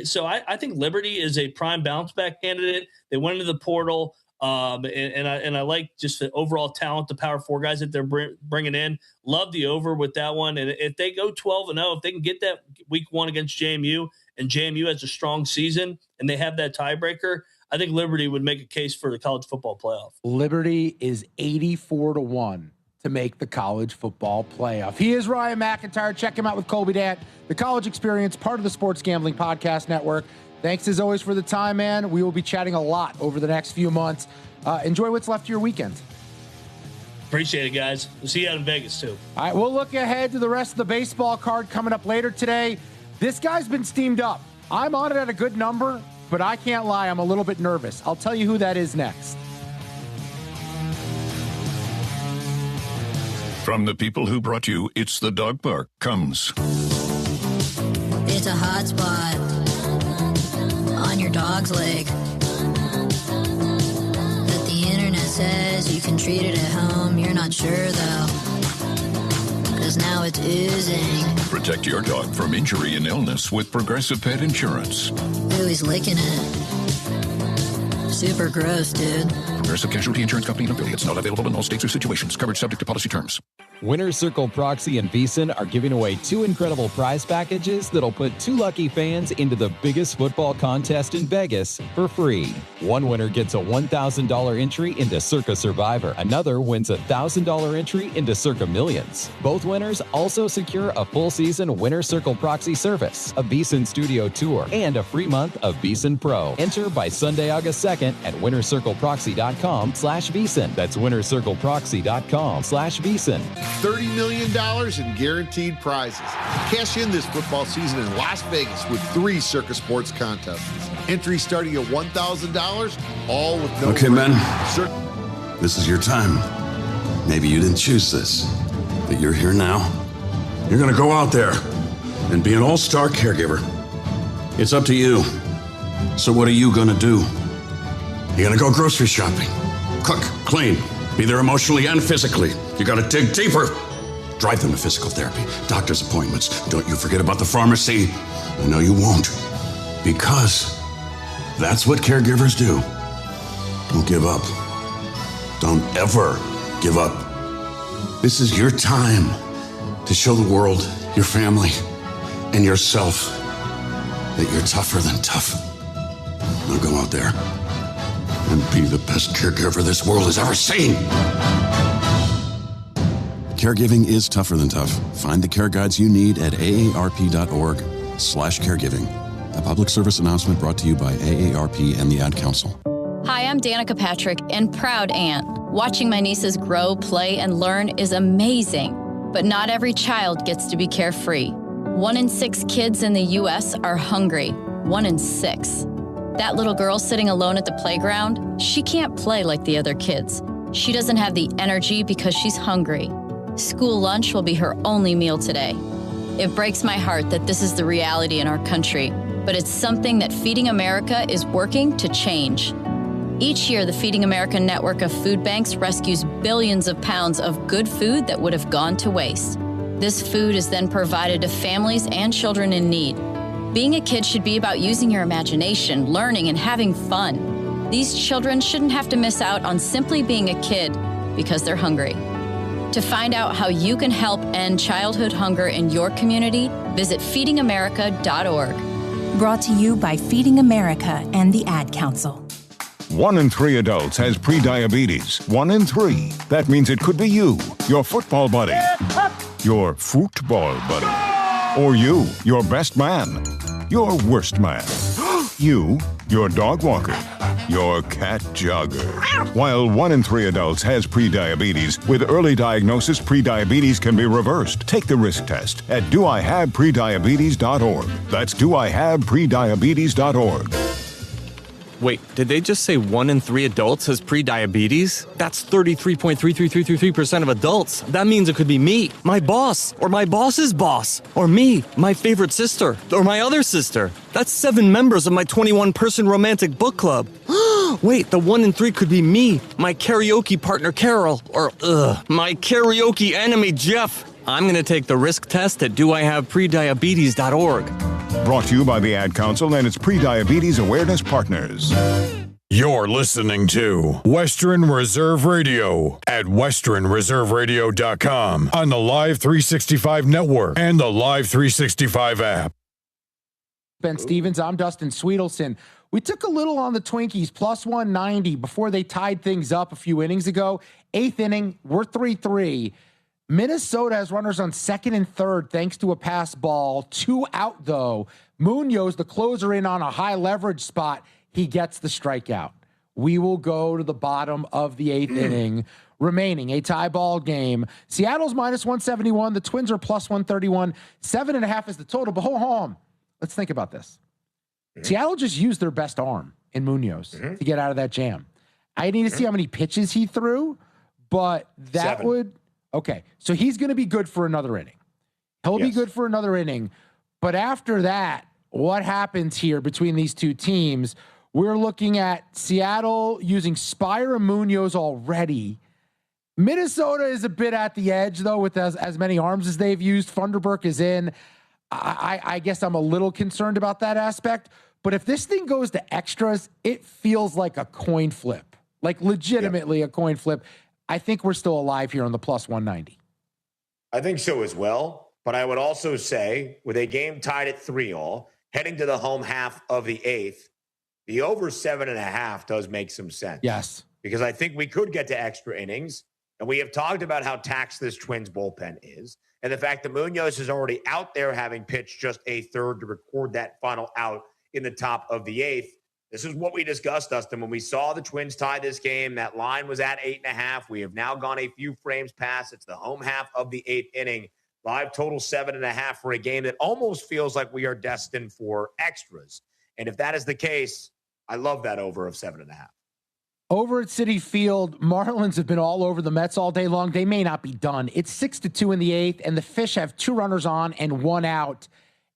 So I think Liberty is a prime bounce back candidate. They went into the portal. And I like just the overall talent, the power four guys that they're bringing in. Love the over with that one. And if they go 12-0, if they can get that week 1 against JMU, and JMU has a strong season and they have that tiebreaker, I think Liberty would make a case for the college football playoff. Liberty is 84-1 to make the college football playoff. He is Ryan McIntyre. Check him out with Colby Dant, the College Experience, part of the Sports Gambling Podcast Network. Thanks as always for the time, man. We will be chatting a lot over the next few months. Enjoy what's left of your weekend. Appreciate it, guys. We'll see you out in Vegas, too. All right, we'll look ahead to the rest of the baseball card coming up later today. This guy's been steamed up. I'm on it at a good number, but I can't lie, I'm a little bit nervous. I'll tell you who that is next. From the people who brought you It's the Dog Park comes. It's a hot spot on your dog's leg that the internet says you can treat it at home. You're not sure though, because now it's oozing. Protect your dog from injury and illness with Progressive Pet Insurance. Ooh, he's licking it. Super gross, dude. Progressive Casualty Insurance Company and affiliates. Not available in all states or situations. Coverage subject to policy terms. Winner Circle Proxy and VEASAN are giving away 2 incredible prize packages that'll put 2 lucky fans into the biggest football contest in Vegas for free. One winner gets a $1,000 entry into Circa Survivor. Another wins a $1,000 entry into Circa Millions. Both winners also secure a full season Winner Circle Proxy service, a VEASAN studio tour, and a free month of VEASAN Pro. Enter by Sunday, August 2nd at winnercircleproxy.com/VEASAN. That's winnercircleproxy.com/VEASAN. $30 million in guaranteed prizes. Cash in this football season in Las Vegas with 3 Circa Sports contests. Entry starting at $1,000, all with no... Okay, men. This is your time. Maybe you didn't choose this, but you're here now. You're going to go out there and be an all-star caregiver. It's up to you. So what are you going to do? You're going to go grocery shopping, cook, clean, be there emotionally and physically. You got to dig deeper. Drive them to physical therapy, doctor's appointments. Don't you forget about the pharmacy. I know you won't, because that's what caregivers do. Don't give up. Don't ever give up. This is your time to show the world, your family, and yourself that you're tougher than tough. Now go out there and be the best caregiver this world has ever seen. Caregiving is tougher than tough. Find the care guides you need at aarp.org/caregiving. A public service announcement brought to you by AARP and the Ad Council. Hi, I'm Danica Patrick and proud aunt. Watching my nieces grow, play, and learn is amazing. But not every child gets to be carefree. 1 in 6 kids in the U.S. are hungry. 1 in 6. That little girl sitting alone at the playground, she can't play like the other kids. She doesn't have the energy because she's hungry. School lunch will be her only meal today. It breaks my heart that this is the reality in our country, but it's something that Feeding America is working to change. Each year, the Feeding America network of food banks rescues billions of pounds of good food that would have gone to waste. This food is then provided to families and children in need. Being a kid should be about using your imagination, learning, and having fun. These children shouldn't have to miss out on simply being a kid because they're hungry. To find out how you can help end childhood hunger in your community, visit feedingamerica.org. Brought to you by Feeding America and the Ad Council. 1 in 3 adults has prediabetes. 1 in 3. That means it could be you, your football buddy, your football buddy, or you, your best man, your worst man, you, your dog walker, your cat jogger. While 1 in 3 adults has prediabetes, with early diagnosis, prediabetes can be reversed. Take the risk test at doihaveprediabetes.org. That's doihaveprediabetes.org. Wait, did they just say 1 in 3 adults has prediabetes? That's 33.33333% of adults. That means it could be me, my boss, or my boss's boss, or me, my favorite sister, or my other sister. That's 7 members of my 21-person romantic book club. Wait, the 1 in 3 could be me, my karaoke partner Carol, or my karaoke enemy Jeff. I'm gonna take the risk test at doihaveprediabetes.org. Brought to you by the Ad Council and its pre-diabetes awareness partners. You're listening to Western Reserve Radio at westernreserveradio.com on the Live 365 network and the Live 365 app. Ben Stevens, I'm Dustin Sweetelson. We took a little on the Twinkies, plus 190 before they tied things up a few innings ago. 8th inning, we're 3-3. Minnesota has runners on second and third thanks to a pass ball. 2 out, though. Munoz, the closer, in on a high leverage spot. He gets the strikeout. We will go to the bottom of the 8th inning remaining. A tie ball game. Seattle's minus 171. The Twins are plus 131. 7.5 is the total. But hold on. Let's think about this. Seattle just used their best arm in Munoz to get out of that jam. I need to see how many pitches he threw, but that 7. would... Okay, so he's going to be good for another inning. He'll be good for another inning. But after that, what happens here between these two teams? We're looking at Seattle using Spire and Munoz already. Minnesota is a bit at the edge, though, with as many arms as they've used. Funderburk is in. I guess I'm a little concerned about that aspect. But if this thing goes to extras, it feels like a coin flip. Like legitimately a coin flip. I think we're still alive here on the plus 190. I think so as well. But I would also say, with a game tied at 3-3, heading to the home half of the 8th, the over 7.5 does make some sense. Yes. Because I think we could get to extra innings. And we have talked about how taxed this Twins bullpen is. And the fact that Munoz is already out there having pitched just a third to record that final out in the top of the 8th. This is what we discussed, Dustin, when we saw the Twins tie this game. That line was at 8.5. We have now gone a few frames past. It's the home half of the 8th inning. Live total 7.5 for a game that almost feels like we are destined for extras. And if that is the case, I love that over of 7.5. Over at Citi Field, Marlins have been all over the Mets all day long. They may not be done. It's 6-2 in the 8th, and the Fish have 2 runners on and 1 out.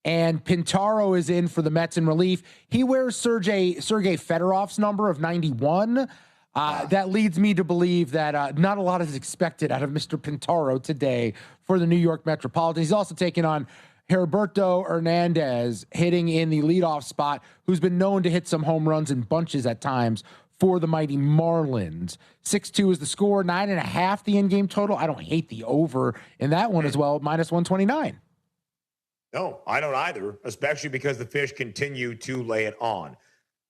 And Pintaro is in for the Mets in relief. He wears Sergei Fedorov's number of 91. That leads me to believe that not a lot is expected out of Mr. Pintaro today for the New York Metropolitans. He's also taking on Heriberto Hernandez, hitting in the leadoff spot, who's been known to hit some home runs in bunches at times for the mighty Marlins. 6-2 is the score, 9.5 the in-game total. I don't hate the over in that one as well, minus 129. No, I don't either, especially because the Fish continue to lay it on.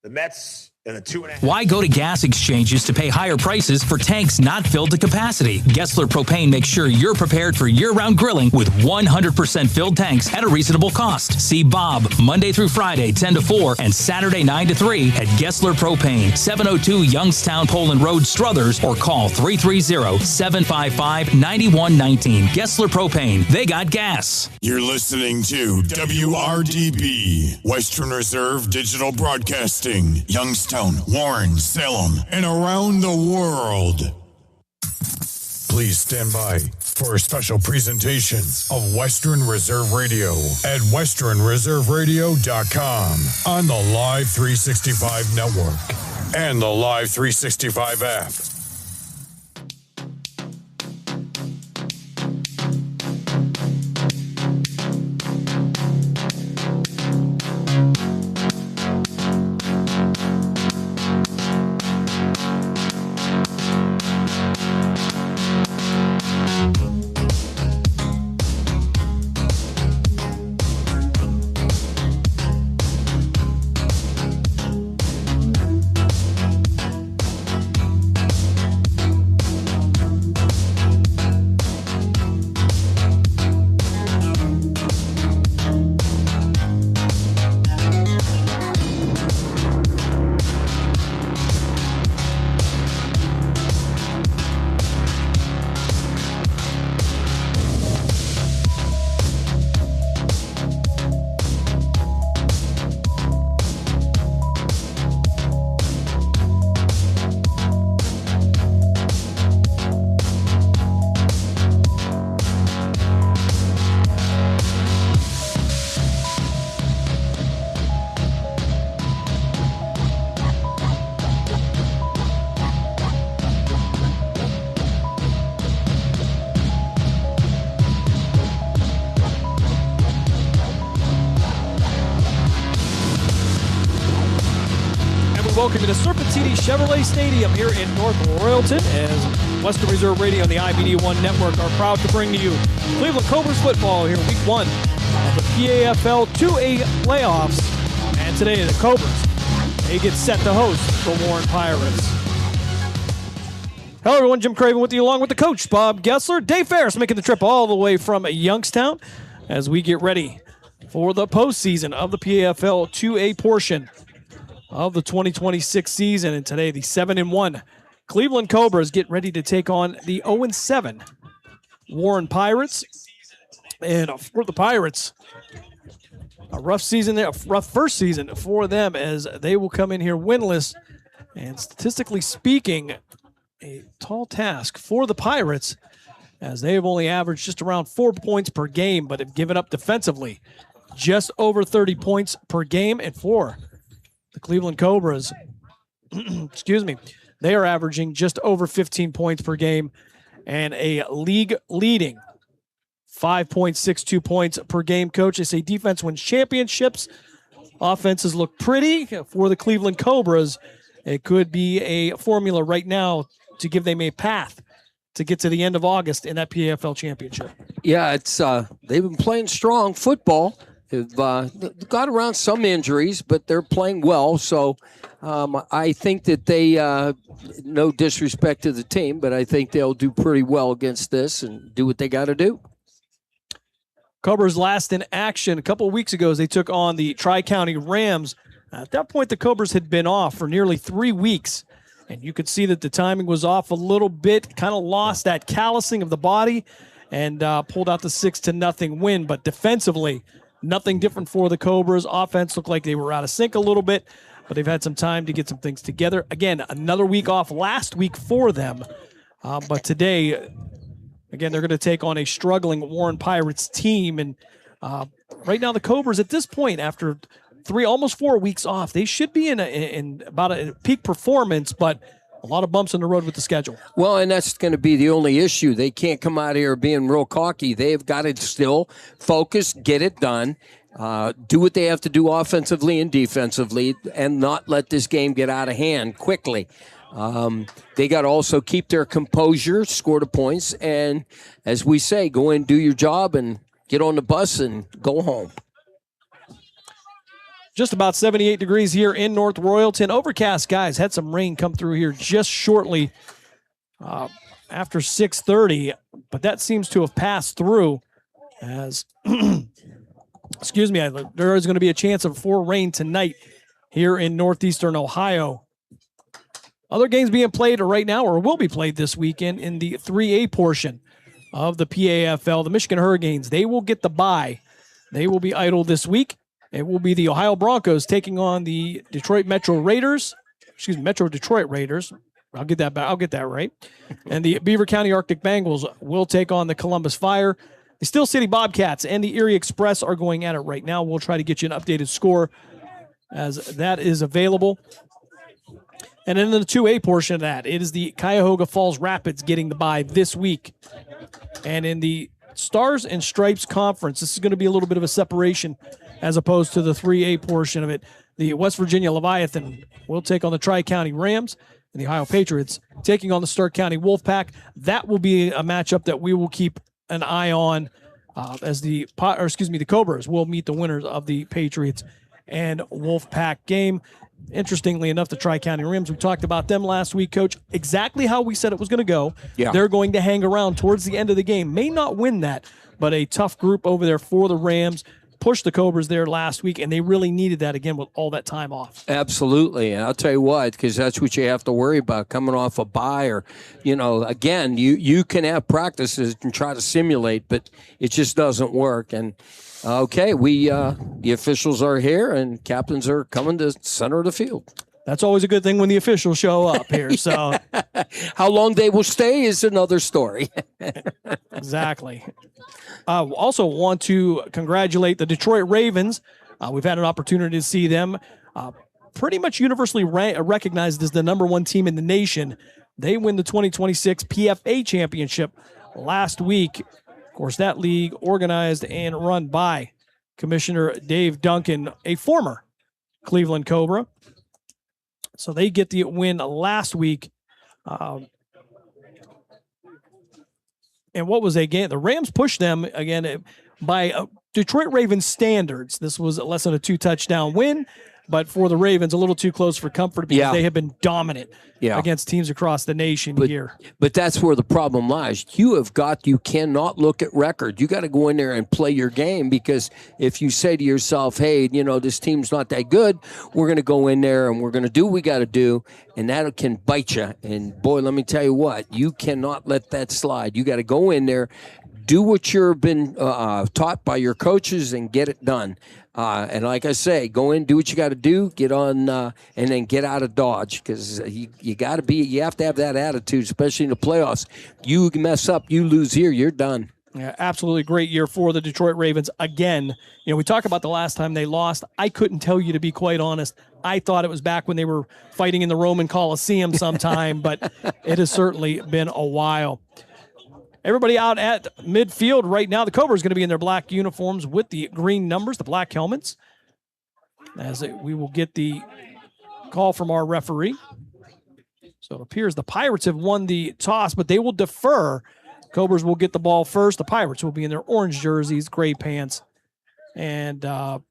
The Mets and the 2.5. Why go to gas exchanges to pay higher prices for tanks not filled to capacity? Gessler Propane makes sure you're prepared for year-round grilling with 100% filled tanks at a reasonable cost. See Bob Monday through Friday, 10 to 4, and Saturday, 9 to 3 at Gessler Propane, 702 Youngstown Poland Road, Struthers, or call 330-755-9119. Gessler Propane, they got gas. You're listening to WRDB, Western Reserve Digital Broadcasting, Youngstown, Warren, Salem, and around the world. Please stand by for a special presentation of Western Reserve Radio at westernreserveradio.com on the Live 365 network and the Live 365 app. welcome you to Serpentini Chevrolet Stadium here in North Royalton as Western Reserve Radio and the iMedia1 Network are proud to bring to you Cleveland Cobras football here week 1 of the PAFL 2A playoffs. And today the Cobras, they get set to host the Warren Pirates. Hello everyone, Jim Craven with you along with the coach, Bob Gessler. Dave Ferris making the trip all the way from Youngstown as we get ready for the postseason of the PAFL 2A portion of the 2026 season. And today, the 7-1 Cleveland Cobras get ready to take on the 0-7 Warren Pirates. And for the Pirates, a rough season there, a rough first season for them as they will come in here winless. And statistically speaking, a tall task for the Pirates as they have only averaged just around 4 points per game, but have given up defensively just over 30 points per game. And for the Cleveland Cobras, excuse me, they are averaging just over 15 points per game and a league-leading 5.62 points per game. Coach, they say defense wins championships. Offenses look pretty. For the Cleveland Cobras, it could be a formula right now to give them a path to get to the end of August in that PAFL championship. Yeah, it's they've been playing strong football. They've got around some injuries, but they're playing well. So I think that they, no disrespect to the team, but I think they'll do pretty well against this and do what they got to do. Cobras last in action a couple of weeks ago as they took on the Tri-County Rams. At that point, the Cobras had been off for nearly 3 weeks, and you could see that the timing was off a little bit, kind of lost that callousing of the body, and pulled out the 6-0 win. But defensively, nothing different for the Cobras. Offense looked like they were out of sync a little bit, but they've had some time to get some things together. Again, another week off last week for them. But today, again, they're going to take on a struggling Warren Pirates team. And right now, the Cobras at this point, after almost 4 weeks off, they should be in about a peak performance, but a lot of bumps in the road with the schedule. Well, and that's going to be the only issue. They can't come out here being real cocky. They've got to still focus, get it done, do what they have to do offensively and defensively, and not let this game get out of hand quickly. They got to also keep their composure, score the points, and as we say, go in, do your job, and get on the bus and go home. Just about 78 degrees here in North Royalton. Overcast, guys. Had some rain come through here just shortly after 6:30, but that seems to have passed through as, excuse me, there is going to be a chance for rain tonight here in northeastern Ohio. Other games being played right now or will be played this weekend in the 3A portion of the PAFL. The Michigan Hurricanes, they will get the bye. They will be idle this week. It will be the Ohio Broncos taking on the Metro Detroit Raiders. I'll get that back. I'll get that right. And the Beaver County Arctic Bengals will take on the Columbus Fire. The Steel City Bobcats and the Erie Express are going at it right now. We'll try to get you an updated score as that is available. And in the 2A portion of that, it is the Cuyahoga Falls Rapids getting the bye this week. And in the Stars and Stripes Conference, this is going to be a little bit of a separation as opposed to the 3A portion of it. The West Virginia Leviathan will take on the Tri-County Rams, and the Ohio Patriots taking on the Stark County Wolfpack. That will be a matchup that we will keep an eye on as the Cobras will meet the winners of the Patriots and Wolfpack game. Interestingly enough, the Tri-County Rams, we talked about them last week, Coach. Exactly how we said it was going to go. Yeah. They're going to hang around towards the end of the game. May not win that, but a tough group over there for the Rams. Pushed the Cobras there last week, and they really needed that again with all that time off. Absolutely. And I'll tell you what, because that's what you have to worry about coming off a bye or, again, you can have practices and try to simulate, but it just doesn't work. And, okay, the officials are here and captains are coming to center of the field. That's always a good thing when the officials show up here. So, how long they will stay is another story. Exactly. Also want to congratulate the Detroit Ravens. We've had an opportunity to see them pretty much universally recognized as the #1 team in the nation. They win the 2026 PFA championship last week. Of course, that league organized and run by Commissioner Dave Duncan, a former Cleveland Cobra. So they get the win last week. And what was they gain? The Rams pushed them again by Detroit Ravens standards. This was less than a 2-touchdown win, but for the Ravens, a little too close for comfort because they have been dominant against teams across the nation here. But that's where the problem lies. You cannot look at record. You got to go in there and play your game, because if you say to yourself, hey, this team's not that good, we're going to go in there and we're going to do what we got to do, and that can bite you. And boy, let me tell you what, you cannot let that slide. You got to go in there, do what you've been taught by your coaches, and get it done. And like I say, go in, do what you got to do, get on, and then get out of Dodge, because you have to have that attitude, especially in the playoffs. You mess up, you lose here, you're done. Yeah, absolutely great year for the Detroit Ravens. Again, we talk about the last time they lost. I couldn't tell you, to be quite honest. I thought it was back when they were fighting in the Roman Coliseum sometime, but it has certainly been a while. Everybody out at midfield right now. The Cobras going to be in their black uniforms with the green numbers, the black helmets, as we will get the call from our referee. So it appears the Pirates have won the toss, but they will defer. Cobras will get the ball first. The Pirates will be in their orange jerseys, gray pants, and for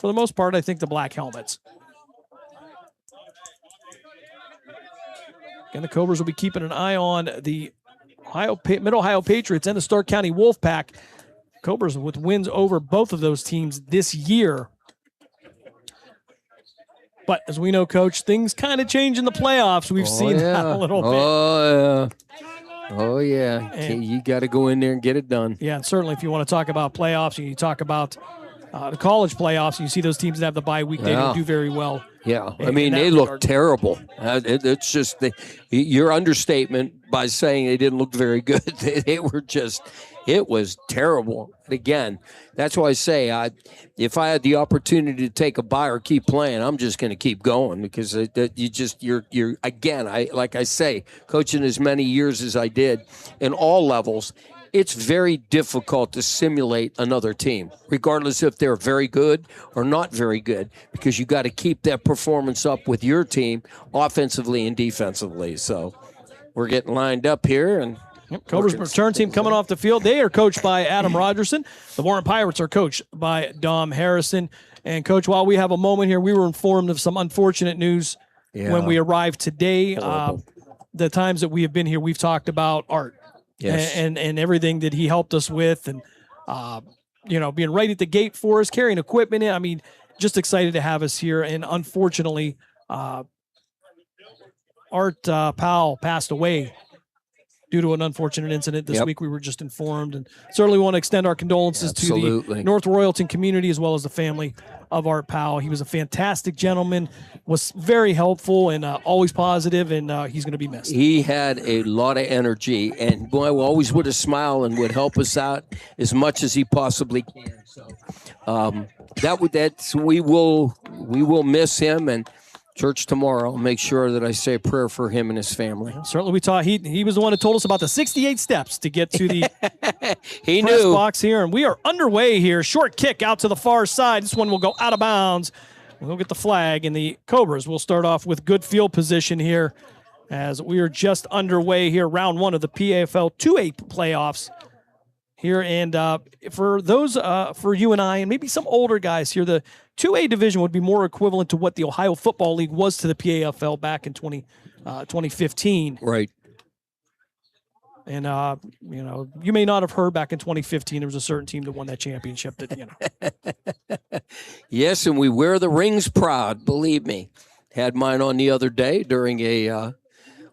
the most part, I think the black helmets. And the Cobras will be keeping an eye on the Mid-Ohio Patriots and the Stark County Wolfpack. Cobras with wins over both of those teams this year. But as we know, Coach, things kind of change in the playoffs. We've seen that a little bit. Oh, yeah. And you got to go in there and get it done. Yeah, and certainly if you want to talk about playoffs, and you talk about the college playoffs, and you see those teams that have the bye week, they don't do very well. Yeah, I mean, they look terrible. It's just your understatement by saying they didn't look very good. They were just, it was terrible. And again, that's why I say, if I had the opportunity to take a bye or keep playing, I'm just going to keep going, because you're again, like I say, coaching as many years as I did in all levels, it's very difficult to simulate another team, regardless if they're very good or not very good, because you got to keep that performance up with your team offensively and defensively. So we're getting lined up here. And Cobras return team coming off the field. They are coached by Adam Rogerson. The Warren Pirates are coached by Dom Harrison. And, Coach, while we have a moment here, we were informed of some unfortunate news when we arrived today. The times that we have been here, we've talked about Art. Yes. And everything that he helped us with, and being right at the gate for us, carrying equipment in. I mean, just excited to have us here. And unfortunately, Art Powell passed away due to an unfortunate incident this week. We were just informed, and certainly want to extend our condolences to the North Royalton community, as well as the family of Art Powell. He was a fantastic gentleman, was very helpful, and always positive, and he's going to be missed. He had a lot of energy, and boy, always with a smile, and would help us out as much as he possibly can. So we will miss him, and church tomorrow, I'll make sure that I say a prayer for him and his family. Certainly, we taught. He was the one who told us about the 68 steps to get to the he press knew. box here, and we are underway here. Short kick out to the far side. This one will go out of bounds. We'll get the flag, and the Cobras will start off with good field position here, as we are just underway here, round one of the PAFL 2A playoffs here. And for those, for you and I, and maybe some older guys here, the 2A division would be more equivalent to what the Ohio Football League was to the PAFL back in 2015. Right. And, you may not have heard back in 2015, there was a certain team that won that championship that, Yes, and we wear the rings proud, believe me. Had mine on the other day during a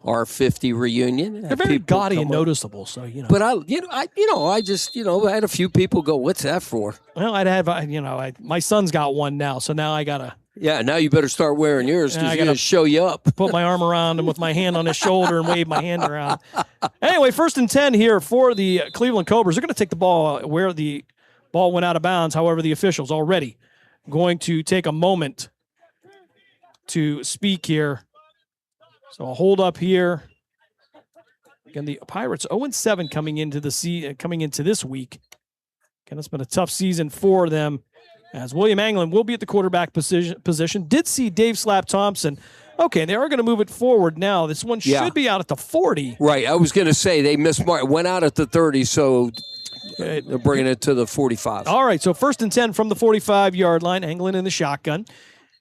R50 reunion. They're very gaudy and noticeable, so But I had a few people go, "What's that for?" Well, my son's got one now, so now I gotta. Yeah, now you better start wearing yours, because he's gonna show you up. Put my arm around him with my hand on his shoulder and wave my hand around. Anyway, 1st and 10 here for the Cleveland Cobras. They're going to take the ball where the ball went out of bounds. However, the officials already going to take a moment to speak here. So a hold up here. Again, the Pirates 0-7 coming into this week. Again, it's been a tough season for them, as William Anglin will be at the quarterback position. Did see Dave Slap Thompson Okay, they are going to move it forward now. This one should be out at the 40. Right. I was going to say they went out at the 30, so they're bringing it to the 45. All right, so 1st and 10 from the 45-yard line. Anglin in the shotgun.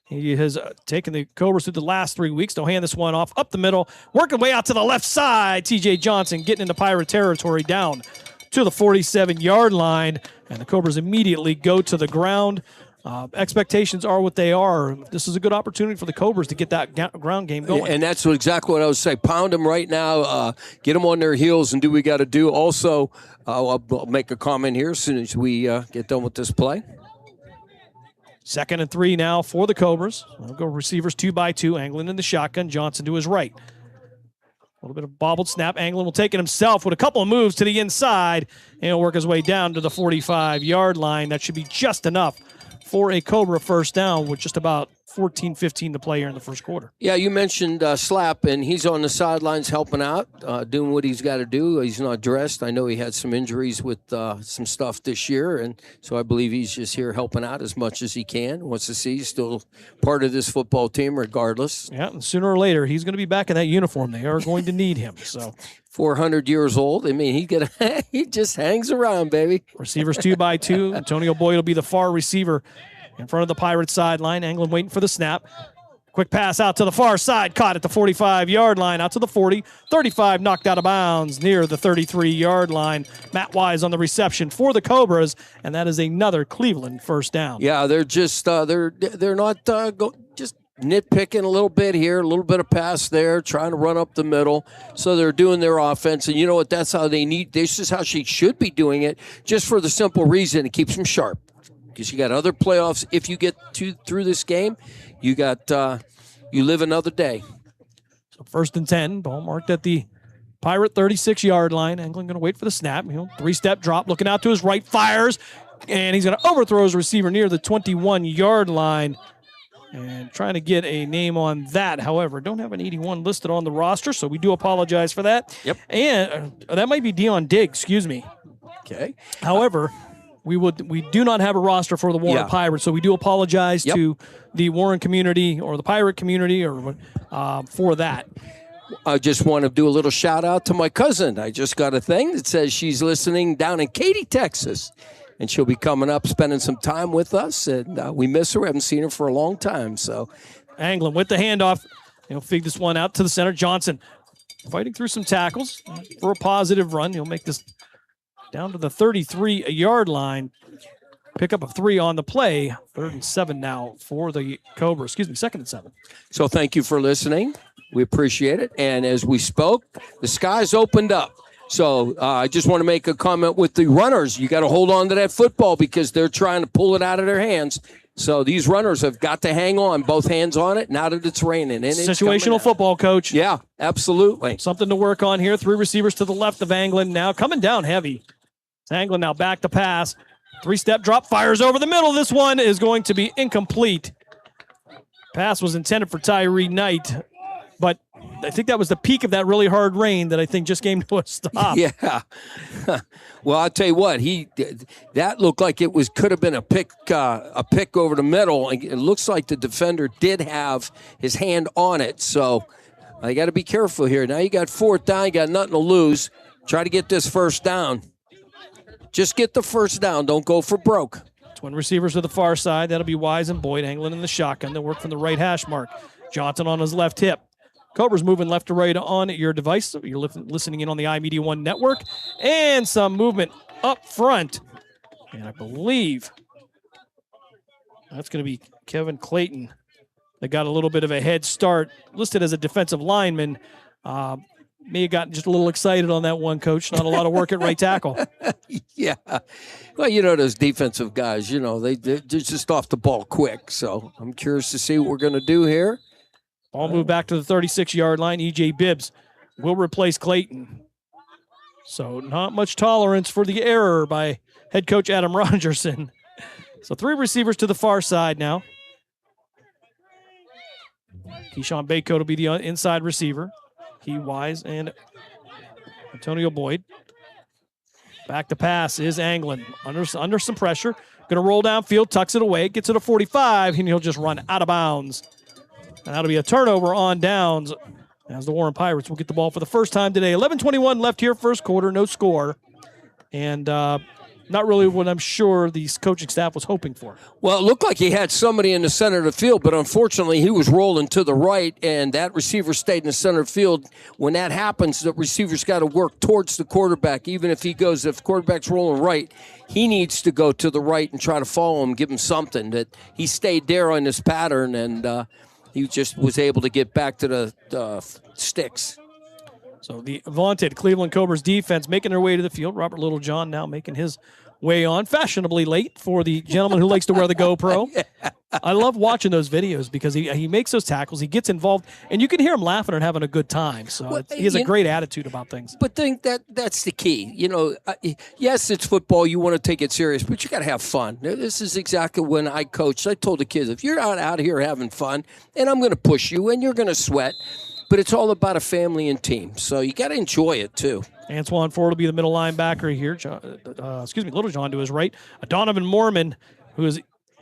He has taken the Cobras through the last 3 weeks. They'll hand this one off up the middle, working way out to the left side. T.J. Johnson getting into Pirate territory down to the 47-yard line, and the Cobras immediately go to the ground. Expectations are what they are. This is a good opportunity for the Cobras to get that ground game going. And that's exactly what I was saying. Pound them right now, get them on their heels, and do what we got to do. Also, I'll make a comment here as soon as we get done with this play. 2nd and 3 now for the Cobras. They'll go receivers 2 by 2. Anglin in the shotgun. Johnson to his right. A little bit of bobbled snap. Anglin will take it himself with a couple of moves to the inside, and he'll work his way down to the 45-yard line. That should be just enough for a Cobra first down with just about 14-15 to play here in the first quarter. Yeah, you mentioned Slap, and he's on the sidelines helping out, doing what he's got to do. He's not dressed. I know he had some injuries with some stuff this year, and so I believe he's just here helping out as much as he can. Wants to see he's still part of this football team regardless. Yeah, and sooner or later, he's going to be back in that uniform. They are going to need him. So 400 years old. I mean, he just hangs around, baby. Receivers 2 by 2. Antonio Boyd will be the far receiver in front of the Pirates sideline. Anglin waiting for the snap. Quick pass out to the far side. Caught at the 45-yard line. Out to the 40. 35 knocked out of bounds near the 33-yard line. Matt Wise on the reception for the Cobras, and that is another Cleveland first down. Yeah, they're just they're not just nitpicking a little bit here, a little bit of pass there, trying to run up the middle. So they're doing their offense, and you know what? That's how they need. This is how she should be doing it, just for the simple reason it keeps them sharp. Because you got other playoffs. If you get through this game, you got you live another day. So 1st and 10, ball marked at the Pirate 36-yard line. Anglin going to wait for the snap. 3-step drop, looking out to his right, fires, and he's going to overthrow his receiver near the 21-yard line. And trying to get a name on that. However, don't have an 81 listed on the roster, so we do apologize for that. Yep. And that might be Dion Diggs, excuse me. Okay. However, we do not have a roster for the Warren Pirates, so we do apologize to the Warren community or the Pirate community or for that. I just want to do a little shout out to my cousin. I just got a thing that says she's listening down in Katy, Texas, and she'll be coming up, spending some time with us. And we miss her. We haven't seen her for a long time. So, Anglin with the handoff, he'll feed this one out to the center. Johnson fighting through some tackles for a positive run. He'll make this down to the 33-yard line. Pick up a 3 on the play. 3rd and 7 now for the Cobras. 2nd and 7. So thank you for listening. We appreciate it. And as we spoke, the skies opened up. So I just want to make a comment with the runners. You got to hold on to that football because they're trying to pull it out of their hands. So these runners have got to hang on, both hands on it, now that it's raining. And situational football, Coach. Yeah, absolutely. Something to work on here. 3 receivers to the left of Anglin now. Coming down heavy. Anglin now back to pass. 3-step drop, fires over the middle. This one is going to be incomplete. Pass was intended for Tyree Knight, but I think that was the peak of that really hard rain that I think just came to a stop. Yeah. Well, I'll tell you what, that looked like it could have been a pick over the middle. It looks like the defender did have his hand on it, so I got to be careful here. Now you got 4th down, you got nothing to lose. Try to get this first down. Just get the first down. Don't go for broke. Twin receivers to the far side. That'll be Wise and Boyd. Anglin in the shotgun. They'll work from the right hash mark. Johnson on his left hip. Cobras moving left to right on your device. You're listening in on the iMedia1 network. And some movement up front. And I believe that's going to be Kevin Clayton that got a little bit of a head start. Listed as a defensive lineman. May have gotten just a little excited on that one, Coach. Not a lot of work at right tackle. Yeah. Well, those defensive guys, they're just off the ball quick. So I'm curious to see what we're going to do here. Ball moved back to the 36-yard line. E.J. Bibbs will replace Clayton. So not much tolerance for the error by head coach Adam Rogerson. So 3 receivers to the far side now. Keyshawn Baycoat will be the inside receiver. He, Wise, and Antonio Boyd. Back to pass is Anglin. Under some pressure. Going to roll downfield, tucks it away, gets it to 45, and he'll just run out of bounds And that'll be a turnover on downs as the Warren Pirates will get the ball for the first time today. 11:21 left here, first quarter, no score. And not really what I'm sure the coaching staff was hoping for. Well, it looked like he had somebody in the center of the field, but unfortunately he was rolling to the right, and that receiver stayed in the center of the field. When that happens, the receiver's got to work towards the quarterback. Even if if quarterback's rolling right, he needs to go to the right and try to follow him, give him something. That he stayed there on this pattern, and he just was able to get back to the sticks. So the vaunted Cleveland Cobras defense making their way to the field. Robert Littlejohn now making his way on, fashionably late for the gentleman who likes to wear the GoPro. Yeah. I love watching those videos because he makes those tackles, he gets involved, and you can hear him laughing and having a good time. So he has a great attitude about things. But think that's the key. Yes, it's football. You want to take it serious, but you got to have fun. This is exactly when I coached. I told the kids, if you're not out here having fun, and I'm going to push you, and you're going to sweat, but it's all about a family and team. So you got to enjoy it, too. Antoine Ford will be the middle linebacker here. Littlejohn to his right. Donovan Mormon, who has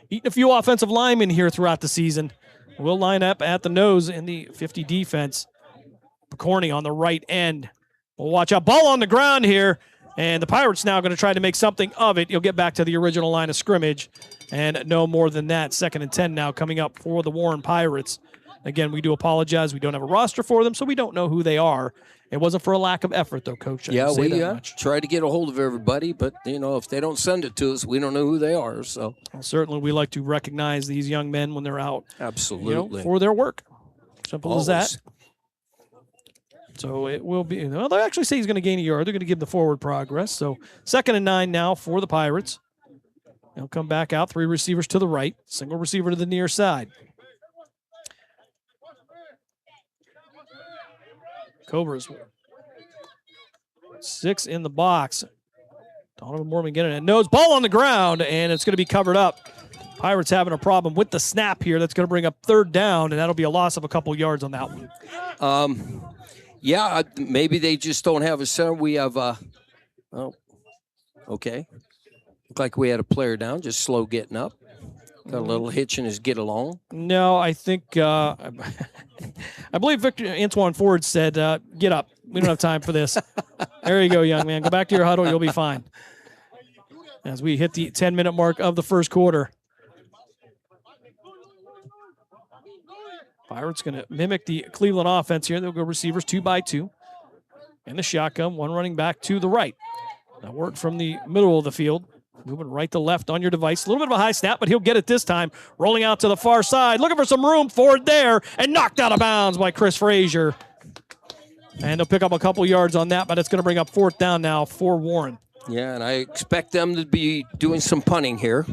eaten a few offensive linemen here throughout the season, will line up at the nose in the 50 defense. Picorni on the right end. We'll watch out. Ball on the ground here, and the Pirates now going to try to make something of it. You'll get back to the original line of scrimmage, and no more than that. 2nd and 10 now coming up for the Warren Pirates. Again, we do apologize. We don't have a roster for them, so we don't know who they are. It wasn't for a lack of effort, though, Coach. Yeah, we try to get a hold of everybody, but, if they don't send it to us, we don't know who they are. So certainly we like to recognize these young men when they're out. Absolutely. For their work. Simple as that. So it will be, they actually say he's going to gain a yard. They're going to give the forward progress. So 2nd and 9 now for the Pirates. They'll come back out, 3 receivers to the right, single receiver to the near side. Cobras 6 in the box. Donovan Mormon getting it. Nose ball on the ground, and it's going to be covered up. Pirates having a problem with the snap here. That's going to bring up 3rd down, and that'll be a loss of a couple yards on that one. Maybe they just don't have a center. We have okay. Looked like we had a player down, just slow getting up. Got a little hitch in his get along. No, I think I believe Antoine Ford said, get up. We don't have time for this. There you go, young man. Go back to your huddle. You'll be fine. As we hit the 10-minute mark of the first quarter. Pirates going to mimic the Cleveland offense here. They'll go receivers 2 by 2. In the shotgun, 1 running back to the right. That worked from the middle of the field. Moving right to left on your device. A little bit of a high snap, but he'll get it this time. Rolling out to the far side. Looking for some room. Ford there. And knocked out of bounds by Chris Frazier. And they'll pick up a couple yards on that, but it's going to bring up 4th down now for Warren. Yeah, and I expect them to be doing some punting here.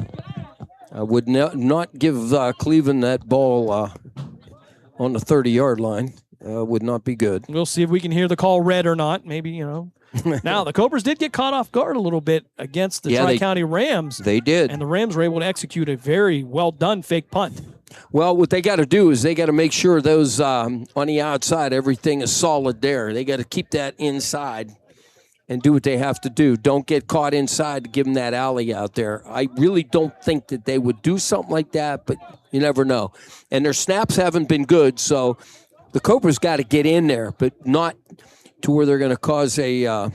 I would not give Cleveland that ball on the 30-yard line. Would not be good. We'll see if we can hear the call red or not. Maybe, Now, the Cobras did get caught off guard a little bit against the Tri-County Rams. They did. And the Rams were able to execute a very well-done fake punt. Well, what they got to do is they got to make sure those on the outside, everything is solid there. They got to keep that inside and do what they have to do. Don't get caught inside to give them that alley out there. I really don't think that they would do something like that, but you never know. And their snaps haven't been good, so the Cobras got to get in there, but not to where they're going to cause an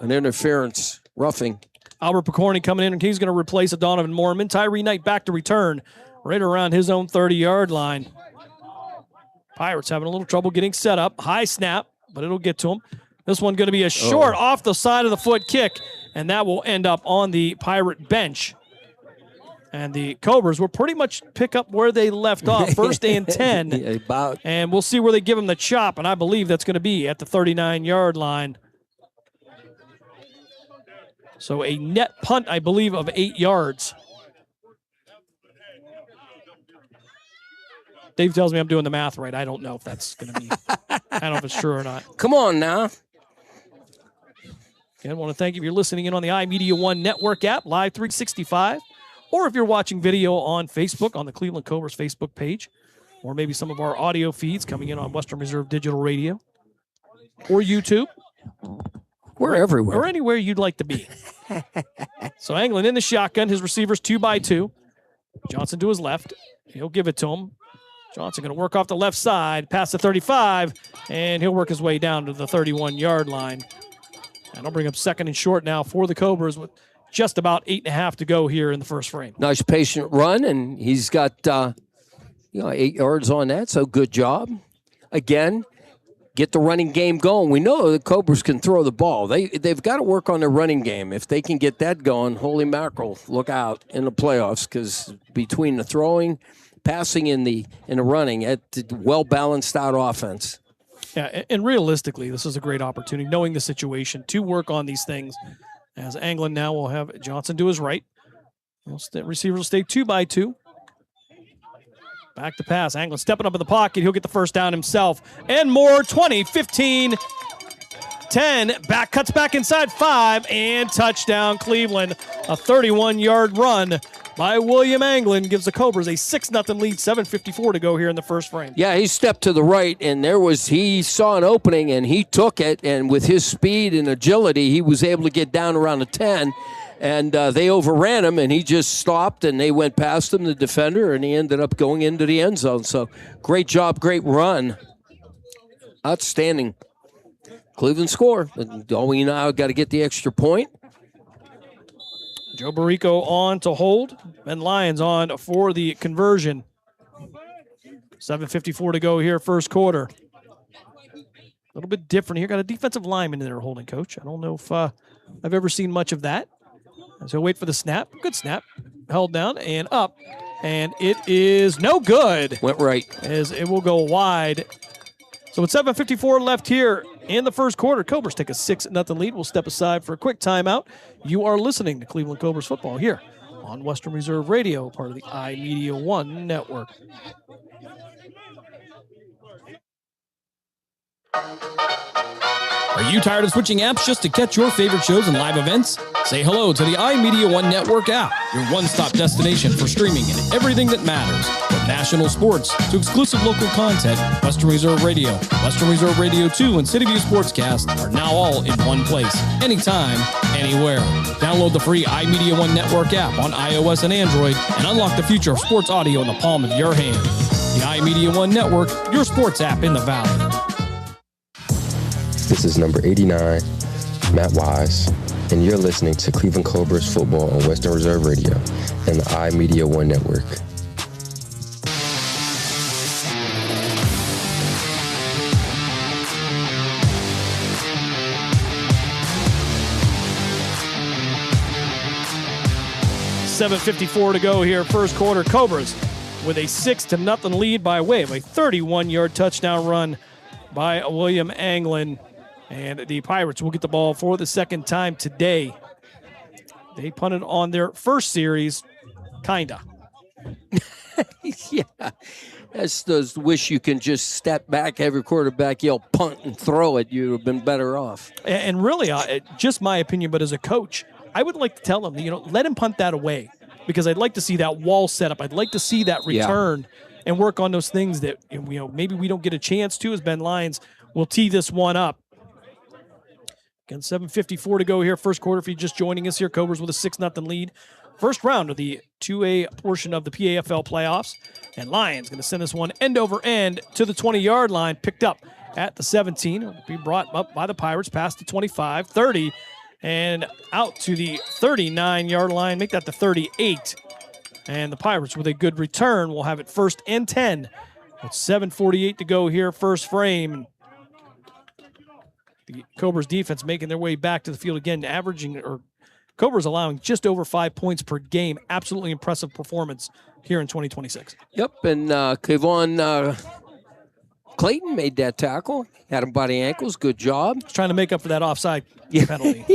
interference, roughing. Albert Picorni coming in, and he's going to replace a Donovan Mormon. Tyree Knight back to return right around his own 30-yard line. Pirates having a little trouble getting set up. High snap, but it'll get to him. This one going to be a short off the side of the foot kick, and that will end up on the Pirate bench. And the Cobras will pretty much pick up where they left off, 1st and 10. And we'll see where they give them the chop, and I believe that's going to be at the 39-yard line. So a net punt, I believe, of 8 yards. Dave tells me I'm doing the math right. I don't know if that's going to be, I don't know if it's true or not. Come on now. Again, I want to thank you if you're listening in on the iMedia1 Network app, Live 365. Or if you're watching video on Facebook, on the Cleveland Cobras Facebook page, or maybe some of our audio feeds coming in on Western Reserve Digital Radio, or YouTube. We're everywhere. Or anywhere you'd like to be. So Anglin in the shotgun, his receivers 2 by 2. Johnson to his left. He'll give it to him. Johnson going to work off the left side, past the 35, and he'll work his way down to the 31-yard line. And I'll bring up second and short now for the Cobras with just about 8.5 to go here in the first frame. Nice patient run, and he's got 8 yards on that, so good job. Again, get the running game going. We know the Cobras can throw the ball. They've got to work on their running game. If they can get that going, holy mackerel, look out in the playoffs, because between the throwing, passing, and the running, it's a well-balanced out offense. Yeah, and realistically, this is a great opportunity, knowing the situation, to work on these things. As Anglin now will have Johnson to his right. Receiver will stay 2-by-2. Back to pass. Anglin stepping up in the pocket. He'll get the first down himself. And more. 20, 15, 10. Back, cuts back inside 5. And touchdown, Cleveland. A 31-yard run by William Anglin gives the Cobras a 6-0 lead. 7:54 to go here in the first frame. Yeah, he stepped to the right, and he saw an opening, and he took it. And with his speed and agility, he was able to get down around the 10. And they overran him, and he just stopped, and they went past him, the defender, and he ended up going into the end zone. So great job, great run. Outstanding. Cleveland score. All we now got to get the extra point. Joe Barrico on to hold, and Lions on for the conversion. 7:54 to go here, first quarter. A little bit different here. Got a defensive lineman in there holding, Coach. I don't know if I've ever seen much of that. So wait for the snap. Good snap. Held down and up. And it is no good. Went right. As it will go wide. So with 7:54 left here in the first quarter, Cobras take a 6-0 lead. We'll step aside for a quick timeout. You are listening to Cleveland Cobras football here on Western Reserve Radio, part of the iMedia1 network. Are you tired of switching apps just to catch your favorite shows and live events? Say hello to the iMedia1 Network app, your one-stop destination for streaming and everything that matters. From national sports to exclusive local content, Western Reserve Radio, Western Reserve Radio 2, and City View Sportscast are now all in one place, anytime, anywhere. Download the free iMedia1 Network app on iOS and Android and unlock the future of sports audio in the palm of your hand. The iMedia1 Network, your sports app in the Valley. This is number 89, Matt Wise, and you're listening to Cleveland Cobras football on Western Reserve Radio and the iMedia1 network. $7:54 to go here, first quarter. Cobras with a 6-0 lead by way of a 31-yard touchdown run by William Anglin. And the Pirates will get the ball for the second time today. They punted on their first series, kinda. Yeah. That's those wish you can just step back, every quarterback yell punt and throw it. You'd have been better off. And really, just my opinion, but as a coach, I would like to tell him, let him punt that away, because I'd like to see that wall set up. I'd like to see that return and work on those things that maybe we don't get a chance to, as Ben Lyons will tee this one up. Again, 7:54 to go here, first quarter. If you're just joining us here, Cobras with a 6-0 lead. First round of the 2A portion of the PAFL playoffs. And Lions going to send this one end over end to the 20-yard line, picked up at the 17. It'll be brought up by the Pirates past the 25, 30, and out to the 39-yard line. Make that the 38. And the Pirates, with a good return, will have it first and 10. With 7:48 to go here, first frame. The Cobras defense making their way back to the field again, Cobras allowing just over 5 points per game. Absolutely impressive performance here in 2026. Yep, and Kevon Clayton made that tackle. Had him by the ankles. Good job. He's trying to make up for that offside penalty.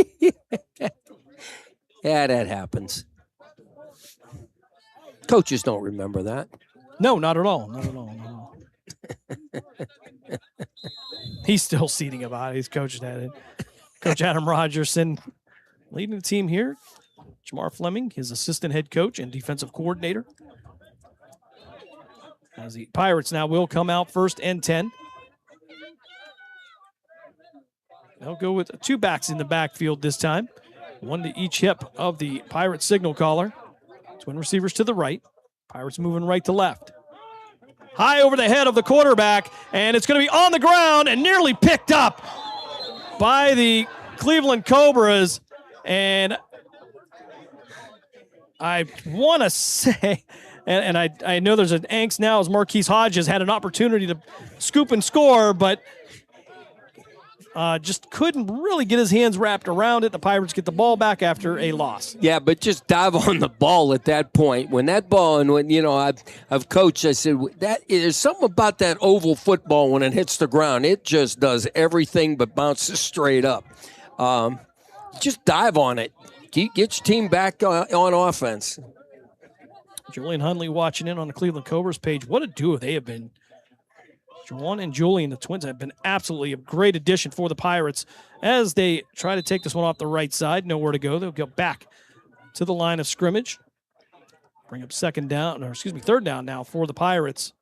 Yeah, that happens. Coaches don't remember that. No, not at all. Not at all. No. He's still seething about it. He's coached at it. Coach Adam Rogerson leading the team here. Jamar Fleming, his assistant head coach and defensive coordinator. As the Pirates now will come out first and 10. They'll go with 2 backs in the backfield this time. 1 to each hip of the Pirate signal caller. Twin receivers to the right. Pirates moving right to left. High over the head of the quarterback, and it's going to be on the ground and nearly picked up by the Cleveland Cobras. And I want to say, and I know there's an angst now as Marquise Hodges had an opportunity to scoop and score, but just couldn't really get his hands wrapped around it. The Pirates get the ball back after a loss. Yeah, but just dive on the ball at that point. When that ball, and when, I've coached, I said, there's something about that oval football when it hits the ground. It just does everything but bounces straight up. Just dive on it. Get your team back on offense. Julian Hunley watching in on the Cleveland Cobras page. What a duo they have been. Juwan and Julian, the twins, have been absolutely a great addition for the Pirates as they try to take this one off the right side. Nowhere to go. They'll go back to the line of scrimmage. Bring up third down now for the Pirates.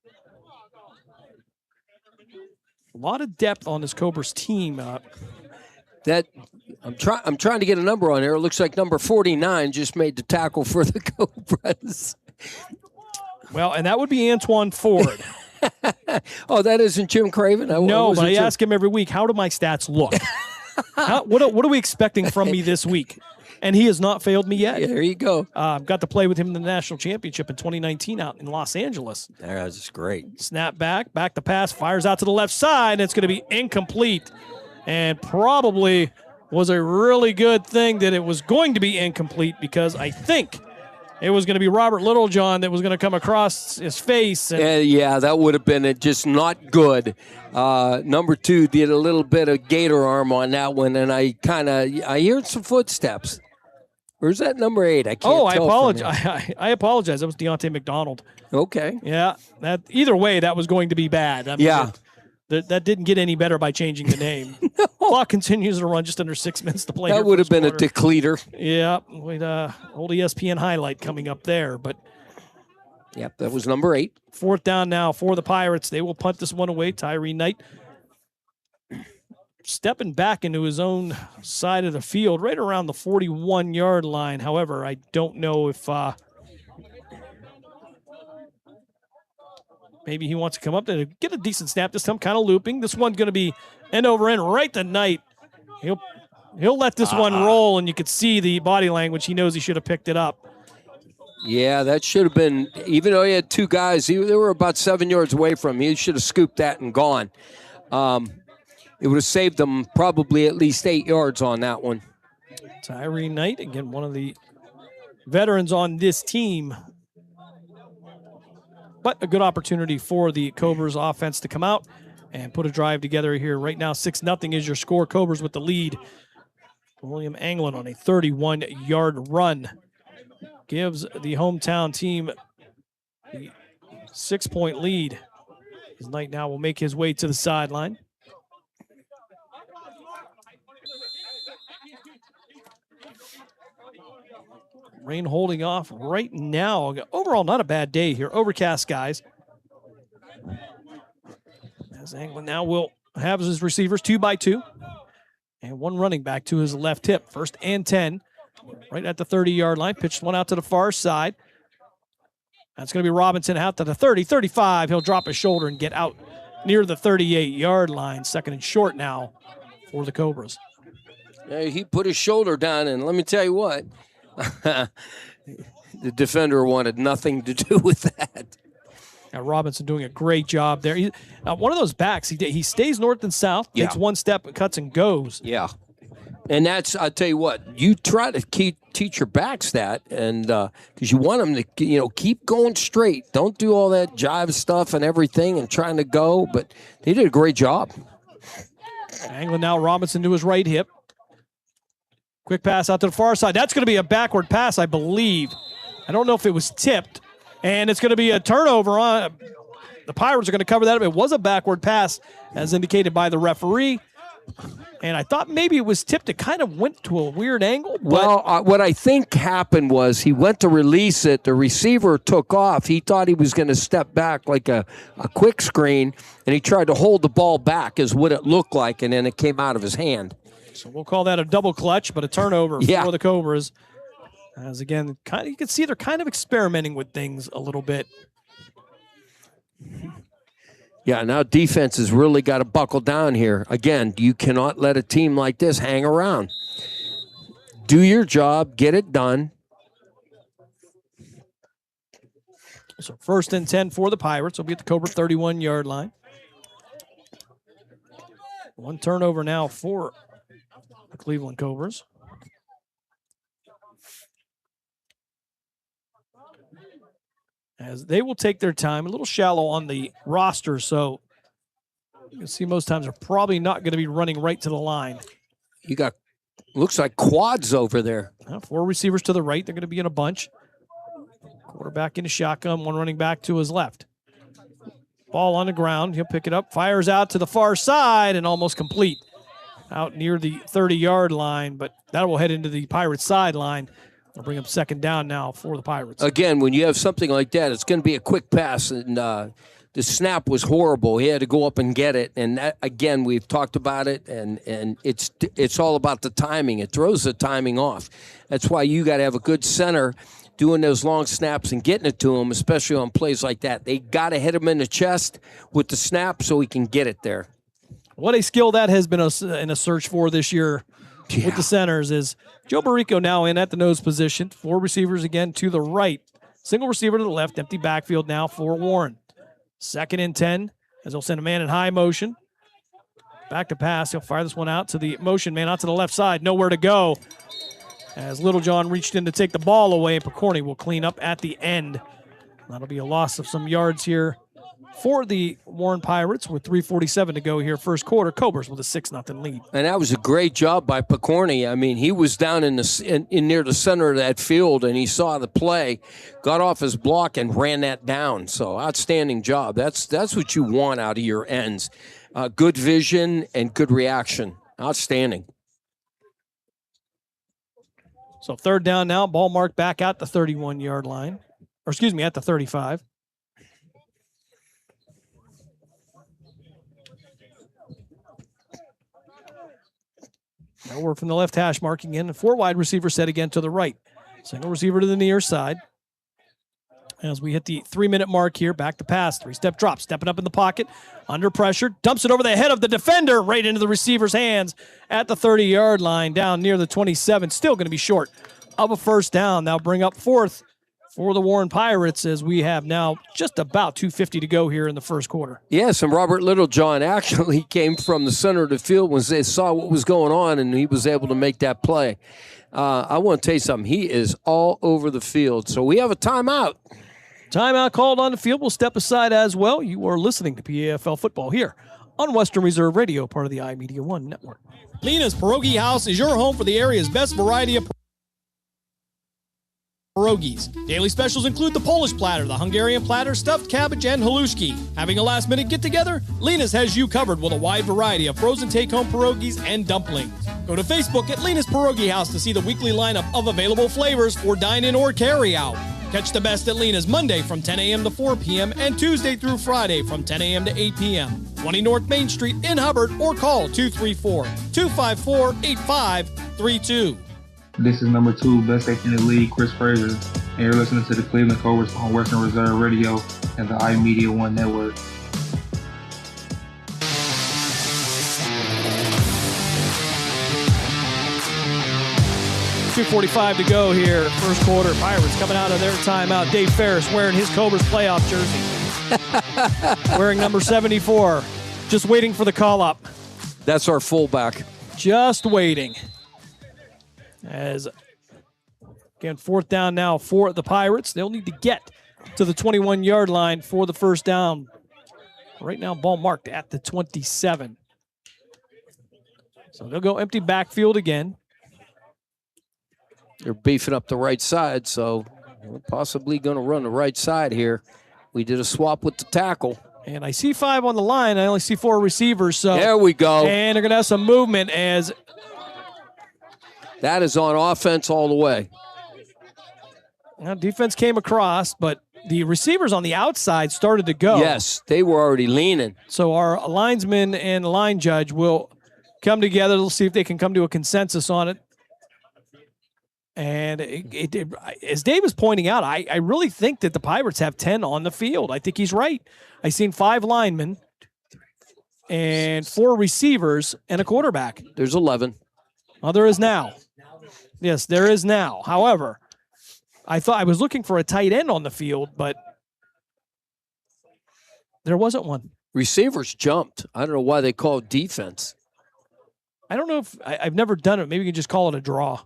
A lot of depth on this Cobras team. I'm trying to get a number on here. It looks like number 49 just made the tackle for the Cobras. Well, and that would be Antoine Ford. Oh, that isn't Jim Craven? No, but I ask him every week, how do my stats look? What are we expecting from me this week? And he has not failed me yet. Yeah, there you go. Got to play with him in the national championship in 2019 out in Los Angeles. That's great. Snap back to pass, fires out to the left side, and it's going to be incomplete. And probably was a really good thing that it was going to be incomplete, because I think it was going to be Robert Littlejohn that was going to come across his face. And yeah, that would have been just not good. Number 2 did a little bit of gator arm on that one, and I heard some footsteps. Where's that number 8? I can't tell. I apologize. I apologize. That was Deontay McDonald. Okay. Yeah. Either way, that was going to be bad. I mean, yeah. That didn't get any better by changing the name. No. Clock continues to run, just under 6 minutes to play. That would have been a decleater. Yeah, with old ESPN highlight coming up there. But yep, that was number 8. Fourth down now for the Pirates. They will punt this one away. Tyree Knight stepping back into his own side of the field, right around the 41-yard line. However, I don't know if maybe he wants to come up to get a decent snap this time, kind of looping. This one's going to be end over end right to Knight. He'll let this one roll, and you could see the body language. He knows he should have picked it up. Yeah, that should have been, even though he had 2 guys, they were about 7 yards away from him. He should have scooped that and gone. It would have saved them probably at least 8 yards on that one. Tyree Knight, again, one of the veterans on this team. But a good opportunity for the Cobras offense to come out and put a drive together here. Right now, 6-0 is your score. Cobras with the lead. William Anglin on a 31-yard run gives the hometown team the 6-point lead. As Knight now will make his way to the sideline. Rain holding off right now. Overall, not a bad day here. Overcast skies. As Anglin now will have his receivers 2 by 2. And one running back to his left hip. 1st and 10. Right at the 30-yard line. Pitched one out to the far side. That's going to be Robinson out to the 30, 35. He'll drop his shoulder and get out near the 38-yard line. 2nd and short now for the Cobras. Yeah, he put his shoulder down, and let me tell you what. The defender wanted nothing to do with that. Robinson doing a great job there. One of those backs, he stays north and south, takes one step, cuts and goes. Yeah. And that's, I'll tell you what, you try to teach your backs that, and because you want them to, keep going straight. Don't do all that jive stuff and everything and trying to go, but they did a great job. Anglin now, Robinson to his right hip. Quick pass out to the far side. That's going to be a backward pass, I believe. I don't know if it was tipped. And it's going to be a turnover on. The Pirates are going to cover that. It was a backward pass, as indicated by the referee. And I thought maybe it was tipped. It kind of went to a weird angle. Well, what I think happened was he went to release it. The receiver took off. He thought he was going to step back like a quick screen, and he tried to hold the ball back is what it looked like, and then it came out of his hand. So we'll call that a double clutch, but a turnover for the Cobras. As again, kind of, you can see they're kind of experimenting with things a little bit. Yeah, now defense has really got to buckle down here. Again, you cannot let a team like this hang around. Do your job, get it done. So 1st and 10 for the Pirates. Will be at the Cobra 31-yard line. One turnover now for the Cleveland Cobras. As they will take their time, a little shallow on the roster, so you can see most times they're probably not going to be running right to the line. You got, looks like quads over there. 4 receivers to the right. They're going to be in a bunch. Quarterback in a shotgun, one running back to his left. Ball on the ground. He'll pick it up, fires out to the far side, and almost complete. Out near the 30-yard line, but that will head into the Pirates sideline. They'll bring up 2nd down now for the Pirates. Again, when you have something like that, it's going to be a quick pass, and the snap was horrible. He had to go up and get it, and that, again, we've talked about it, and it's all about the timing. It throws the timing off. That's why you got to have a good center doing those long snaps and getting it to him, especially on plays like that. They got to hit him in the chest with the snap so he can get it there. What a skill that has been in a search for this year with the centers is Joe Barrico now in at the nose position. 4 receivers again to the right. Single receiver to the left. Empty backfield now for Warren. 2nd and 10 as he'll send a man in high motion. Back to pass. He'll fire this one out to the motion man out to the left side. Nowhere to go. As Littlejohn reached in to take the ball away, and Picorni will clean up at the end. That'll be a loss of some yards here for the Warren Pirates with 3:47 to go here. First quarter, Cobras with a 6-0 lead. And that was a great job by Picorni. I mean, he was down in near the center of that field, and he saw the play, got off his block, and ran that down. So outstanding job. That's what you want out of your ends. Good vision and good reaction. Outstanding. So 3rd down now, ball marked back at the 31-yard line. Or excuse me, at the 35. Now we're from the left hash marking in. 4 wide receiver set again to the right. Single receiver to the near side. As we hit the 3-minute mark here, back to pass. 3-step drop, stepping up in the pocket, under pressure, dumps it over the head of the defender, right into the receiver's hands at the 30-yard line, down near the 27. Still going to be short of a 1st down. Now bring up 4th for the Warren Pirates as we have now just about 2:50 to go here in the first quarter. Yes, and Robert Littlejohn actually came from the center of the field when they saw what was going on, and he was able to make that play. I want to tell you something. He is all over the field. So we have a timeout. Timeout called on the field. We'll step aside as well. You are listening to PAFL Football here on Western Reserve Radio, part of the iMedia1 network. Lena's Pierogi House is your home for the area's best variety of pierogies. Daily specials include the Polish platter, the Hungarian platter, stuffed cabbage, and halushki. Having a last-minute get-together? Lena's has you covered with a wide variety of frozen take-home pierogies and dumplings. Go to Facebook at Lena's Pierogi House to see the weekly lineup of available flavors for dine-in or carry-out. Catch the best at Lena's Monday from 10 a.m. to 4 p.m. and Tuesday through Friday from 10 a.m. to 8 p.m. 20 North Main Street in Hubbard or call 234-254-8532. This is number 2, best safety in the league, Chris Fraser, and you're listening to the Cleveland Cobras on Western Reserve Radio and the iMedia1 network. .245 to go here, first quarter. Pirates coming out of their timeout. Dave Ferris wearing his Cobras playoff jersey. Wearing number 74. Just waiting for the call-up. That's our fullback. Just waiting. As, again, 4th down now for the Pirates. They'll need to get to the 21-yard line for the 1st down. Right now, ball marked at the 27. So they'll go empty backfield again. They're beefing up the right side, so we're possibly going to run the right side here. We did a swap with the tackle. And I see 5 on the line. I only see 4 receivers. So there we go. And they're going to have some movement as that is on offense all the way. Now, defense came across, but the receivers on the outside started to go. Yes, they were already leaning. So our linesman and line judge will come together. They'll see if they can come to a consensus on it. And as Dave was pointing out, I really think that the Pirates have 10 on the field. I think he's right. I've seen 5 linemen and 4 receivers and a quarterback. There's 11. Oh, there is now. Yes, there is now. However, I thought I was looking for a tight end on the field, but there wasn't one. Receivers jumped. I don't know why they call it defense. I don't know if I've never done it. Maybe you can just call it a draw.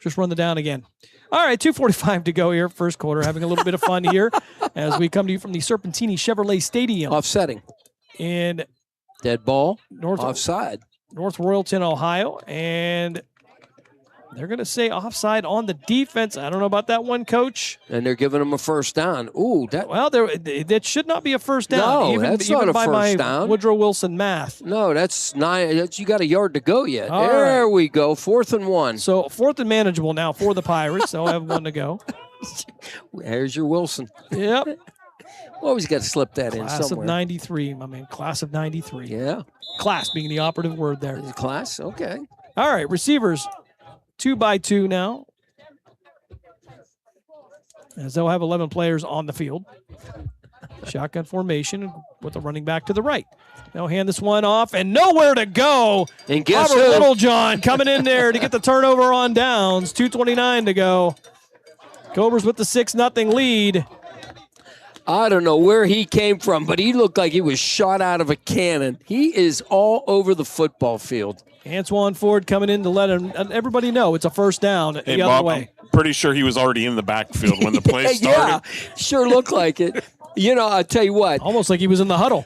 Just run the down again. All right, 2:45 to go here, first quarter. Having a little bit of fun here as we come to you from the Serpentini Chevrolet Stadium. Offsetting. In dead ball. Offside. North Royalton, Ohio. And they're going to say offside on the defense. I don't know about that one, Coach. And they're giving them a first down. Ooh, that. Well, that should not be a first down. No, that's not a by first my down. Woodrow Wilson math. No, that's 9. You got a yard to go yet. All there right. we go. 4th and 1. So 4th and manageable now for the Pirates. They'll have 1 to go. There's your Wilson. Yep. Always got to slip that in Class somewhere. of 93, my man. Class of 93. Yeah. Class being the operative word there. Class? Okay. All right, receivers. 2 by 2 now. As they'll have 11 players on the field. Shotgun formation with a running back to the right. They'll hand this one off and nowhere to go. And guess Robert who? Littlejohn coming in there to get the turnover on downs. 2:29 to go. Cobras with the 6-0 lead. I don't know where he came from, but he looked like he was shot out of a cannon. He is all over the football field. Antoine Ford coming in to let everybody know it's a first down Hey, the other Bob, way. I'm pretty sure he was already in the backfield when the play started. Yeah, sure looked like it. You know, I'll tell you what. Almost like he was in the huddle.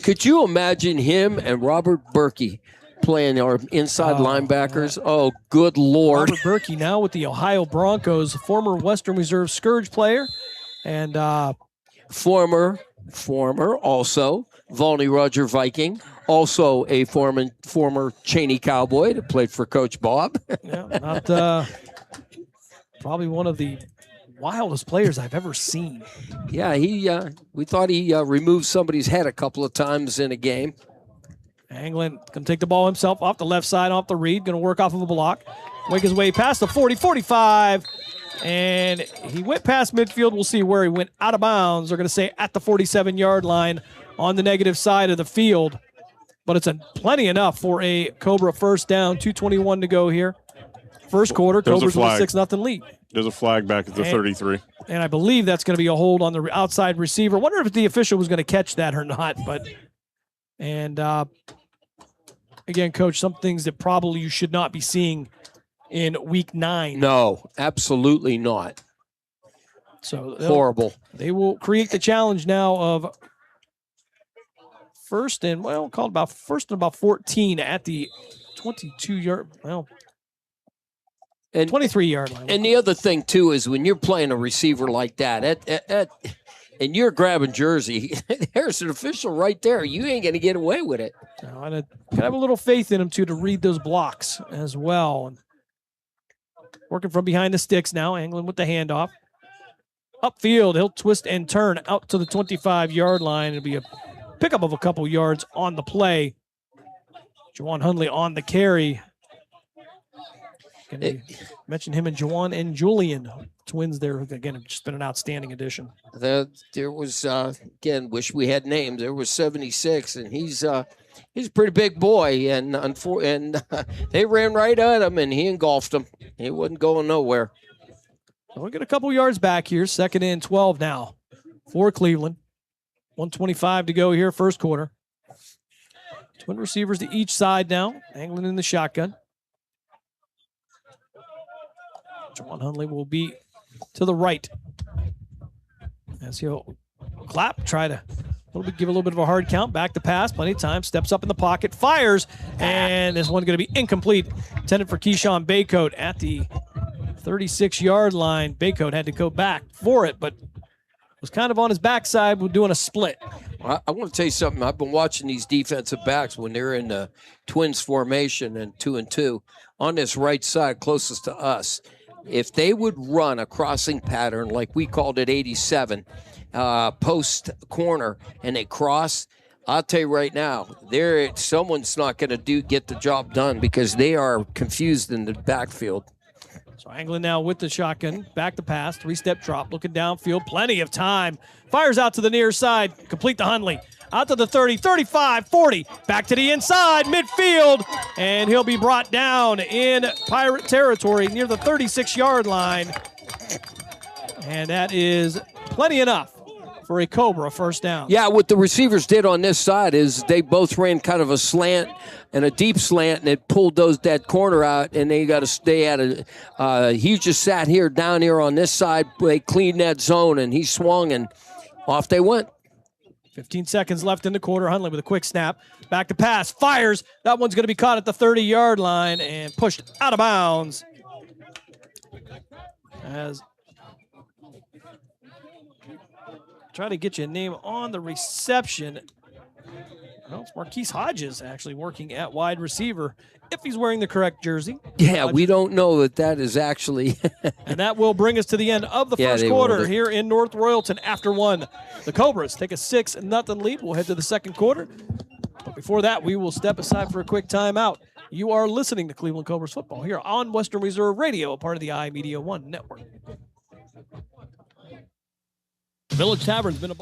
Could you imagine him and Robert Berkey playing our inside linebackers? Oh, good Lord. Robert Berkey now with the Ohio Broncos, former Western Reserve Scourge player, and former also Volney Roger Viking, also a former Cheney Cowboy that played for Coach Bob. Yeah, not probably one of the wildest players I've ever seen. Yeah, we thought he removed somebody's head a couple of times in a game. Anglin going to take the ball himself off the left side, off the read, going to work off of a block. Make his way past the 40, 45, and he went past midfield. We'll see where he went out of bounds. They're going to say at the 47-yard line on the negative side of the field. But it's plenty enough for a Cobra first down. 2:21 to go here. First quarter, There's Cobras a with a flag. 6-0 lead. There's a flag back at the 33. And I believe that's going to be a hold on the outside receiver. Wonder if the official was going to catch that or not. Again, Coach, some things that probably you should not be seeing in Week 9. No, absolutely not. So horrible. They will create the challenge now of first and about 14 at the 22-yard. 23-yard line. And the other thing, too, is when you're playing a receiver like that, and you're grabbing jersey, there's an official right there. You ain't going to get away with it. I gotta have a little faith in him, too, to read those blocks as well. And working from behind the sticks now, Anglin with the handoff. Upfield, he'll twist and turn out to the 25-yard line. It'll be a pickup of a couple yards on the play. Juwan Hundley on the carry. Mention him and Juwan and Julian, twins there. Again, just been an outstanding addition. There was, again, wish we had names. There was 76, and he's a pretty big boy, and they ran right at him, and he engulfed him. He wasn't going nowhere. So we'll get a couple yards back here. 2nd and 12 now for Cleveland. 1:25 to go here, first quarter. Twin receivers to each side now. Anglin in the shotgun. Juwan Hundley will be to the right. As he'll clap, try to give a little bit of a hard count. Back to pass, plenty of time. Steps up in the pocket, fires, and this one going to be incomplete. Intended for Keyshawn Baycoat at the 36-yard line. Baycoat had to go back for it, but was kind of on his backside doing a split. I want to tell you something. I've been watching these defensive backs when they're in the twins formation and 2-2 on this right side closest to us. If they would run a crossing pattern like we called it 87, post corner, and they cross, I'll tell you right now, someone's not going to get the job done because they are confused in the backfield. So Anglin now with the shotgun, back to pass, 3-step drop, looking downfield, plenty of time. Fires out to the near side, complete to Hundley. Out to the 30, 35, 40, back to the inside, midfield, and he'll be brought down in Pirate territory near the 36-yard line. And that is plenty enough for a Cobra first down. Yeah, what the receivers did on this side is they both ran kind of a slant and a deep slant, and it pulled that corner out, and he just sat here down here on this side. They cleaned that zone, and he swung, and off they went. 15 seconds left in the quarter. Hundley with a quick snap. Back to pass. Fires. That one's going to be caught at the 30-yard line and pushed out of bounds. As try to get you a name on the reception. Well, it's Marquise Hodges actually working at wide receiver if he's wearing the correct jersey. Yeah, Hodges. we don't know that is actually. And that will bring us to the end of the first quarter here in North Royalton after one. The Cobras take a 6-0 lead. We'll head to the second quarter. But before that, we will step aside for a quick timeout. You are listening to Cleveland Cobras football here on Western Reserve Radio, a part of the iMedia1 network. Village Tavern's been a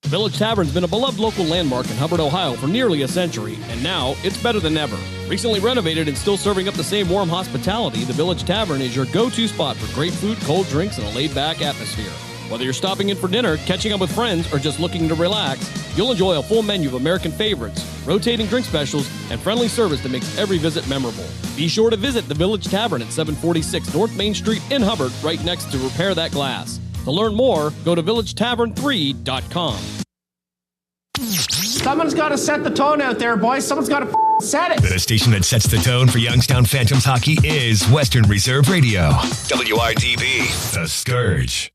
Village Tavern's been a beloved local landmark in Hubbard, Ohio for nearly a century, and now it's better than ever. Recently renovated and still serving up the same warm hospitality, the Village Tavern is your go-to spot for great food, cold drinks, and a laid-back atmosphere. Whether you're stopping in for dinner, catching up with friends, or just looking to relax, you'll enjoy a full menu of American favorites, rotating drink specials, and friendly service that makes every visit memorable. Be sure to visit the Village Tavern at 746 North Main Street in Hubbard, right next to Repair That Glass. To learn more, go to villagetavern3.com. Someone's got to set the tone out there, boys. Someone's got to set it. The station that sets the tone for Youngstown Phantoms hockey is Western Reserve Radio. WRDB, The Scourge.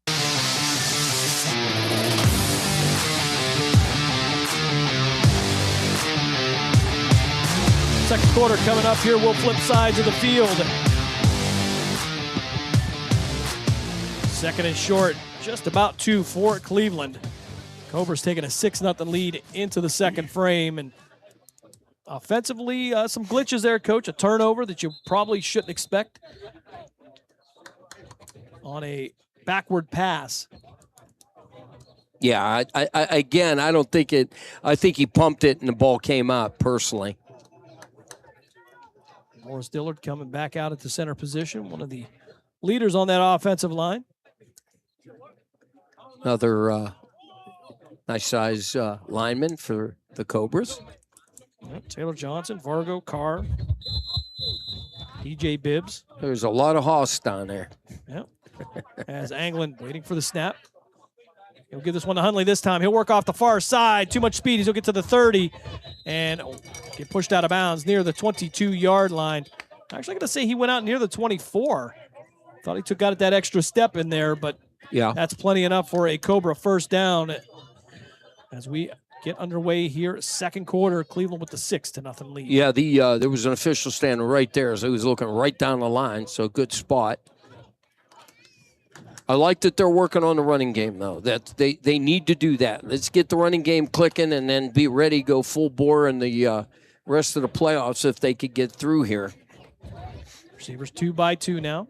Second quarter coming up here. We'll flip sides of the field. Second and short, just about 2 for Cleveland. Cobras taking a 6-0 lead into the second frame. And offensively, some glitches there, Coach. A turnover that you probably shouldn't expect on a backward pass. Yeah, I don't think it. I think he pumped it and the ball came out, personally. Morris Dillard coming back out at the center position, one of the leaders on that offensive line. Another nice size lineman for the Cobras. Yep, Taylor Johnson, Vargo, Carr, DJ Bibbs. There's a lot of hoss down there. Yep. As Anglin waiting for the snap. He'll give this one to Hundley this time. He'll work off the far side. Too much speed. He'll get to the 30 and get pushed out of bounds near the 22-yard line. I'm actually going to say he went out near the 24. Thought he got that extra step in there, but yeah, that's plenty enough for a Cobra first down as we get underway here. Second quarter, Cleveland with the 6-0 lead. Yeah, there was an official standing right there, so he was looking right down the line, so good spot. I like that they're working on the running game, though. That they need to do that. Let's get the running game clicking and then be ready to go full bore in the rest of the playoffs if they could get through here. Receivers 2 by 2 now.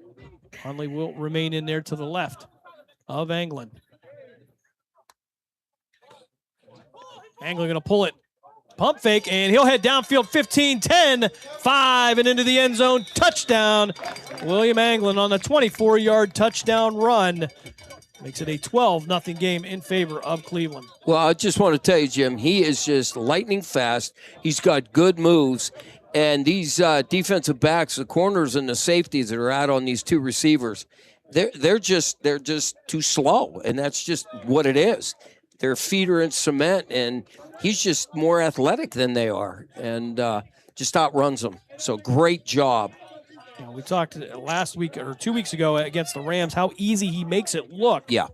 Hundley will remain in there to the left of Anglin. Anglin going to pull it. Pump fake, and he'll head downfield 15, 10, 5, and into the end zone. Touchdown. William Anglin on the 24-yard touchdown run. Makes it a 12-0 game in favor of Cleveland. Well, I just want to tell you, Jim, he is just lightning fast. He's got good moves. And these defensive backs, the corners and the safeties that are out on these two receivers, they're just too slow, and that's just what it is. Their feet are in cement, and he's just more athletic than they are, and just outruns them. So great job. You know, we talked last week or 2 weeks ago against the Rams how easy he makes it look. Yeah.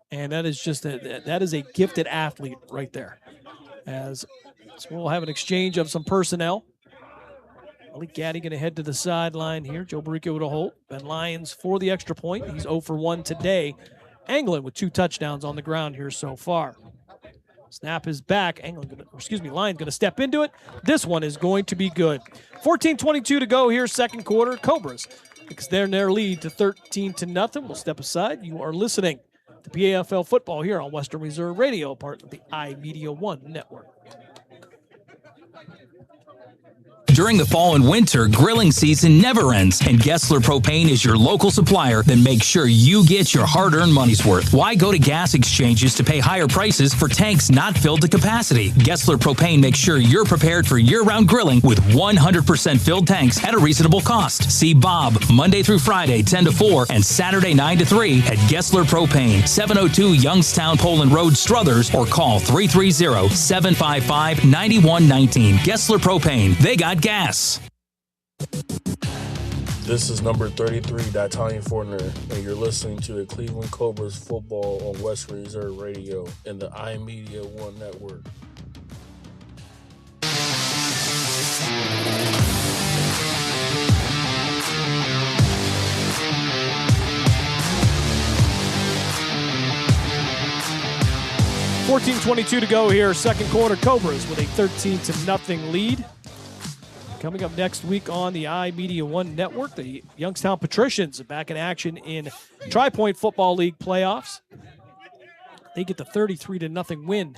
And that is just that is a gifted athlete right there. So we'll have an exchange of some personnel. Malik Gaddy going to head to the sideline here. Joe Barrico with a hold. Ben Lyons for the extra point. He's 0 for 1 today. Anglin with 2 touchdowns on the ground here so far. Snap is back. Line's going to step into it. This one is going to be good. 14:22 to go here, second quarter. Cobras extend their lead to 13-0. We'll step aside. You are listening to PAFL football here on Western Reserve Radio, part of the iMedia1 network. During the fall and winter, grilling season never ends, and Gessler Propane is your local supplier that makes sure you get your hard-earned money's worth. Why go to gas exchanges to pay higher prices for tanks not filled to capacity? Gessler Propane makes sure you're prepared for year-round grilling with 100% filled tanks at a reasonable cost. See Bob Monday through Friday, 10 to 4, and Saturday, 9 to 3 at Gessler Propane, 702 Youngstown Poland Road, Struthers, or call 330-755-9119. Gessler Propane. They got gas. This is number 33, D'Italian Fortner, and you're listening to the Cleveland Cobras football on West Reserve Radio and the iMedia1 network. $14:22 to go here, second quarter. Cobras with a 13-0 lead. Coming up next week on the iMedia1 network, the Youngstown Patricians are back in action in Tri-Point Football League playoffs. They get the 33-0 win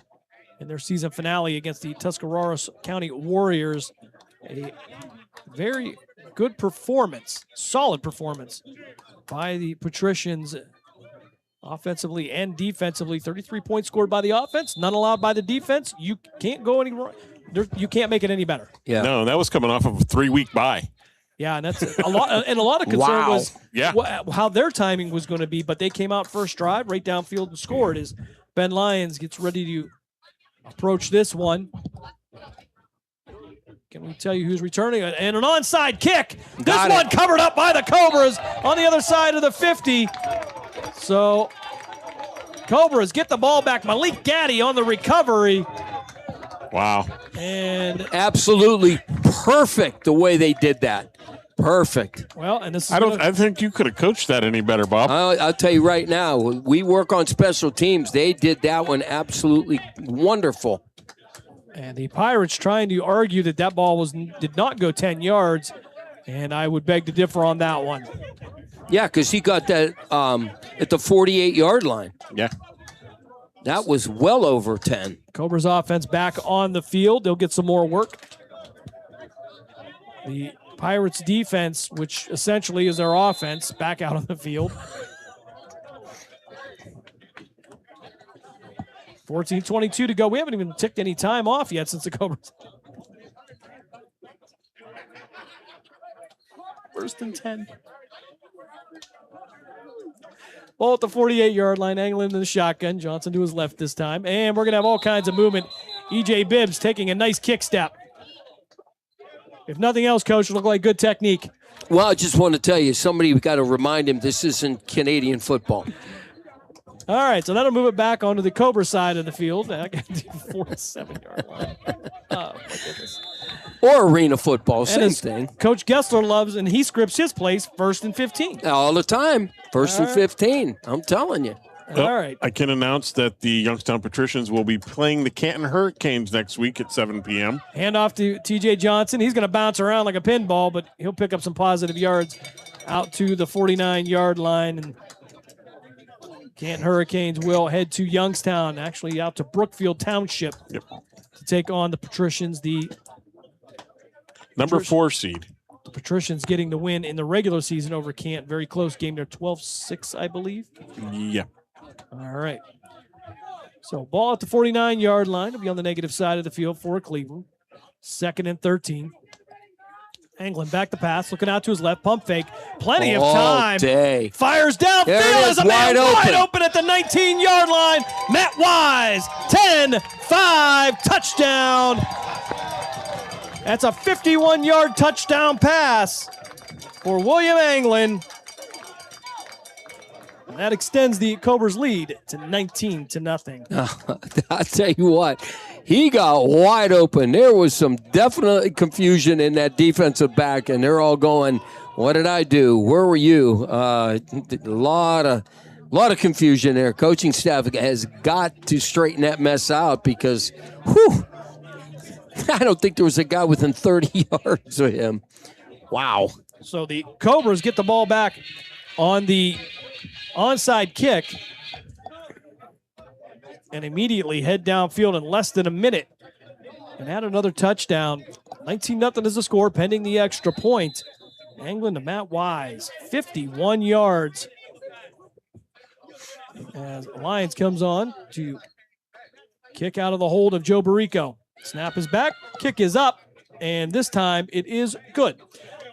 in their season finale against the Tuscarawas County Warriors. A very good performance, solid performance by the Patricians offensively and defensively. 33 points scored by the offense, none allowed by the defense. You can't go any wrong. You can't make it any better. Yeah. No, that was coming off of a 3-week bye. Yeah, and that's a lot. And a lot of concern was how their timing was going to be. But they came out first drive, right downfield, and scored as Ben Lyons gets ready to approach this one. Can we tell you who's returning? And an onside kick. This one covered up by the Cobras on the other side of the 50. So Cobras get the ball back. Malik Gaddy on the recovery. Wow. And absolutely perfect the way they did that. Perfect. Well, and this is I think you could have coached that any better, Bob. I'll tell you right now, we work on special teams. They did that one absolutely wonderful. And the Pirates trying to argue that ball did not go 10 yards, and I would beg to differ on that one. Yeah, because he got that at the 48-yard line. Yeah. That was well over 10. Cobras offense back on the field. They'll get some more work. The Pirates defense, which essentially is their offense, back out on the field. 14:22 to go. We haven't even ticked any time off yet since the Cobras. Worse than 10. Ball at the 48-yard line, angling in the shotgun. Johnson to his left this time. And we're going to have all kinds of movement. E.J. Bibbs taking a nice kick step. If nothing else, Coach, it'll look like good technique. Well, I just want to tell you, somebody's got to remind him this isn't Canadian football. All right, so that'll move it back onto the Cobra side of the field. I got the 47-yard line. Oh, my goodness. Or arena football, same thing. Coach Gessler loves, and he scripts his plays 1st and 15. All the time. 1st and 15. I'm telling you. All right. I can announce that the Youngstown Patricians will be playing the Canton Hurricanes next week at 7 p.m. Hand off to T.J. Johnson. He's going to bounce around like a pinball, but he'll pick up some positive yards out to the 49-yard line. And Canton Hurricanes will head to Youngstown, actually out to Brookfield Township to take on the Patricians. The number 4 seed. The Patricians getting the win in the regular season over Canton. Very close game. They're 12-6, I believe. Yeah. All right. So ball at the 49-yard line. It'll be on the negative side of the field for Cleveland. 2nd and 13. Anglin back the pass, looking out to his left, pump fake. Plenty of time. Day. Fires downfield as a man wide open at the 19-yard line. Matt Wise, 10-5, touchdown. That's a 51-yard touchdown pass for William Anglin. And that extends the Cobras' lead to 19-0. I'll tell you what, he got wide open. There was some definite confusion in that defensive back, and they're all going, what did I do? Where were you? A lot A lot of confusion there. Coaching staff has got to straighten that mess out because, whew, I don't think there was a guy within 30 yards of him. Wow. So the Cobras get the ball back on the onside kick and immediately head downfield in less than a minute and add another touchdown. 19-0 is the score pending the extra point. Angling to Matt Wise, 51 yards. As Alliance comes on to kick out of the hold of Joe Barrico. Snap is back, kick is up, and this time it is good.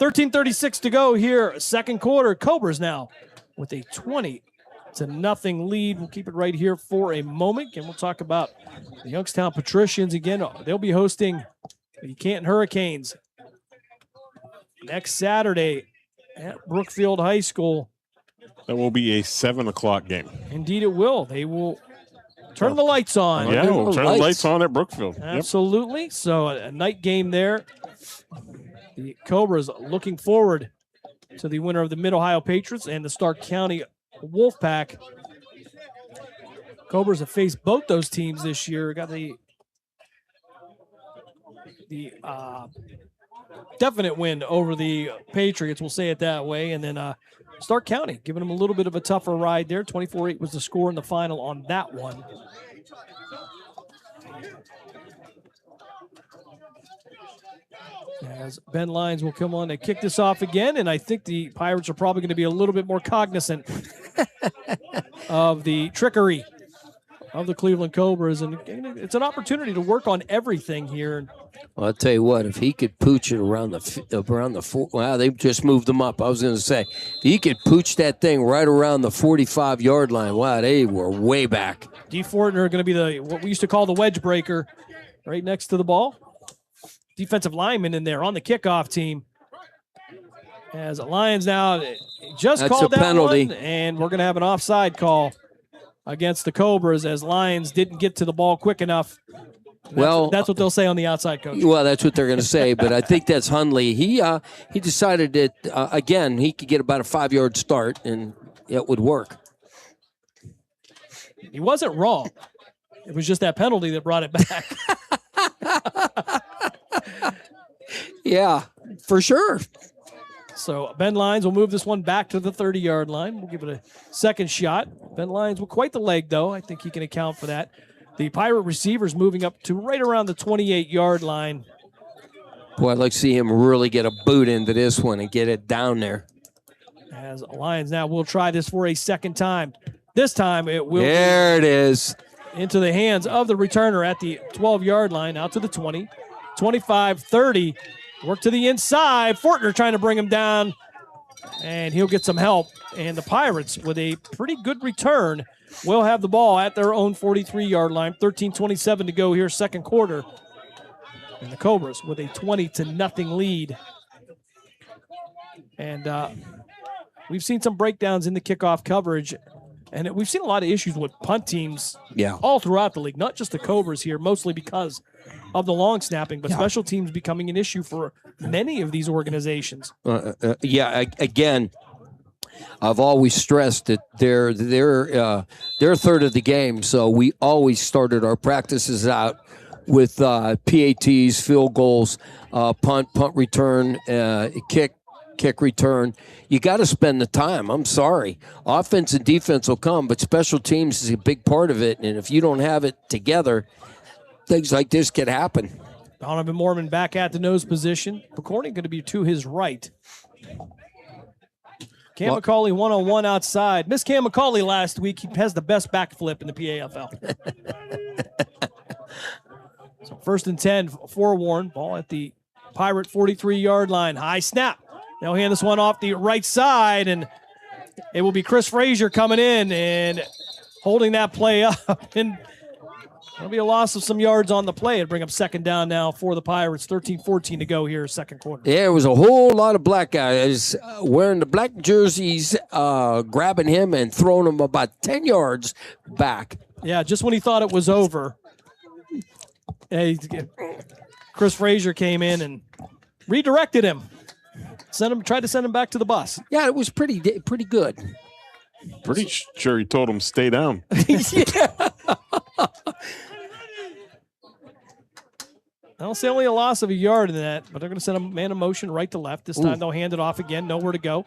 13:36 to go here, second quarter. Cobras now with a 20-0 lead. We'll keep it right here for a moment, and we'll talk about the Youngstown Patricians again. They'll be hosting the Canton Hurricanes next Saturday at Brookfield High School. That will be a 7 o'clock game. Indeed it will. They will turn the lights on. Yeah, we'll turn the lights on at Brookfield. Absolutely. Yep. So a night game there. The Cobras looking forward to the winner of the Mid-Ohio Patriots and the Stark County Wolfpack. Cobras have faced both those teams this year. Got the definite win over the Patriots, we'll say it that way. And then Stark County giving them a little bit of a tougher ride there. 24-8 was the score in the final on that one. As Ben Lyons will come on to kick this off again, and I think the Pirates are probably going to be a little bit more cognizant of the trickery of the Cleveland Cobras, and it's an opportunity to work on everything here. Well, I'll tell you what, if he could pooch it around the four, wow, they just moved them up. I was going to say, if he could pooch that thing right around the 45-yard line, wow, they were way back. D. Fortner are going to be what we used to call the wedge breaker right next to the ball. Defensive lineman in there on the kickoff team. As Lions now just called that penalty, and we're going to have an offside call against the Cobras as Lions didn't get to the ball quick enough. That's what they'll say on the outside, coach. Well, that's what they're going to say, but I think that's Hundley. He decided that, again, he could get about a 5-yard start, and it would work. He wasn't wrong. It was just that penalty that brought it back. Yeah, for sure. So Ben Lyons will move this one back to the 30-yard line. We'll give it a second shot. Ben Lyons with quite the leg, though. I think he can account for that. The Pirate receivers moving up to right around the 28-yard line. Boy, I'd like to see him really get a boot into this one and get it down there. As Lions now will try this for a second time. This time it will. There it is. Into the hands of the returner at the 12-yard line, out to the 20, 25, 30. Work to the inside. Fortner trying to bring him down, and he'll get some help. And the Pirates, with a pretty good return, will have the ball at their own 43-yard line. 13:27 to go here, second quarter. And the Cobras with a 20-0 lead. And we've seen some breakdowns in the kickoff coverage. And we've seen a lot of issues with punt teams all throughout the league, not just the Cobras here, mostly because of the long snapping, but special teams becoming an issue for many of these organizations. Again, I've always stressed that they're a third of the game, so we always started our practices out with PATs, field goals, punt return, kick return. You got to spend the time. I'm sorry. Offense and defense will come, but special teams is a big part of it, and if you don't have it together, things like this could happen. Donovan Mormon back at the nose position. Picorni going to be to his right. Cam McCauley one-on-one outside. Missed Cam McCauley last week. He has the best backflip in the PAFL. So 1st and 10 for Warren. Ball at the Pirate 43-yard line. High snap. They'll hand this one off the right side, and it will be Chris Frazier coming in and holding that play up. And there'll be a loss of some yards on the play. It'll bring up second down now for the Pirates. 13-14 to go here, second quarter. Yeah, it was a whole lot of black guys wearing the black jerseys, grabbing him and throwing him about 10 yards back. Yeah, just when he thought it was over, Chris Frazier came in and redirected him. Tried to send him back to the bus. Yeah, it was pretty good. Pretty sure he told him stay down. Yeah. I'll say only a loss of a yard in that, but they're going to send a man in motion right to left. This time they'll hand it off again. Nowhere to go.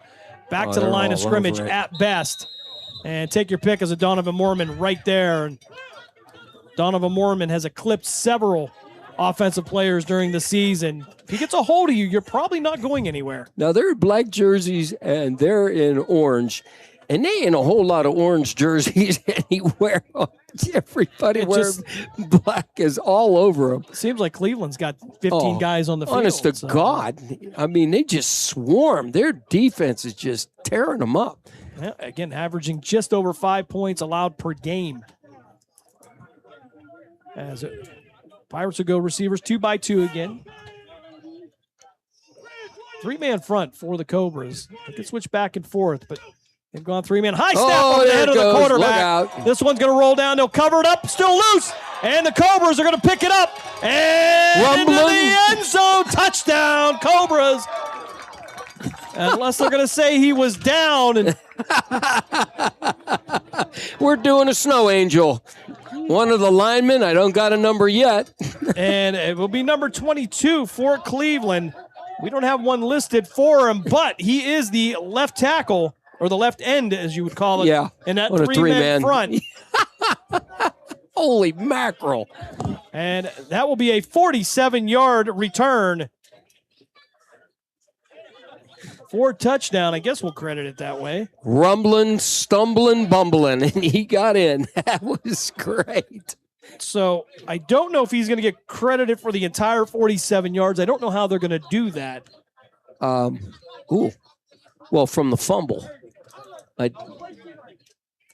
Back to the line of scrimmage at best. And take your pick as a Donovan Moorman right there. And Donovan Moorman has eclipsed several offensive players during the season. If he gets a hold of you, you're probably not going anywhere. Now, they're in black jerseys, and they're in orange. And they ain't a whole lot of orange jerseys anywhere. Everybody wears black is all over them. Seems like Cleveland's got 15 guys on the field. Honest to God. I mean, they just swarm. Their defense is just tearing them up. Yeah, again, averaging just over 5 points allowed per game. As Pirates will go receivers 2x2 again. 3-man front for the Cobras. They can switch back and forth, but they've gone 3-man. High snap on the head of the quarterback. This one's going to roll down. They'll cover it up. Still loose. And the Cobras are going to pick it up. And into the end zone. Touchdown, Cobras. Unless they're going to say he was down. And we're doing a snow angel. One of the linemen, I don't got a number yet. And it will be number 22 for Cleveland. We don't have one listed for him, but he is the left tackle, or the left end, as you would call it. Yeah. In that 3-man front. Holy mackerel. And that will be a 47-yard return for touchdown. I guess we'll credit it that way. Rumbling, stumbling, bumbling, and he got in. That was great. So I don't know if he's going to get credited for the entire 47 yards. I don't know how they're going to do that. Well, from the fumble. I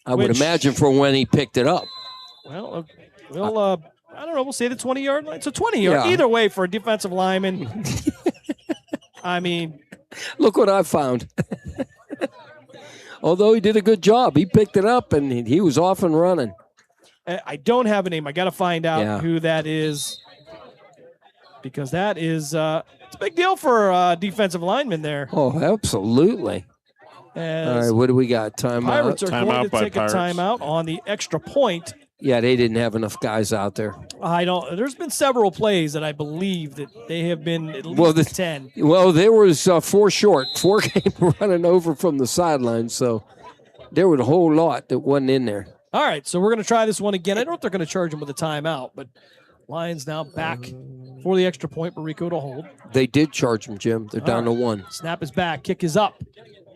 would imagine for when he picked it up. Well, I don't know. We'll say the 20-yard line. It's a 20-yard. Yeah. Either way for a defensive lineman. I mean. Look what I found. Although he did a good job. He picked it up, and he was off and running. I don't have a name. I got to find out who that is. Because that is it's a big deal for a defensive lineman there. Oh, absolutely. All right, what do we got? Timeout. Pirates are going to take a timeout on the extra point. Yeah, they didn't have enough guys out there. I don't. There's been several plays that I believe that they have been at least 10. Well, there was 4 short. 4 came running over from the sideline, so there was a whole lot that wasn't in there. All right, so we're going to try this one again. I don't know if they're going to charge him with a timeout, but Lions now back for the extra point. Barrico to hold. They did charge him, Jim. They're down to 1. Snap is back. Kick is up.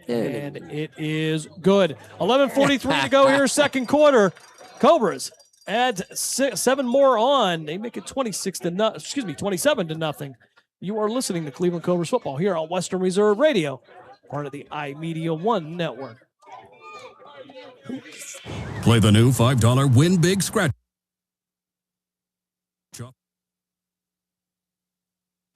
And it is good. 11:43 to go here, second quarter. Cobras add 7 more on. They make it 27 to nothing. You are listening to Cleveland Cobras football here on Western Reserve Radio, part of the iMedia1 network. Play the new $5 Win Big Scratch.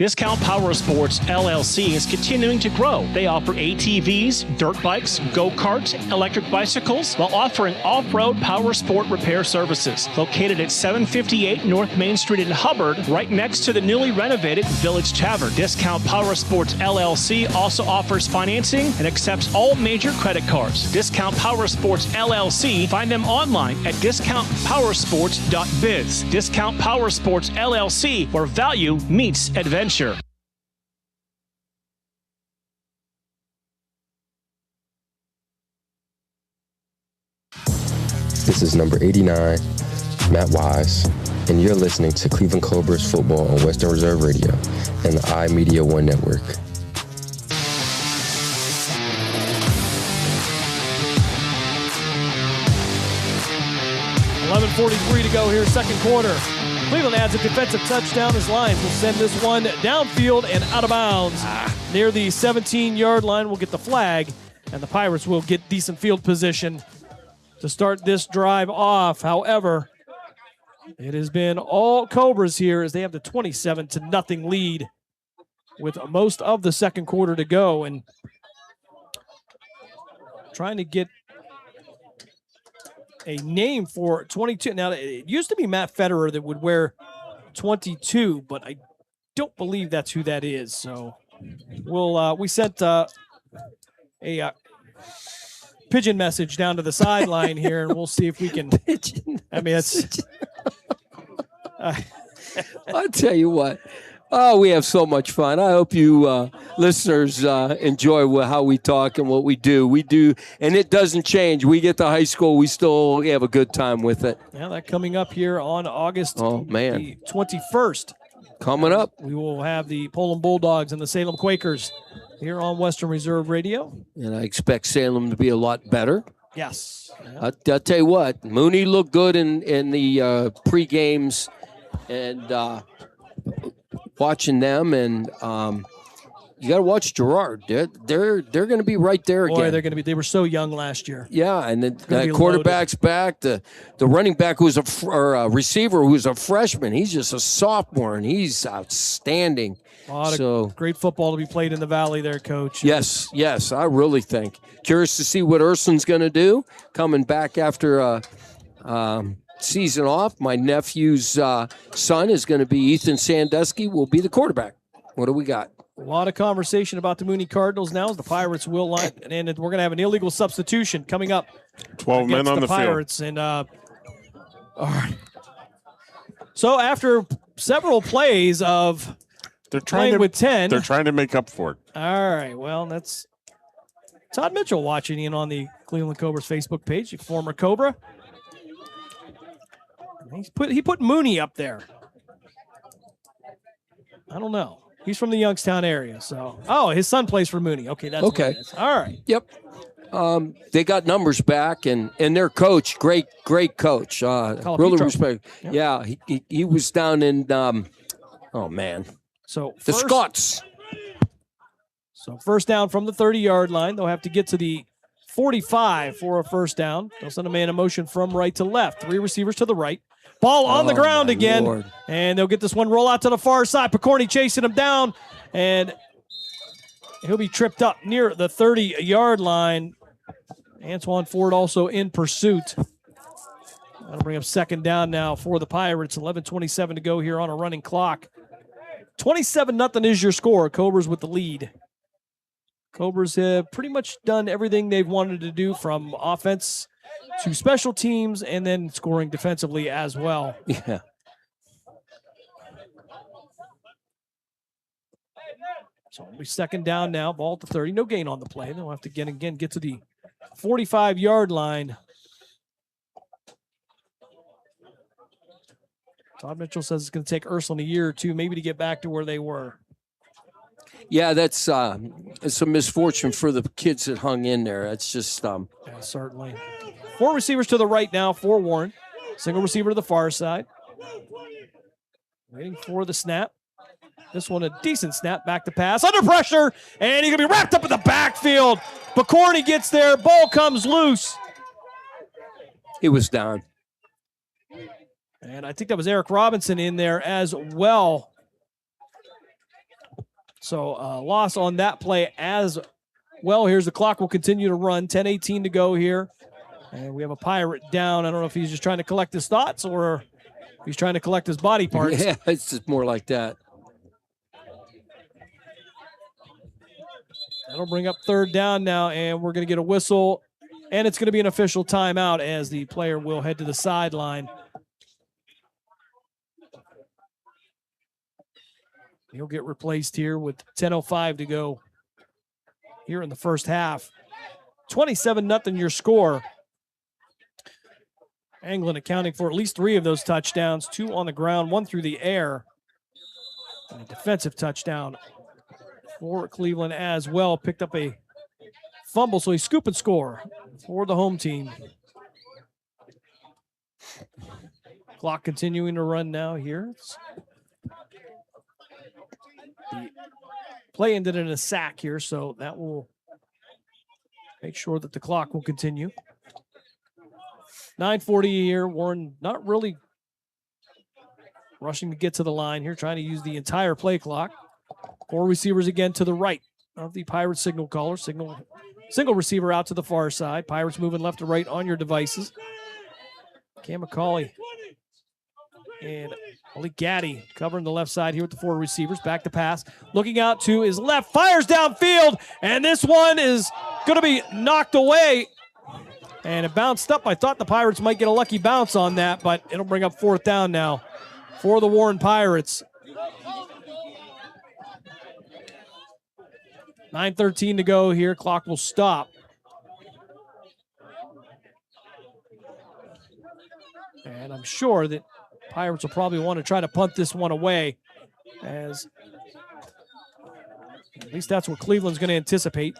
Discount Power Sports LLC is continuing to grow. They offer ATVs, dirt bikes, go-karts, electric bicycles, while offering off-road power sport repair services. Located at 758 North Main Street in Hubbard, right next to the newly renovated Village Tavern. Discount Power Sports LLC also offers financing and accepts all major credit cards. Discount Power Sports LLC. Find them online at discountpowersports.biz. Discount Power Sports LLC, where value meets adventure. This is number 89, Matt Wise, and you're listening to Cleveland Cobras football on Western Reserve Radio and the iMedia1 network. $11:43 to go here, second quarter. Cleveland adds a defensive touchdown. His Lions will send this one downfield and out of bounds. Near the 17-yard line, we'll get the flag, and the Pirates will get decent field position to start this drive off. However, it has been all Cobras here as they have the 27-0 lead with most of the second quarter to go, and trying to get a name for 22. Now, it used to be Matt Federer that would wear 22, but I don't believe that's who that is. So we sent a pigeon message down to the sideline here, and we'll see if we can. I mean, it's. I'll tell you what. Oh, we have so much fun. I hope you listeners enjoy how we talk and what we do. We do, and it doesn't change. We get to high school, we still have a good time with it. Yeah, that coming up here on August the 21st. Coming up. We will have the Poland Bulldogs and the Salem Quakers here on Western Reserve Radio. And I expect Salem to be a lot better. Yes. I'll tell you what, Mooney looked good in the pre-games, and watching them, and you got to watch Girard. They're going to be right there again. Boy, they're going to be. They were so young last year. Yeah, and the quarterback's back. The running back who's a receiver who's a freshman. He's just a sophomore, and he's outstanding. A lot of great football to be played in the Valley there, Coach. Yes, I really think. Curious to see what Ursulin's going to do coming back after season off. My nephew's son is going to be Ethan Sandusky, will be the quarterback. What do we got? A lot of conversation about the Mooney Cardinals now as the Pirates will line, and we're going to have an illegal substitution coming up. 12 men on the Pirates field. And all right. So after several plays of playing with 10. They're trying to make up for it. All right. Well, that's Todd Mitchell watching in on the Cleveland Cobras Facebook page, former Cobra. He put Mooney up there. I don't know. He's from the Youngstown area, so his son plays for Mooney. Okay, that's okay. What it is. All right. Yep. They got numbers back, and their coach, great coach. Really respect. Yep. Yeah, he was down in So the Scots. So first down from the 30-yard line. They'll have to get to the 45 for a first down. They'll send a man in motion from right to left. 3 receivers to the right. Ball on the ground again. Lord. And they'll get this one roll out to the far side. Picorni chasing him down. And he'll be tripped up near the 30-yard line. Antoine Ford also in pursuit. That'll bring up second down now for the Pirates. 11:27 to go here on a running clock. 27-0 is your score. Cobras with the lead. Cobras have pretty much done everything they've wanted to do, from offense to special teams and then scoring defensively as well. Yeah. So we second down now, ball at the 30. No gain on the play. They'll have to get to the 45-yard line. Todd Mitchell says it's going to take Ursuline a year or two maybe to get back to where they were. Yeah, it's a misfortune for the kids that hung in there. It's just yeah, certainly. 4 receivers to the right now for Warren. Single receiver to the far side. Waiting for the snap. This one a decent snap, back to pass, under pressure, and he's going to be wrapped up in the backfield. Picorni gets there, ball comes loose. He was down. And I think that was Eric Robinson in there as well. So loss on that play as well. Here's the clock will continue to run. 10:18 to go here. And we have a Pirate down. I don't know if he's just trying to collect his thoughts or if he's trying to collect his body parts. Yeah, it's just more like that. That'll bring up third down now, and we're going to get a whistle. And it's going to be an official timeout as the player will head to the sideline. He'll get replaced here with 10:05 to go here in the first half. 27-0 your score. Anglin accounting for at least 3 of those touchdowns, 2 on the ground, 1 through the air. And a defensive touchdown for Cleveland as well. Picked up a fumble, so he scoop and score for the home team. Clock continuing to run now here. The play ended in a sack here, so that will make sure that the clock will continue. 9:40 here. Warren not really rushing to get to the line here, trying to use the entire play clock. 4 receivers again to the right of the Pirates signal caller. Single receiver out to the far side. Pirates moving left to right on your devices. Cam McCauley and Ali Gaddy covering the left side here with the 4 receivers. Back to pass. Looking out to his left. Fires downfield. And this one is going to be knocked away. And it bounced up. I thought the Pirates might get a lucky bounce on that, but it'll bring up 4th down now for the Warren Pirates. 9:13 to go here. Clock will stop. And I'm sure that Pirates will probably want to try to punt this one away, as at least that's what Cleveland's going to anticipate.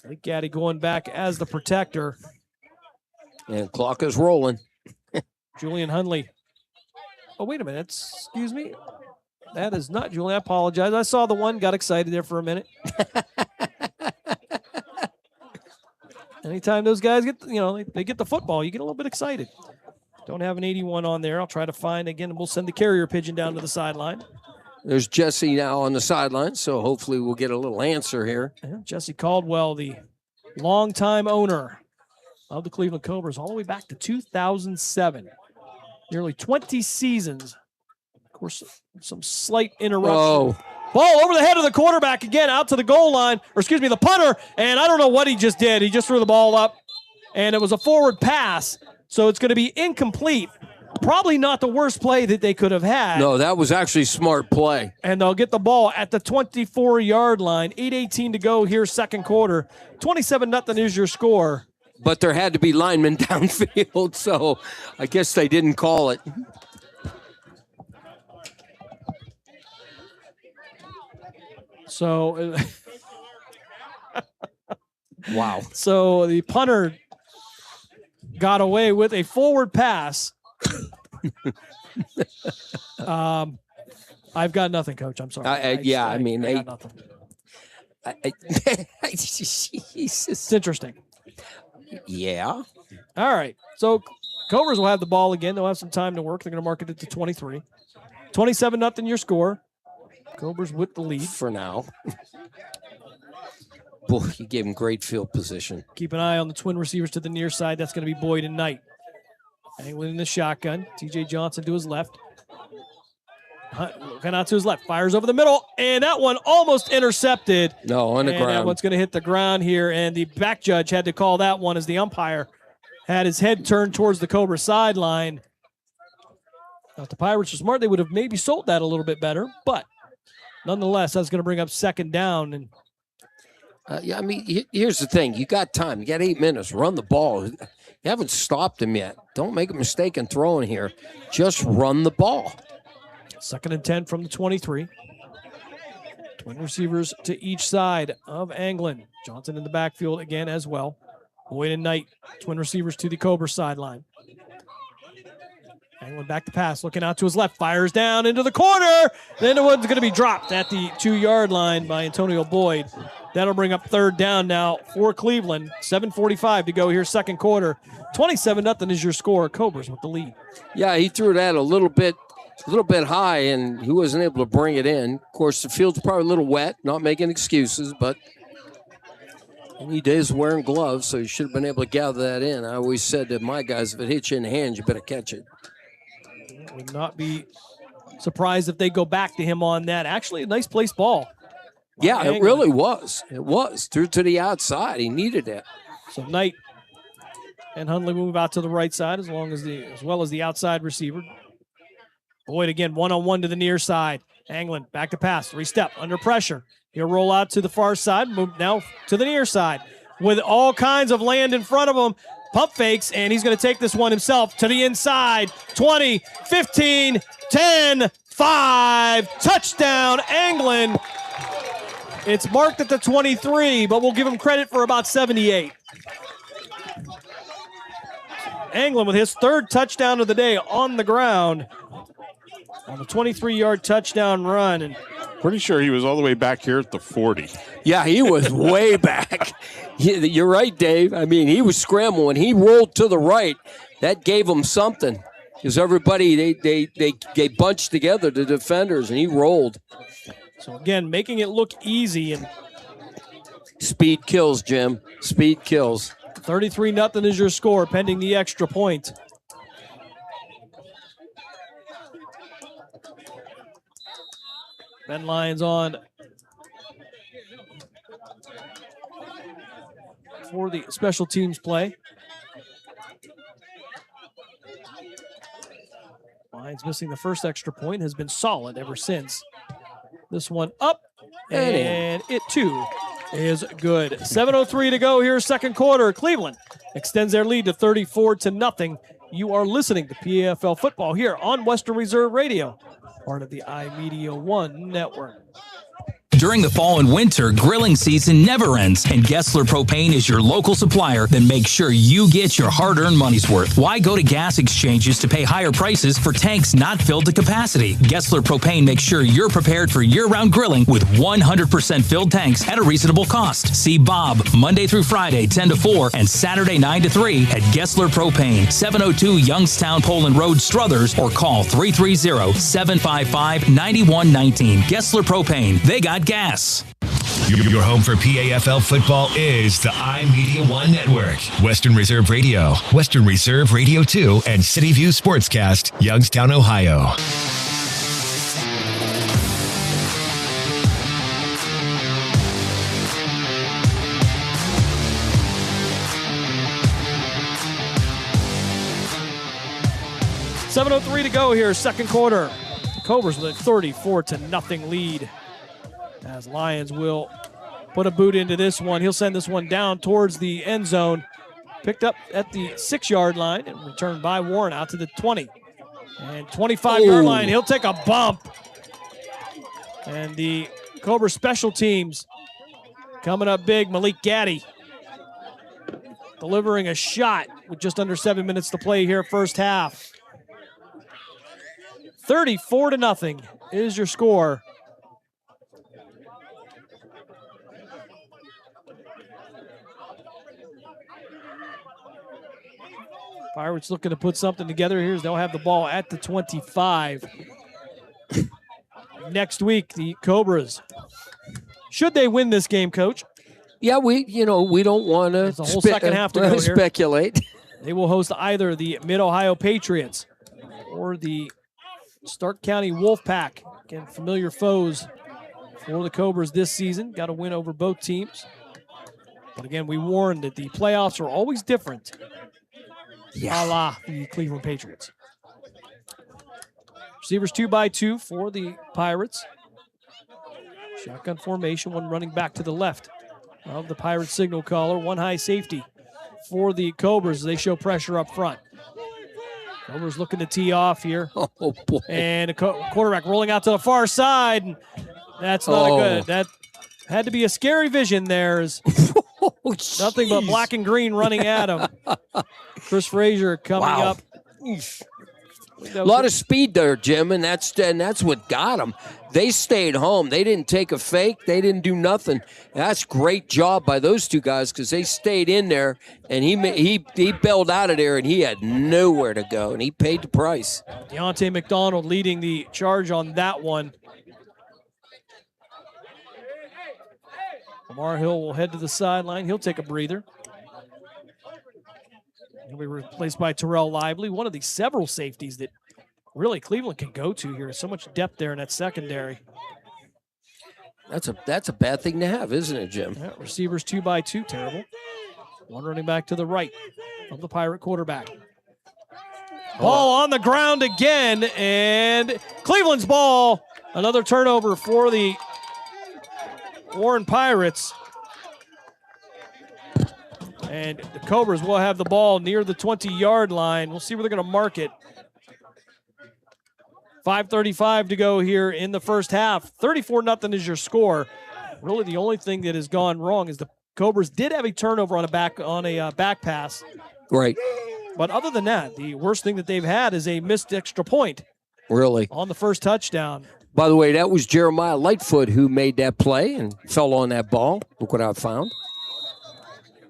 I think Gaddy going back as the protector. And clock is rolling. Julian Hundley. Oh, wait a minute. Excuse me. That is not Julian. I apologize. I saw the one, got excited there for a minute. Anytime those guys get, they get the football, you get a little bit excited. Don't have an 81 on there. I'll try to find again. We'll send the carrier pigeon down to the sideline. There's Jesse now on the sideline, so hopefully we'll get a little answer here. Yeah, Jesse Caldwell, the longtime owner of the Cleveland Cobras, all the way back to 2007. Nearly 20 seasons. Of course, some slight interruption. Oh. Ball over the head of the quarterback again, out to the goal line, or excuse me, the punter, and I don't know what he just did. He just threw the ball up, and it was a forward pass, so it's going to be incomplete. Probably not the worst play that they could have had. No, that was actually smart play. And they'll get the ball at the 24-yard line. 8:18 to go here, second quarter. 27-0 is your score. But there had to be linemen downfield, so I guess they didn't call it. So, wow. So the punter got away with a forward pass. I've got nothing, Coach. I'm sorry. I got nothing. Jesus. It's interesting. Yeah. All right. So Cobras will have the ball again. They'll have some time to work. They're going to mark it to 23. 27-0 your score. Cobras with the lead. For now. Boy, you gave him great field position. Keep an eye on the twin receivers to the near side. That's going to be Boyd and Knight. Angling in the shotgun. TJ Johnson to his left. Looking out to his left. Fires over the middle. And that one almost intercepted. No, on the ground. That one's going to hit the ground here. And the back judge had to call that one as the umpire had his head turned towards the Cobra sideline. Now, if the Pirates were smart, they would have maybe sold that a little bit better. But nonetheless, that's going to bring up second down. And here's the thing. You got time. You got 8 minutes. Run the ball. You haven't stopped him yet. Don't make a mistake in throwing here. Just run the ball. 2nd and 10 from the 23. Twin receivers to each side of Anglin. Johnson in the backfield again as well. Boyd and Knight, twin receivers to the Cobra sideline. Anglin back to pass, looking out to his left, fires down into the corner. Then the one's going to be dropped at the 2-yard line by Antonio Boyd. That'll bring up third down now for Cleveland. 7:45 to go here, second quarter. 27-0 is your score. Cobras with the lead. Yeah, he threw that a little bit high, and he wasn't able to bring it in. Of course, the field's probably a little wet, not making excuses, but he is wearing gloves, so he should have been able to gather that in. I always said to my guys, if it hits you in the hands, you better catch it. Would not be surprised if they go back to him on that. Actually, a nice placed ball. Yeah, it really was. It was. Threw to the outside. He needed it. So Knight and Hundley move out to the right side as well as the outside receiver. Boyd again, one-on-one to the near side. Anglin back to pass, 3-step, under pressure. He'll roll out to the far side, move now to the near side. With all kinds of land in front of him, pump fakes, and he's going to take this one himself to the inside. 20, 15, 10, 5, touchdown, Anglin. It's marked at the 23, but we'll give him credit for about 78. Anglin with his third touchdown of the day on the ground on the 23-yard touchdown run. And pretty sure he was all the way back here at the 40. Yeah, he was way back. You're right, Dave. I mean, he was scrambling. He rolled to the right. That gave him something because everybody, they bunched together, the defenders, and he rolled. So, again, making it look easy. And speed kills, Jim. Speed kills. 33-0 is your score, pending the extra point. Ben Lyons on for the special teams play. Lions missing the first extra point, has been solid ever since. This one up, and it too is good. 7:03 to go here, second quarter. Cleveland extends their lead to 34-0. You are listening to PAFL football here on Western Reserve Radio, part of the iMedia1 network. During the fall and winter, grilling season never ends, and Gessler Propane is your local supplier that makes sure you get your hard-earned money's worth. Why go to gas exchanges to pay higher prices for tanks not filled to capacity? Gessler Propane makes sure you're prepared for year-round grilling with 100% filled tanks at a reasonable cost. See Bob Monday through Friday, 10 to 4, and Saturday, 9 to 3 at Gessler Propane, 702 Youngstown Poland Road, Struthers, or call 330-755-9119. Gessler Propane. They got gas. Your home for PAFL football is the iMedia1 Network. Western Reserve Radio, Western Reserve Radio 2, and City View Sportscast, Youngstown, Ohio. .703 to go here, second quarter. The Cobras with a 34-0 lead. As Lions will put a boot into this one. He'll send this one down towards the end zone. Picked up at the 6-yard line and returned by Warren out to the 20. And 25-yard line, he'll take a bump. And the Cobra special teams coming up big. Malik Gaddy delivering a shot with just under 7 minutes to play here, first half. 34-0 is your score. Pirates looking to put something together here as they'll have the ball at the 25. Next week, the Cobras. Should they win this game, Coach? Yeah, we don't want to the whole second half to go speculate. Here. They will host either the Mid-Ohio Patriots or the Stark County Wolfpack. Again, familiar foes for the Cobras this season. Got a win over both teams. But again, we warned that the playoffs are always different. A la the Cleveland Patriots. Receivers 2x2 for the Pirates. Shotgun formation, one running back to the left of the Pirates signal caller. One high safety for the Cobras as they show pressure up front. Cobras looking to tee off here. Oh, boy. And a quarterback rolling out to the far side. And that's not good. That had to be a scary vision there. Nothing but black and green running at him. Chris Frazier coming up. A lot of speed there, Jim, and that's what got them. They stayed home. They didn't take a fake. They didn't do nothing. That's great job by those two guys because they stayed in there, and he bailed out of there, and he had nowhere to go, and he paid the price. Deontay McDonald leading the charge on that one. Lamar Hill will head to the sideline. He'll take a breather. He'll be replaced by Terrell Lively, one of the several safeties that really Cleveland can go to here. So much depth there in that secondary. That's a bad thing to have, isn't it, Jim? Yeah, receivers 2x2, terrible. One running back to the right of the Pirate quarterback. Ball on the ground again, and Cleveland's ball. Another turnover for the Warren Pirates. And the Cobras will have the ball near the 20-yard line. We'll see where they're going to mark it. 5:35 to go here in the first half. 34-0 is your score. Really, the only thing that has gone wrong is the Cobras did have a turnover on a back pass. Right. But other than that, the worst thing that they've had is a missed extra point. Really. On the first touchdown. By the way, that was Jeremiah Lightfoot who made that play and fell on that ball. Look what I found.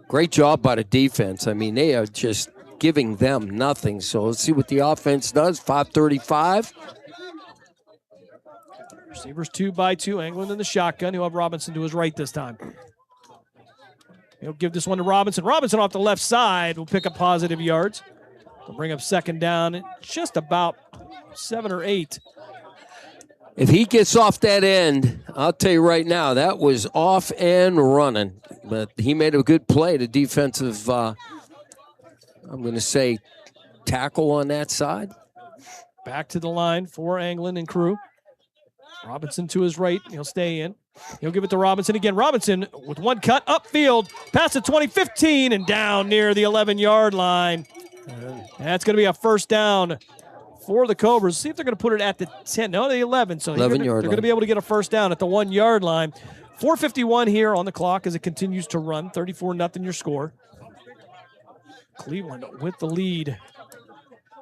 Great job by the defense. I mean, they are just giving them nothing. So let's see what the offense does. 5:35. Receivers 2x2, angling in the shotgun. He'll have Robinson to his right this time. He'll give this one to Robinson. Robinson off the left side will pick up positive yards. He'll bring up second down at just about 7 or 8. If he gets off that end, I'll tell you right now, that was off and running. But he made a good play, the defensive, I'm going to say, tackle on that side. Back to the line for Anglin and crew. Robinson to his right. He'll stay in. He'll give it to Robinson again. Robinson with one cut upfield. Past the 20-15 and down near the 11-yard line. That's going to be a first down for the Cobras. See if they're going to put it at the 10. No, the 11. So 11-yard line. They're going to be able to get a first down at the 1-yard line. 4:51 here on the clock as it continues to run. 34-0 your score. Cleveland with the lead.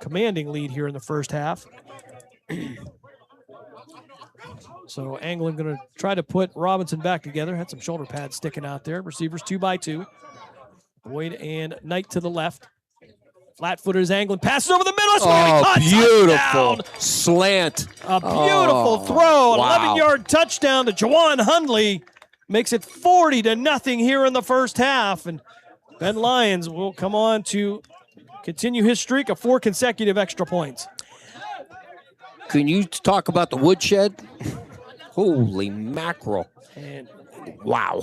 Commanding lead here in the first half. So Anglin going to try to put Robinson back together. Had some shoulder pads sticking out there. Receivers 2x2. Boyd and Knight to the left. Flat-footed is Anglin. Passes over the middle. Oh, beautiful slant. A beautiful throw. An 11-yard touchdown to Jawan Hundley. Makes it 40-0 here in the first half. And Ben Lyons will come on to continue his streak of 4 consecutive extra points. Can you talk about the woodshed? Holy mackerel. And wow.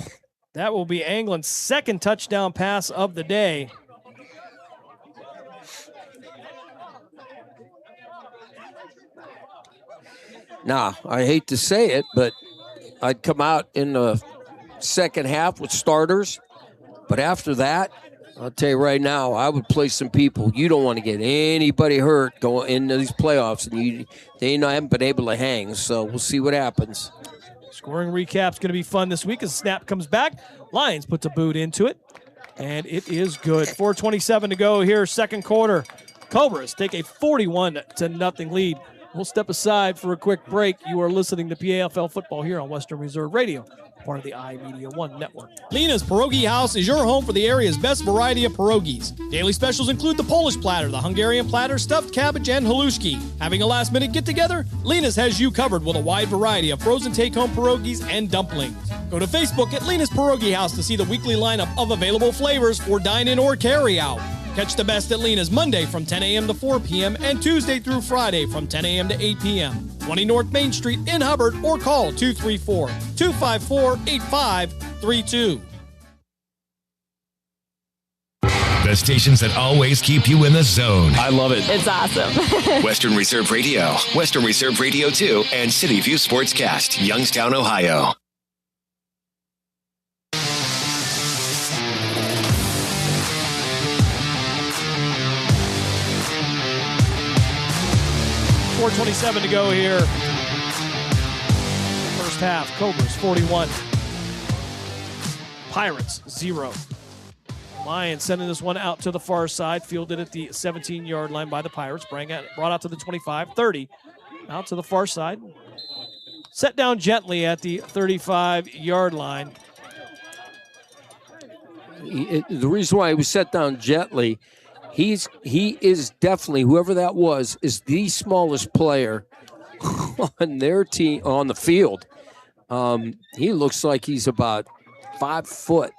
That will be Anglin's second touchdown pass of the day. Nah, I hate to say it, but I'd come out in the second half with starters. But after that, I'll tell you right now, I would play some people. You don't want to get anybody hurt going into these playoffs, and they haven't been able to hang. So we'll see what happens. Scoring recap's going to be fun this week as snap comes back. Lions puts a boot into it, and it is good. 4:27 to go here, second quarter. Cobras take a 41-0 lead. We'll step aside for a quick break. You are listening to PAFL Football here on Western Reserve Radio, part of the iMedia1 network. Lena's Pierogi House is your home for the area's best variety of pierogies. Daily specials include the Polish platter, the Hungarian platter, stuffed cabbage, and halushki. Having a last-minute get-together? Lena's has you covered with a wide variety of frozen take-home pierogies and dumplings. Go to Facebook at Lena's Pierogi House to see the weekly lineup of available flavors for dine-in or carry-out. Catch the best at Lena's Monday from 10 a.m. to 4 p.m. and Tuesday through Friday from 10 a.m. to 8 p.m. 20 North Main Street in Hubbard or call 234-254-8532. The stations that always keep you in the zone. I love it. It's awesome. Western Reserve Radio, Western Reserve Radio 2, and City View Sportscast, Youngstown, Ohio. .27 to go here. First half, Cobras 41. Pirates 0. Lions sending this one out to the far side. Fielded at the 17-yard line by the Pirates. Brought out to the 25, 30. Out to the far side. Set down gently at the 35-yard line. The reason why he was set down gently, he is definitely, whoever that was, is the smallest player on their team on the field. He looks like he's about 5 foot.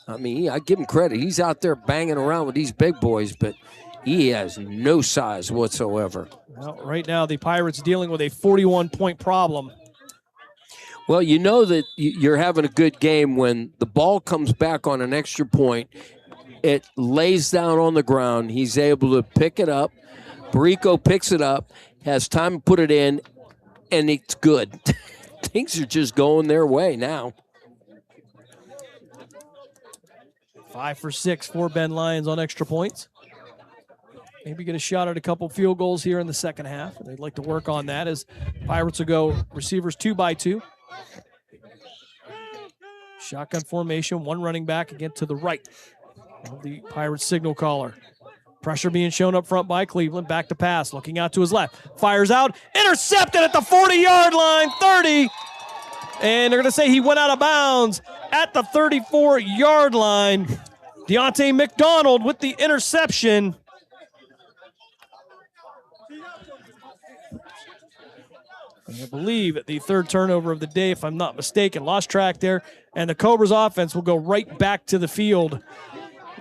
I mean, I give him credit. He's out there banging around with these big boys, but he has no size whatsoever. Well, right now, the Pirates dealing with a 41-point problem. Well, you know that you're having a good game when the ball comes back on an extra point. It lays down on the ground. He's able to pick it up. Barico picks it up, has time to put it in, and it's good. Things are just going their way now. 5 for 6 for Ben Lyons on extra points. Maybe get a shot at a couple field goals here in the second half. They'd like to work on that as Pirates will go receivers 2x2. Shotgun formation, one running back again to the right of the Pirates signal caller. Pressure being shown up front by Cleveland. Back to pass, looking out to his left. Fires out, intercepted at the 40-yard line, 30. And they're going to say he went out of bounds at the 34-yard line. Deontay McDonald with the interception. I believe the third turnover of the day, if I'm not mistaken. Lost track there. And the Cobras offense will go right back to the field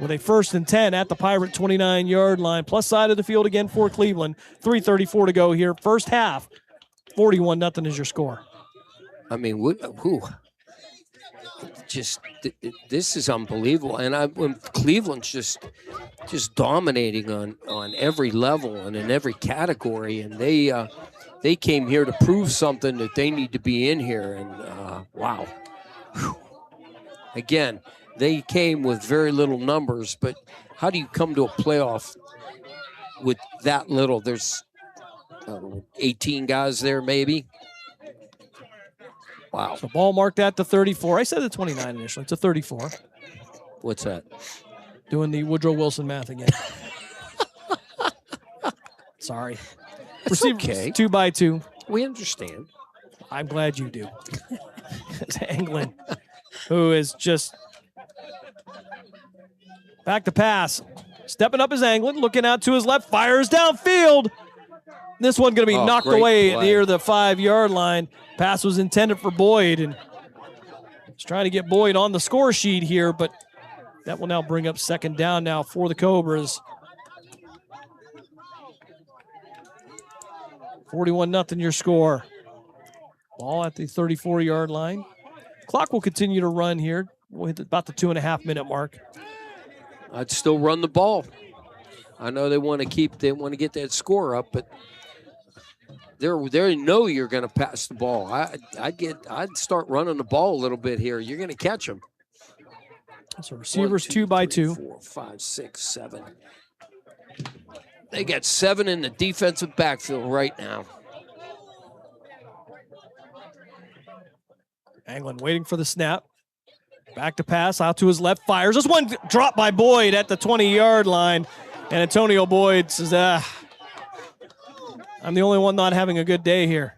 with a 1st and 10 at the Pirate 29-yard line. Plus side of the field again for Cleveland. 3:34 to go here. First half, 41-0 is your score. I mean, this is unbelievable. And Cleveland's just dominating on every level and in every category. And they came here to prove something that they need to be in here. And wow. Whew. Again, they came with very little numbers, but how do you come to a playoff with that little? There's 18 guys there, maybe. Wow. So ball marked at the 34. I said the 29 initially. It's a 34. What's that? Doing the Woodrow Wilson math again. Sorry. Receivers, okay. 2x2. We understand. I'm glad you do. It's Anglin, who is just back to pass. Stepping up is Anglin, looking out to his left, fires downfield. This one going to be knocked away near the 5-yard line. Pass was intended for Boyd, and he's trying to get Boyd on the score sheet here, but that will now bring up second down now for the Cobras. 41-0 your score. Ball at the 34-yard line. Clock will continue to run here. We'll hit about the 2.5-minute mark. I'd still run the ball. I know they want to get that score up, but they know you're going to pass the ball. I'd start running the ball a little bit here. You're going to catch them. So receivers 2x2. 4, 5, 6, 7. They got 7 in the defensive backfield right now. Anglin waiting for the snap. Back to pass, out to his left, fires. This one dropped by Boyd at the 20-yard line. And Antonio Boyd says, I'm the only one not having a good day here.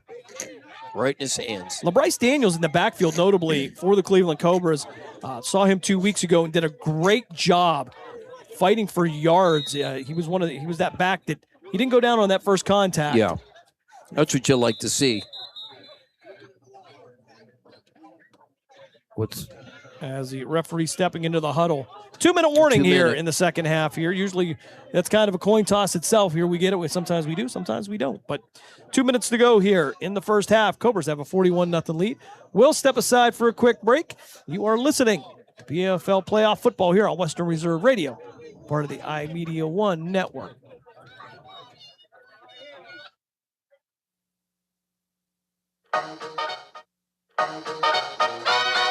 Right in his hands. LeBryce Daniels in the backfield, notably for the Cleveland Cobras. Saw him 2 weeks ago and did a great job fighting for yards. He was that back that he didn't go down on that first contact. Yeah, that's what you like to see. As the referee stepping into the huddle. 2-minute warning here in the second half here. Usually that's kind of a coin toss itself here. We get it. Sometimes we do, sometimes we don't. But 2 minutes to go here in the first half. Cobras have a 41-0 lead. We'll step aside for a quick break. You are listening to PFL Playoff Football here on Western Reserve Radio, part of the iMedia1 network.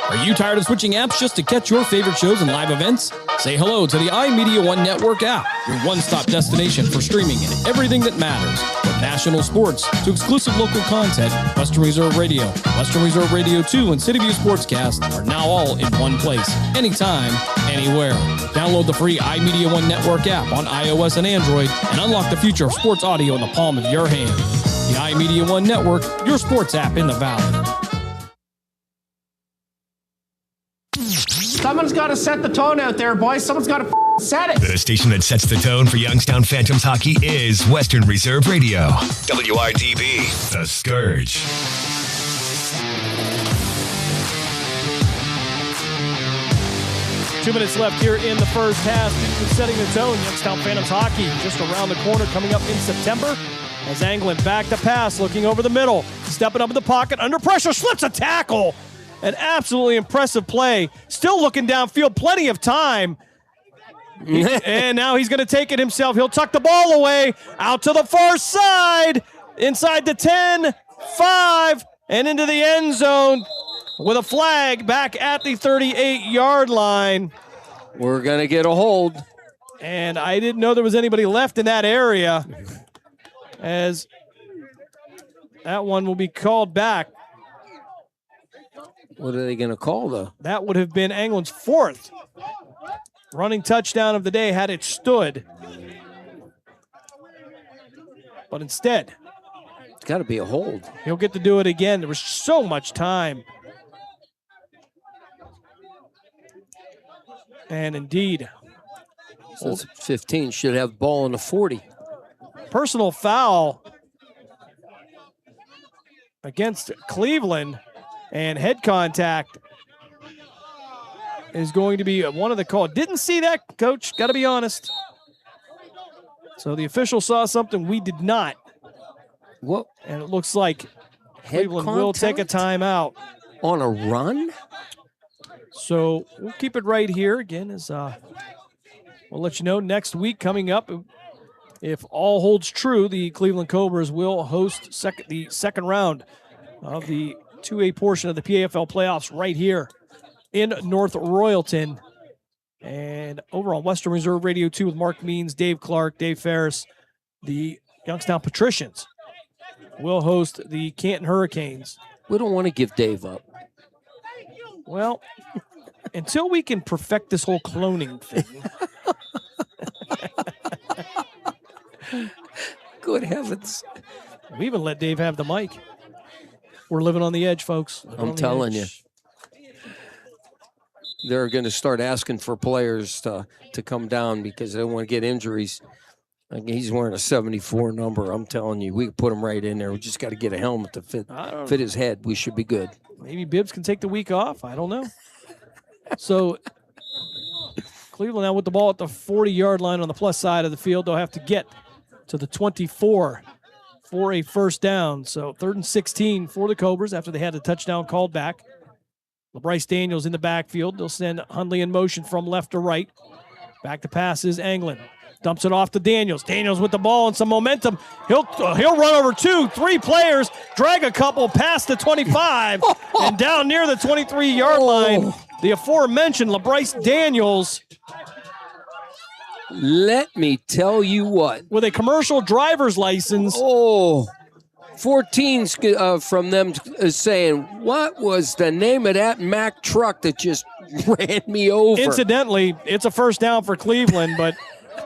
Are you tired of switching apps just to catch your favorite shows and live events? Say hello to the iMedia1 Network app, your one-stop destination for streaming and everything that matters. From national sports to exclusive local content, Western Reserve Radio, Western Reserve Radio 2, and City View Sportscast are now all in one place, anytime, anywhere. Download the free iMedia1 Network app on iOS and Android and unlock the future of sports audio in the palm of your hand. The iMedia1 Network, your sports app in the Valley. Someone's got to set the tone out there, boys. Someone's got to set it. The station that sets the tone for Youngstown Phantoms hockey is Western Reserve Radio. WRDB, The Scourge. Two minutes left here in the first half. Setting the tone. Youngstown Phantoms hockey just around the corner coming up in September. As Anglin back to pass, looking over the middle. Stepping up in the pocket, under pressure, slips a tackle. An absolutely impressive play. Still looking downfield, plenty of time. And now he's going to take it himself. He'll tuck the ball away, out to the far side, inside the 10, 5, and into the end zone with a flag back at the 38-yard line. We're going to get a hold. And I didn't know there was anybody left in that area, as that one will be called back. What are they going to call, though? That would have been Anglin's 4th running touchdown of the day had it stood. But instead, it's got to be a hold. He'll get to do it again. There was so much time. And indeed. So it's 15. Should have ball on the 40. Personal foul against Cleveland. And head contact is going to be one of the calls. Didn't see that, Coach. Got to be honest. So the official saw something we did not. What? And it looks like head Cleveland contact? will take a timeout. On a run? So we'll keep it right here again as we'll let you know next week coming up. If all holds true, the Cleveland Cobras will host the second round of the 2A portion of the PAFL playoffs right here in North Royalton. And over on Western Reserve Radio 2 with Mark Means, Dave Clark, Dave Ferris, the Youngstown Patricians will host the Canton Hurricanes. We don't want to give Dave up. Well, until we can perfect this whole cloning thing. Good heavens. We even let Dave have the mic. We're living on the edge, folks. I'm telling you. They're going to start asking for players to come down because they don't want to get injuries. Like he's wearing a 74 number. I'm telling you, we can put him right in there. We just got to get a helmet to fit his head. We should be good. Maybe Bibbs can take the week off. I don't know. So Cleveland now with the ball at the 40-yard line on the plus side of the field. They'll have to get to the 24 for a first down. So 3rd and 16 for the Cobras after they had a touchdown called back. LeBryce Daniels in the backfield. They'll send Hundley in motion from left to right. Back to pass is Anglin. Dumps it off to Daniels. Daniels with the ball and some momentum. He'll run over 2-3 players, drag a couple past the 25, and down near the 23-yard line. The aforementioned LeBryce Daniels. Let me tell you what. With a commercial driver's license. 14 from them saying, what was the name of that Mack truck that just ran me over? Incidentally, it's a first down for Cleveland, but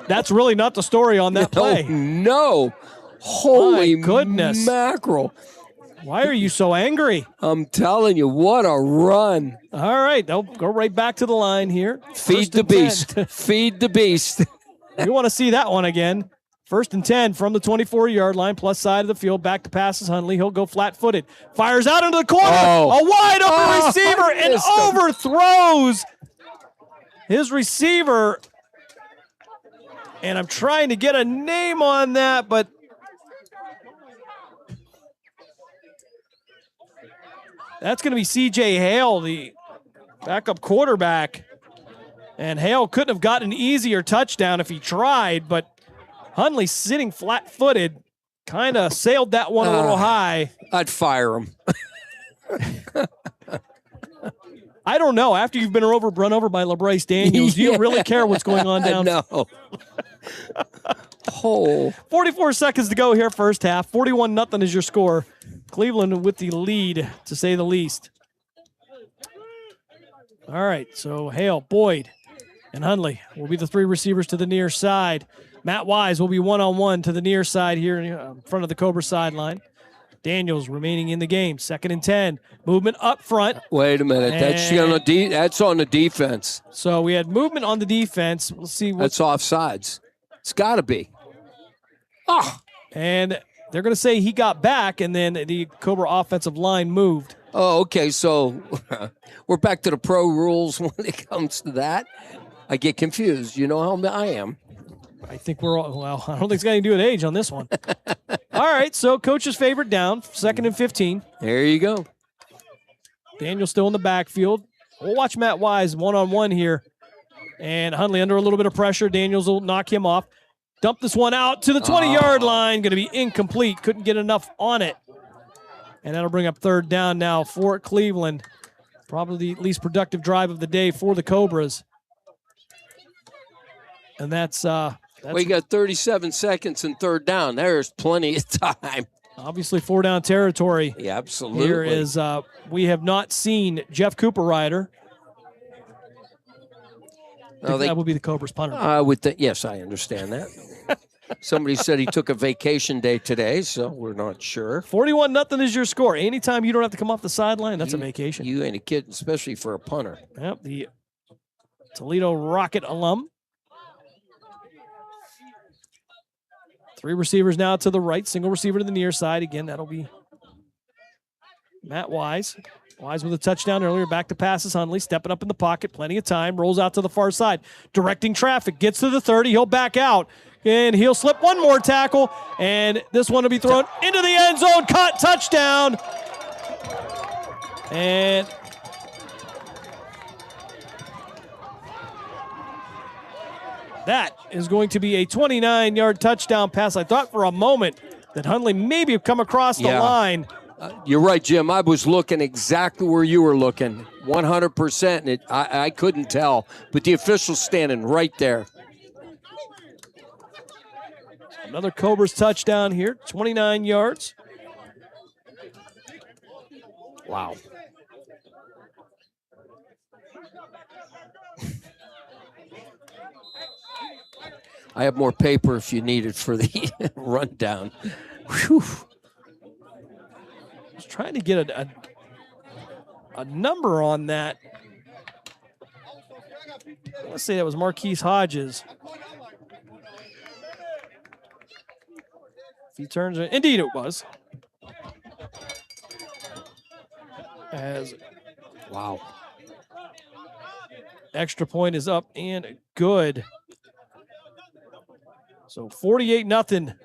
that's really not the story on that play. No. Holy my goodness. Mackerel. Why are you so angry? I'm telling you, what a run. All right, they'll go right back to the line here. Feed the beast. Feed the beast. You want to see that one again. 1st and 10 from the 24-yard line, plus side of the field. Back to passes Hundley. He'll go flat-footed. Fires out into the corner. A wide-open receiver and overthrows his receiver. And I'm trying to get a name on that, but that's going to be C.J. Hale, the backup quarterback. And Hale couldn't have gotten an easier touchdown if he tried, but Hundley sitting flat-footed kind of sailed that one a little high. I'd fire him. I don't know. After you've been run over by LeBryce Daniels, do you really care what's going on down? No. 44 seconds to go here, first half. 41-0 is your score. Cleveland with the lead, to say the least. All right, so Hale, Boyd, and Hundley will be the 3 receivers to the near side. Matt Wise will be one-on-one to the near side here in front of the Cobra sideline. Daniels remaining in the game. 2nd and 10. Movement up front. Wait a minute. That's on the defense. So we had movement on the defense. We'll see. That's offsides. It's got to be. And they're going to say he got back, and then the Cobra offensive line moved. Oh, okay. So we're back to the pro rules when it comes to that. I get confused. You know how I am. I think we're all, well, I don't think it's got anything to do with age on this one. All right, so coach's favorite down, 2nd and 15. There you go. Daniel still in the backfield. We'll watch Matt Wise one-on-one here. And Hundley under a little bit of pressure. Daniels will knock him off. Dump this one out to the 20-yard line. Going to be incomplete. Couldn't get enough on it. And that'll bring up 3rd down now for Cleveland. Probably the least productive drive of the day for the Cobras. And that's we got 37 seconds and 3rd down. There's plenty of time. Obviously 4-down territory. Yeah, absolutely. Here is we have not seen Jeff Cooper Ryder. That would be the Cobras punter. Yes, I understand that. Somebody said he took a vacation day today, so we're not sure. 41-0 is your score. Anytime you don't have to come off the sideline, that's a vacation. You ain't a kid, especially for a punter. Yep, the Toledo Rocket alum. 3 receivers now to the right, single receiver to the near side. Again, that'll be Matt Wise. Wise with a touchdown earlier, back to passes. Hundley stepping up in the pocket, plenty of time, rolls out to the far side, directing traffic, gets to the 30, he'll back out, and he'll slip one more tackle, and this one will be thrown into the end zone, caught, touchdown. And That is going to be a 29-yard touchdown pass. I thought for a moment that Hundley maybe have come across the line. You're right, Jim. I was looking exactly where you were looking, 100%, and I couldn't tell. But the official's standing right there. Another Cobras touchdown here, 29 yards. Wow. I have more paper if you need it for the rundown. Whew. I was trying to get a number on that. Let's say that was Marquise Hodges. If he turns it, indeed it was. Wow. Extra point is up and good. So 48-0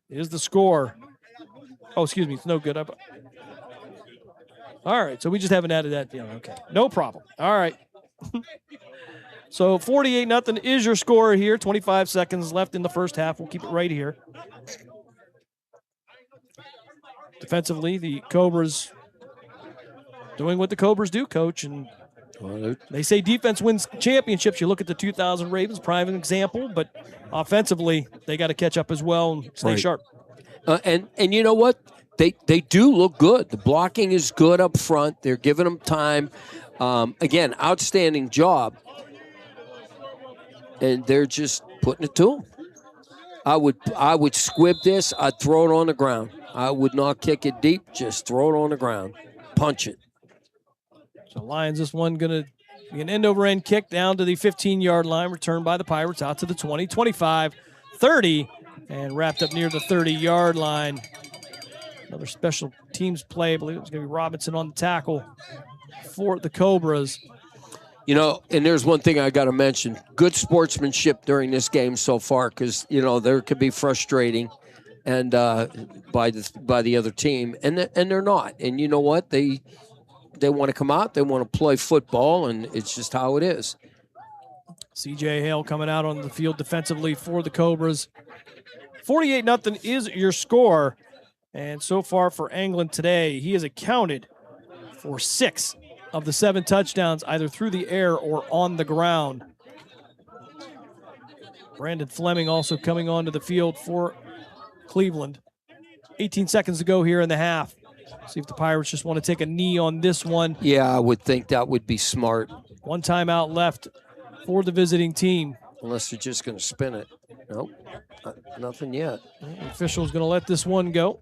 is the score. Oh, excuse me, it's no good. All right, so we just haven't added that. Yeah, okay, no problem. All right. So 48-0 is your score here. 25 seconds left in the first half. We'll keep it right here. Defensively, the Cobras doing what the Cobras do, Coach, and they say defense wins championships. You look at the 2000 Ravens, prime example, but offensively, they got to catch up as well and stay sharp. And you know what? They do look good. The blocking is good up front. They're giving them time. Again, outstanding job. And they're just putting it to them. I would squib this. I'd throw it on the ground. I would not kick it deep. Just throw it on the ground. Punch it. So Lions, this one going to be an end-over-end kick down to the 15-yard line, returned by the Pirates out to the 20, 25, 30, and wrapped up near the 30-yard line. Another special teams play. I believe it was going to be Robinson on the tackle for the Cobras. You know, and there's one thing I got to mention. Good sportsmanship during this game so far because, you know, there could be frustrating and by the other team, and they're not. And you know what? They want to come out. They want to play football, and it's just how it is. C.J. Hale coming out on the field defensively for the Cobras. 48-0 is your score. And so far for Anglin today, he has accounted for 6 of the 7 touchdowns, either through the air or on the ground. Brandon Fleming also coming onto the field for Cleveland. 18 seconds to go here in the half. See if the Pirates just want to take a knee on this one. Yeah, I would think that would be smart. One timeout left for the visiting team. Unless they're just going to spin it. Nope, nothing yet. The official's going to let this one go.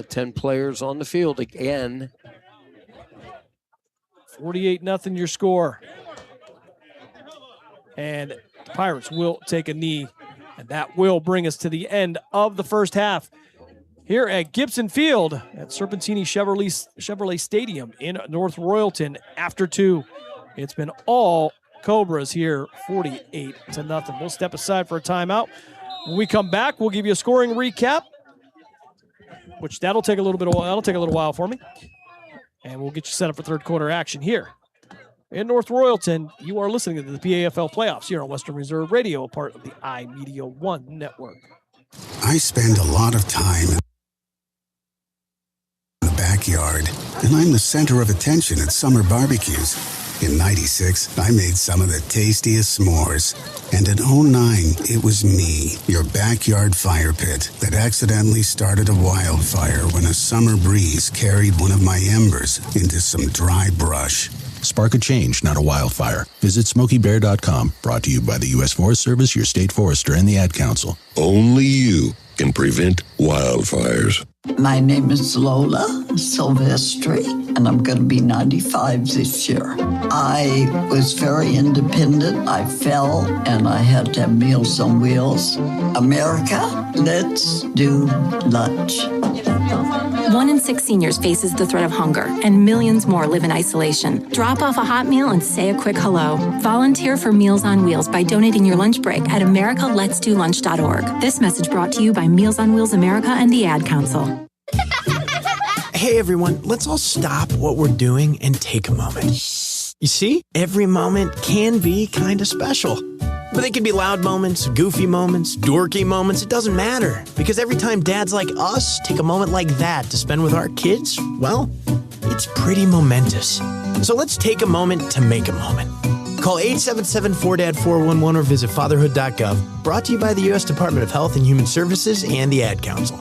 10 players on the field again. 48-0 your score. And the Pirates will take a knee. And that will bring us to the end of the first half here at Gibson Field at Serpentini Chevrolet Stadium in North Royalton. After 2, it's been all Cobras here, 48-0. We'll step aside for a timeout. When we come back, we'll give you a scoring recap, which that'll take a little while for me. And we'll get you set up for third quarter action here in North Royalton. You are listening to the PAFL playoffs here on Western Reserve Radio, a part of the iMedia1 network. I spend a lot of time in the backyard, and I'm the center of attention at summer barbecues. In '96, I made some of the tastiest s'mores. And in '09, it was me, your backyard fire pit, that accidentally started a wildfire when a summer breeze carried one of my embers into some dry brush. Spark a change, not a wildfire. Visit SmokeyBear.com. Brought to you by the U.S. Forest Service, your state forester, and the Ad Council. Only you can prevent wildfires. My name is Lola Silvestri, and I'm going to be 95 this year. I was very independent. I fell, and I had to have Meals on Wheels. America, let's do lunch. 1 in 6 seniors faces the threat of hunger, and millions more live in isolation. Drop off a hot meal and say a quick hello. Volunteer for Meals on Wheels by donating your lunch break at americaletsdolunch.org. This message brought to you by Meals on Wheels America and the Ad Council. Hey everyone, let's all stop what we're doing and take a moment. You see, every moment can be kind of special. But they can be loud moments, goofy moments, dorky moments. It doesn't matter. Because every time dads like us take a moment like that to spend with our kids, well, it's pretty momentous. So let's take a moment to make a moment. Call 877-4DAD-411 or visit fatherhood.gov. Brought to you by the U.S. Department of Health and Human Services and the Ad Council.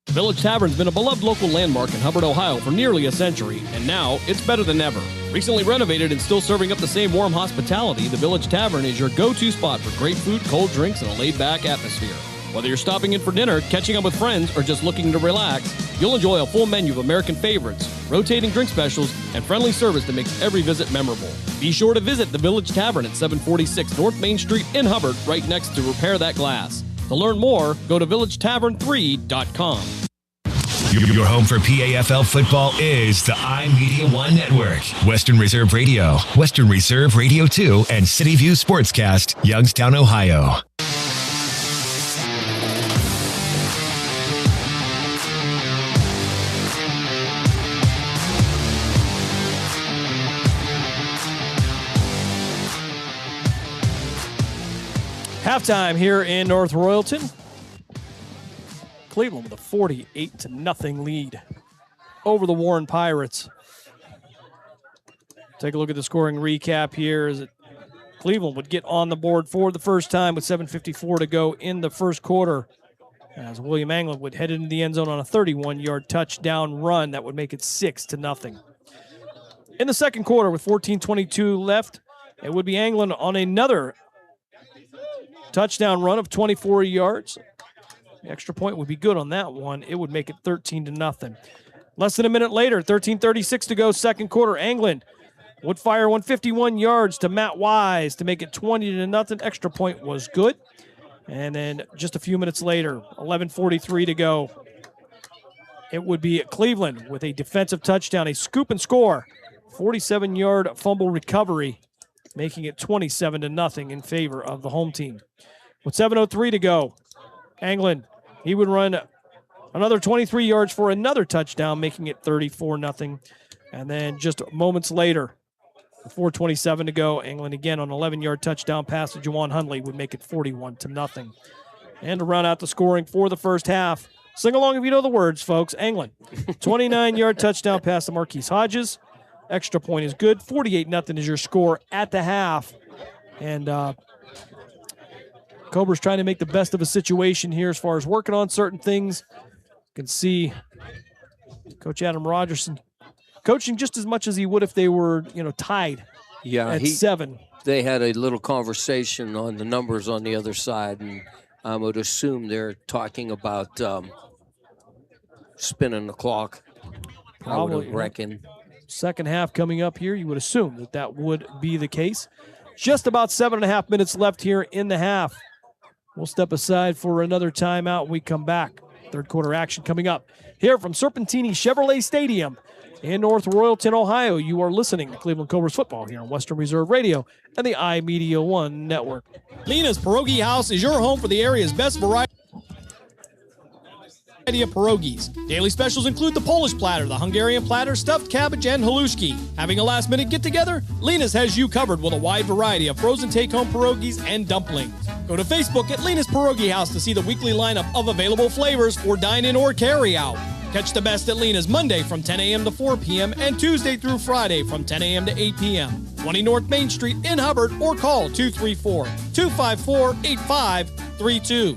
The Village Tavern's been a beloved local landmark in Hubbard, Ohio for nearly a century, and now it's better than ever. Recently renovated and still serving up the same warm hospitality, the Village Tavern is your go-to spot for great food, cold drinks, and a laid-back atmosphere. Whether you're stopping in for dinner, catching up with friends, or just looking to relax, you'll enjoy a full menu of American favorites, rotating drink specials, and friendly service that makes every visit memorable. Be sure to visit the Village Tavern at 746 North Main Street in Hubbard, right next to Repair That Glass. To learn more, go to villagetavern3.com. Your home for PAFL football is the iMedia1 Network. Western Reserve Radio, Western Reserve Radio 2, and City View Sportscast, Youngstown, Ohio. Halftime here in North Royalton. Cleveland with a 48-0 lead over the Warren Pirates. Take a look at the scoring recap here as Cleveland would get on the board for the first time with 7:54 to go in the first quarter, as William Anglin would head into the end zone on a 31-yard touchdown run that would make it 6-0. In the second quarter with 14:22 left, it would be Anglin on another touchdown run of 24 yards. The extra point would be good on that one. It would make it 13-0. Less than a minute later, 13:36 to go, second quarter, Anglin would fire 151 yards to Matt Wise to make it 20-0. Extra point was good. And then just a few minutes later, 11:43 to go, it would be Cleveland with a defensive touchdown, a scoop and score, 47-yard fumble recovery, making it 27-0 in favor of the home team. With 7:03 to go, Anglin, he would run another 23 yards for another touchdown, making it 34-0. And then just moments later, 4:27 to go, Anglin again on an 11-yard touchdown pass to Juwan Hundley would make it 41-0. And to round out the scoring for the first half, sing along if you know the words, folks. Anglin, 29-yard touchdown pass to Marquise Hodges. Extra point is good. 48-0 is your score at the half. And Cobra's trying to make the best of a situation here as far as working on certain things. You can see Coach Adam Rogerson coaching just as much as he would if they were, tied at 7. They had a little conversation on the numbers on the other side, and I would assume they're talking about spinning the clock. Probably. I would reckon. Second half coming up here, you would assume that would be the case. Just about 7.5 minutes left here in the half. We'll step aside for another timeout when we come back. Third quarter action coming up here from Serpentini Chevrolet Stadium in North Royalton, Ohio. You are listening to Cleveland Cobras football here on Western Reserve Radio and the iMedia1 Network. Lena's Pierogi House is your home for the area's best variety of pierogies. Daily specials include the Polish platter, the Hungarian platter, stuffed cabbage, and halushki. Having a last-minute get-together? Lena's has you covered with a wide variety of frozen take-home pierogies and dumplings. Go to Facebook at Lena's Pierogi House to see the weekly lineup of available flavors for dine-in or carry-out. Catch the best at Lena's Monday from 10 a.m. to 4 p.m. and Tuesday through Friday from 10 a.m. to 8 p.m. 20 North Main Street in Hubbard, or call 234-254-8532.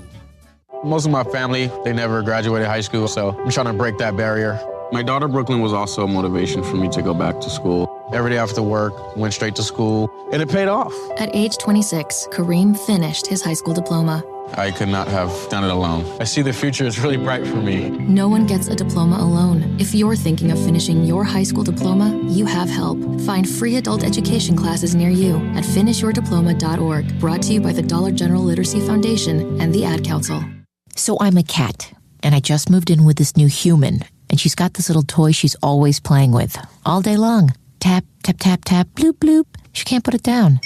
Most of my family, they never graduated high school, so I'm trying to break that barrier. My daughter, Brooklyn, was also a motivation for me to go back to school. Every day after work, went straight to school, and it paid off. At age 26, Kareem finished his high school diploma. I could not have done it alone. I see the future is really bright for me. No one gets a diploma alone. If you're thinking of finishing your high school diploma, you have help. Find free adult education classes near you at finishyourdiploma.org. Brought to you by the Dollar General Literacy Foundation and the Ad Council. So I'm a cat, and I just moved in with this new human, and she's got this little toy she's always playing with, all day long. Tap, tap, tap, tap, bloop, bloop. She can't put it down.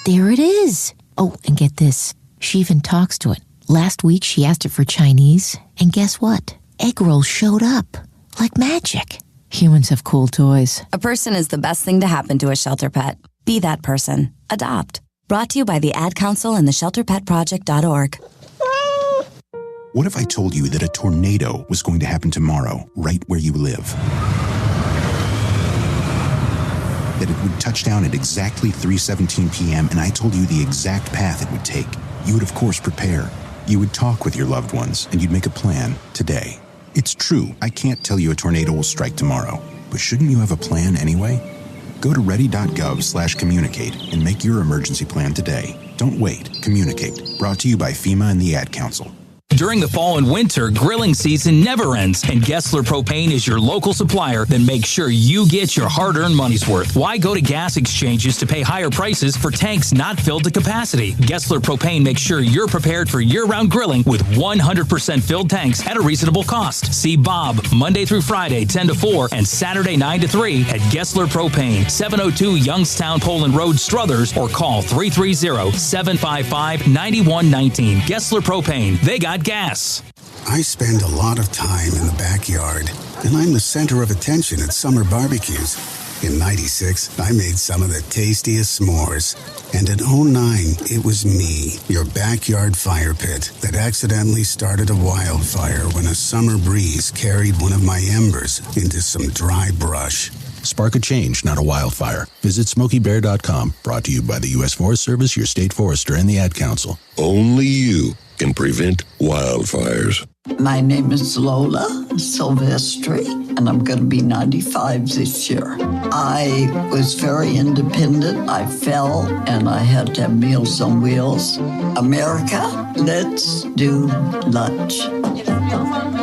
There it is. Oh, and get this. She even talks to it. Last week, she asked it for Chinese, and guess what? Egg rolls showed up. Like magic. Humans have cool toys. A person is the best thing to happen to a shelter pet. Be that person. Adopt. Brought to you by the Ad Council and the ShelterPetProject.org. What if I told you that a tornado was going to happen tomorrow, right where you live? That it would touch down at exactly 3:17 p.m., and I told you the exact path it would take. You would, of course, prepare. You would talk with your loved ones, and you'd make a plan today. It's true, I can't tell you a tornado will strike tomorrow, but shouldn't you have a plan anyway? Go to ready.gov/communicate and make your emergency plan today. Don't wait. Communicate. Brought to you by FEMA and the Ad Council. During the fall and winter, grilling season never ends, and Gessler Propane is your local supplier that makes sure you get your hard-earned money's worth. Why go to gas exchanges to pay higher prices for tanks not filled to capacity? Gessler Propane makes sure you're prepared for year-round grilling with 100% filled tanks at a reasonable cost. See Bob Monday through Friday, 10 to 4, and Saturday, 9 to 3 at Gessler Propane, 702 Youngstown Poland Road, Struthers, or call 330-755-9119. Gessler Propane. They got gas. I spend a lot of time in the backyard, and I'm the center of attention at summer barbecues. In '96, I made some of the tastiest s'mores. And in '09, it was me, your backyard fire pit, that accidentally started a wildfire when a summer breeze carried one of my embers into some dry brush. Spark a change, not a wildfire. Visit SmokeyBear.com. Brought to you by the U.S. Forest Service, your state forester, and the Ad Council. Only you can prevent wildfires. My name is Lola Silvestri, and I'm going to be 95 this year. I was very independent. I fell, and I had to have Meals on Wheels. America, let's do lunch.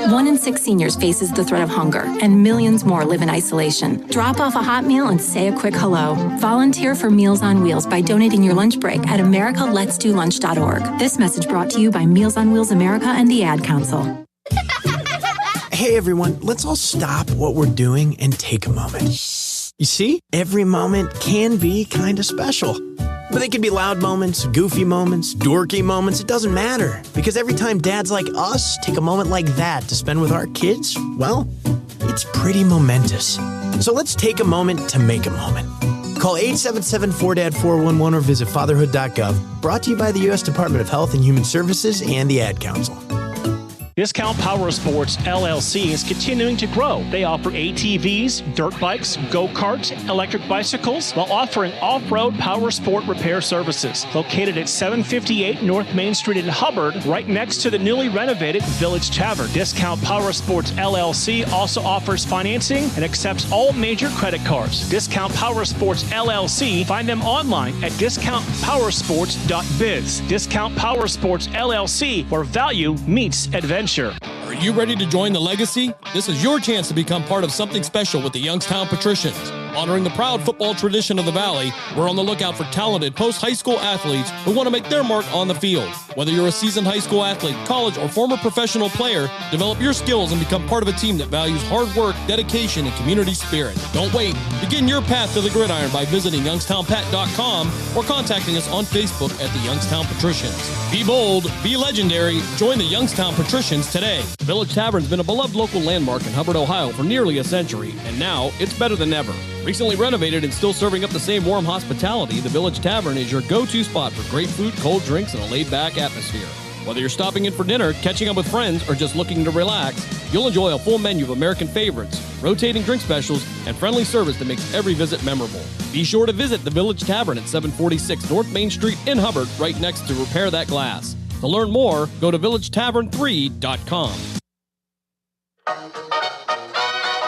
1 in 6 seniors faces the threat of hunger, and millions more live in isolation. Drop off a hot meal and say a quick hello. Volunteer for Meals on Wheels by donating your lunch break at americaletsdolunch.org. This message brought to you by Meals on Wheels America and the Ad Council. Hey everyone, let's all stop what we're doing and take a moment. You see, every moment can be kind of special. But they can be loud moments, goofy moments, dorky moments, it doesn't matter. Because every time dads like us take a moment like that to spend with our kids, well, it's pretty momentous. So let's take a moment to make a moment. Call 877-4DAD-411 or visit fatherhood.gov. Brought to you by the U.S. Department of Health and Human Services and the Ad Council. Discount Power Sports LLC is continuing to grow. They offer ATVs, dirt bikes, go-karts, electric bicycles, while offering off-road power sport repair services. Located at 758 North Main Street in Hubbard, right next to the newly renovated Village Tavern. Discount Power Sports LLC also offers financing and accepts all major credit cards. Discount Power Sports LLC, find them online at discountpowersports.biz. Discount Power Sports LLC, where value meets adventure. Are you ready to join the legacy? This is your chance to become part of something special with the Youngstown Patricians. Honoring the proud football tradition of the Valley, we're on the lookout for talented post-high school athletes who want to make their mark on the field. Whether you're a seasoned high school athlete, college, or former professional player, develop your skills and become part of a team that values hard work, dedication, and community spirit. Don't wait. Begin your path to the gridiron by visiting youngstownpat.com or contacting us on Facebook at the Youngstown Patricians. Be bold, be legendary, join the Youngstown Patricians today. Village Tavern's been a beloved local landmark in Hubbard, Ohio for nearly a century, and now it's better than ever. Recently renovated and still serving up the same warm hospitality, the Village Tavern is your go-to spot for great food, cold drinks, and a laid-back atmosphere. Whether you're stopping in for dinner, catching up with friends, or just looking to relax, you'll enjoy a full menu of American favorites, rotating drink specials, and friendly service that makes every visit memorable. Be sure to visit the Village Tavern at 746 North Main Street in Hubbard, right next to Repair That Glass. To learn more, go to villagetavern3.com.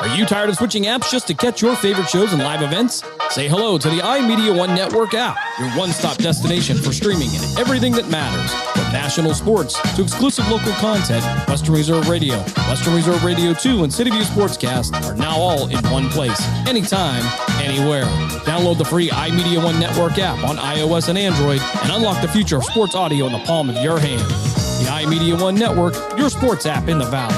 Are you tired of switching apps just to catch your favorite shows and live events? Say hello to the iMedia1 Network app, your one-stop destination for streaming and everything that matters. From national sports to exclusive local content, Western Reserve Radio, Western Reserve Radio 2, and City View Sportscast are now all in one place, anytime, anywhere. Download the free iMedia1 Network app on iOS and Android and unlock the future of sports audio in the palm of your hand. The iMedia1 Network, your sports app in the Valley.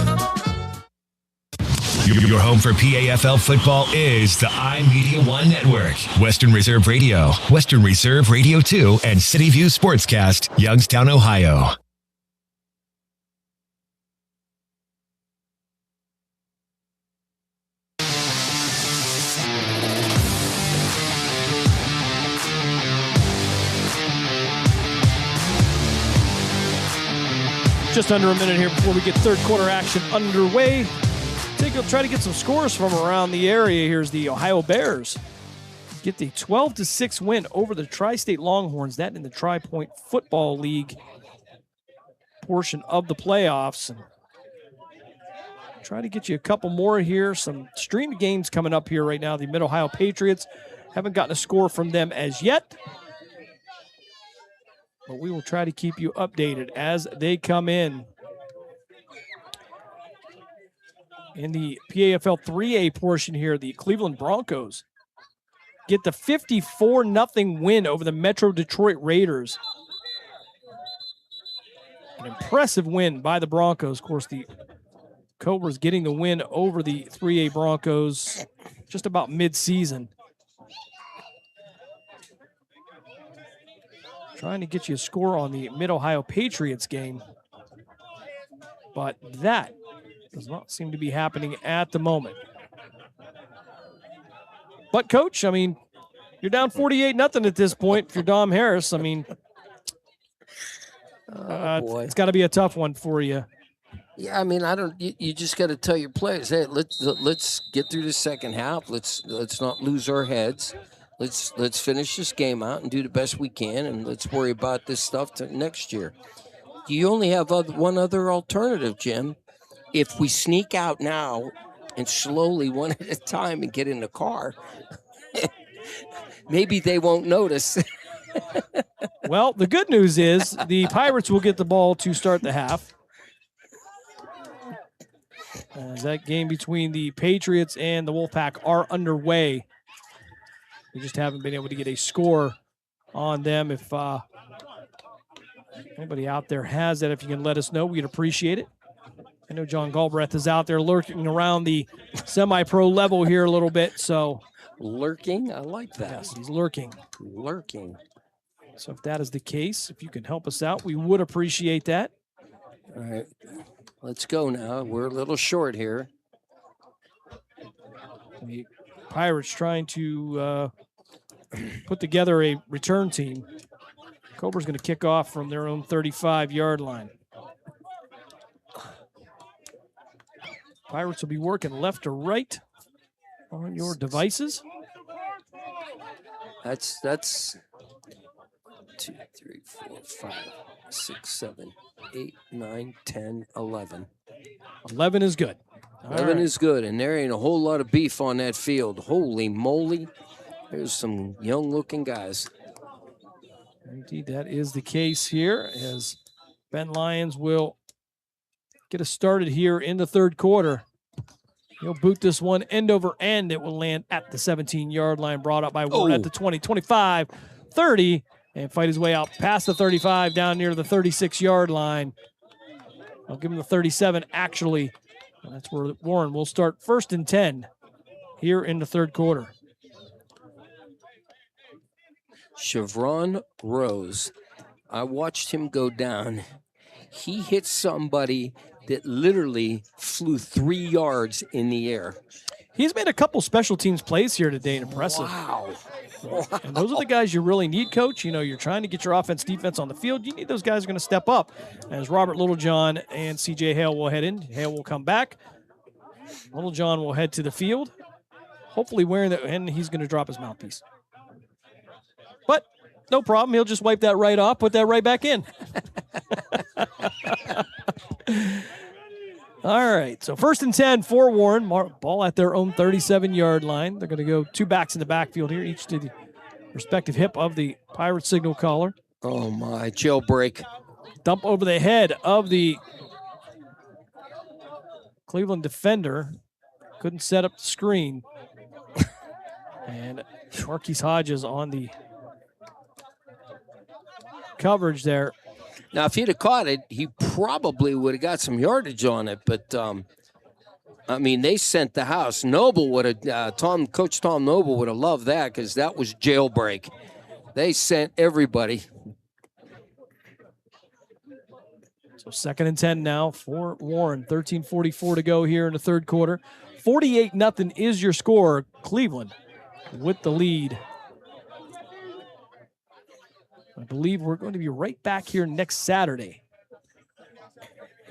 Your home for PAFL football is the iMedia1 Network. Western Reserve Radio, Western Reserve Radio 2, and City View Sportscast, Youngstown, Ohio. Just under a minute here before we get third quarter action underway. Try to get some scores from around the area. Here's the Ohio Bears. Get the 12-6 win over the Tri-State Longhorns. That in the Tri-Point Football League portion of the playoffs. And try to get you a couple more here. Some streamed games coming up here right now. The Mid-Ohio Patriots. Haven't gotten a score from them as yet. But we will try to keep you updated as they come in. In the PAFL 3A portion here, the Cleveland Broncos get the 54-0 win over the Metro Detroit Raiders. An impressive win by the Broncos. Of course, the Cobras getting the win over the 3A Broncos just about mid-season. Trying to get you a score on the Mid-Ohio Patriots game. But that does not seem to be happening at the moment. But, Coach, I mean, you're down 48-0 at this point if you're Dom Harris. I mean, it's got to be a tough one for you. Yeah, I mean, you just got to tell your players, hey, let's get through the second half. Let's not lose our heads. Let's finish this game out and do the best we can, and let's worry about this stuff next year. You only have one other alternative, Jim. If we sneak out now and slowly, one at a time, and get in the car, maybe they won't notice. Well, the good news is the Pirates will get the ball to start the half. As that game between the Patriots and the Wolfpack are underway. We just haven't been able to get a score on them. If anybody out there has that, if you can let us know, we'd appreciate it. I know John Galbraith is out there lurking around the semi-pro level here a little bit. So lurking? I like that. Yes, he's lurking. Lurking. So if that is the case, if you can help us out, we would appreciate that. All right. Let's go now. We're a little short here. The Pirates trying to put together a return team. Cobra's going to kick off from their own 35-yard line. Pirates will be working left to right on your devices. That's 2, 3, 4, 5, 6, 7, 8, 9, 10, 11. 11 is good. 11 is good, and there ain't a whole lot of beef on that field. Holy moly. There's some young-looking guys. Indeed, that is the case here, as Ben Lyons will get us started here in the third quarter. He'll boot this one end over end. It will land at the 17-yard line, brought up by Ward at the 20, 25, 30, and fight his way out past the 35 down near the 36-yard line. I'll give him the 37, actually. And that's where Warren will start 1st and 10 here in the third quarter. Chevron Rose, I watched him go down. He hit somebody that literally flew 3 yards in the air. He's made a couple special teams plays here today. Impressive. Wow. And those are the guys you really need, Coach. You know, you're trying to get your offense, defense on the field. You need those guys who are going to step up. As Robert Littlejohn and C.J. Hale will head in. Hale will come back. Littlejohn will head to the field, hopefully wearing the, and he's going to drop his mouthpiece. But no problem. He'll just wipe that right off, put that right back in. All right, so 1st and 10 for Warren. Ball at their own 37-yard line. They're going to go 2 backs in the backfield here, each to the respective hip of the Pirate signal caller. Oh, my, jailbreak. Dump over the head of the Cleveland defender. Couldn't set up the screen. And Marquise Hodges on the coverage there. Now, if he'd have caught it, he probably would have got some yardage on it. But, I mean, they sent the house. Noble would have, Coach Tom Noble would have loved that because that was jailbreak. They sent everybody. So 2nd and 10 now for Warren. 13:44 to go here in the third quarter. 48-0 is your score. Cleveland with the lead. I believe we're going to be right back here next Saturday.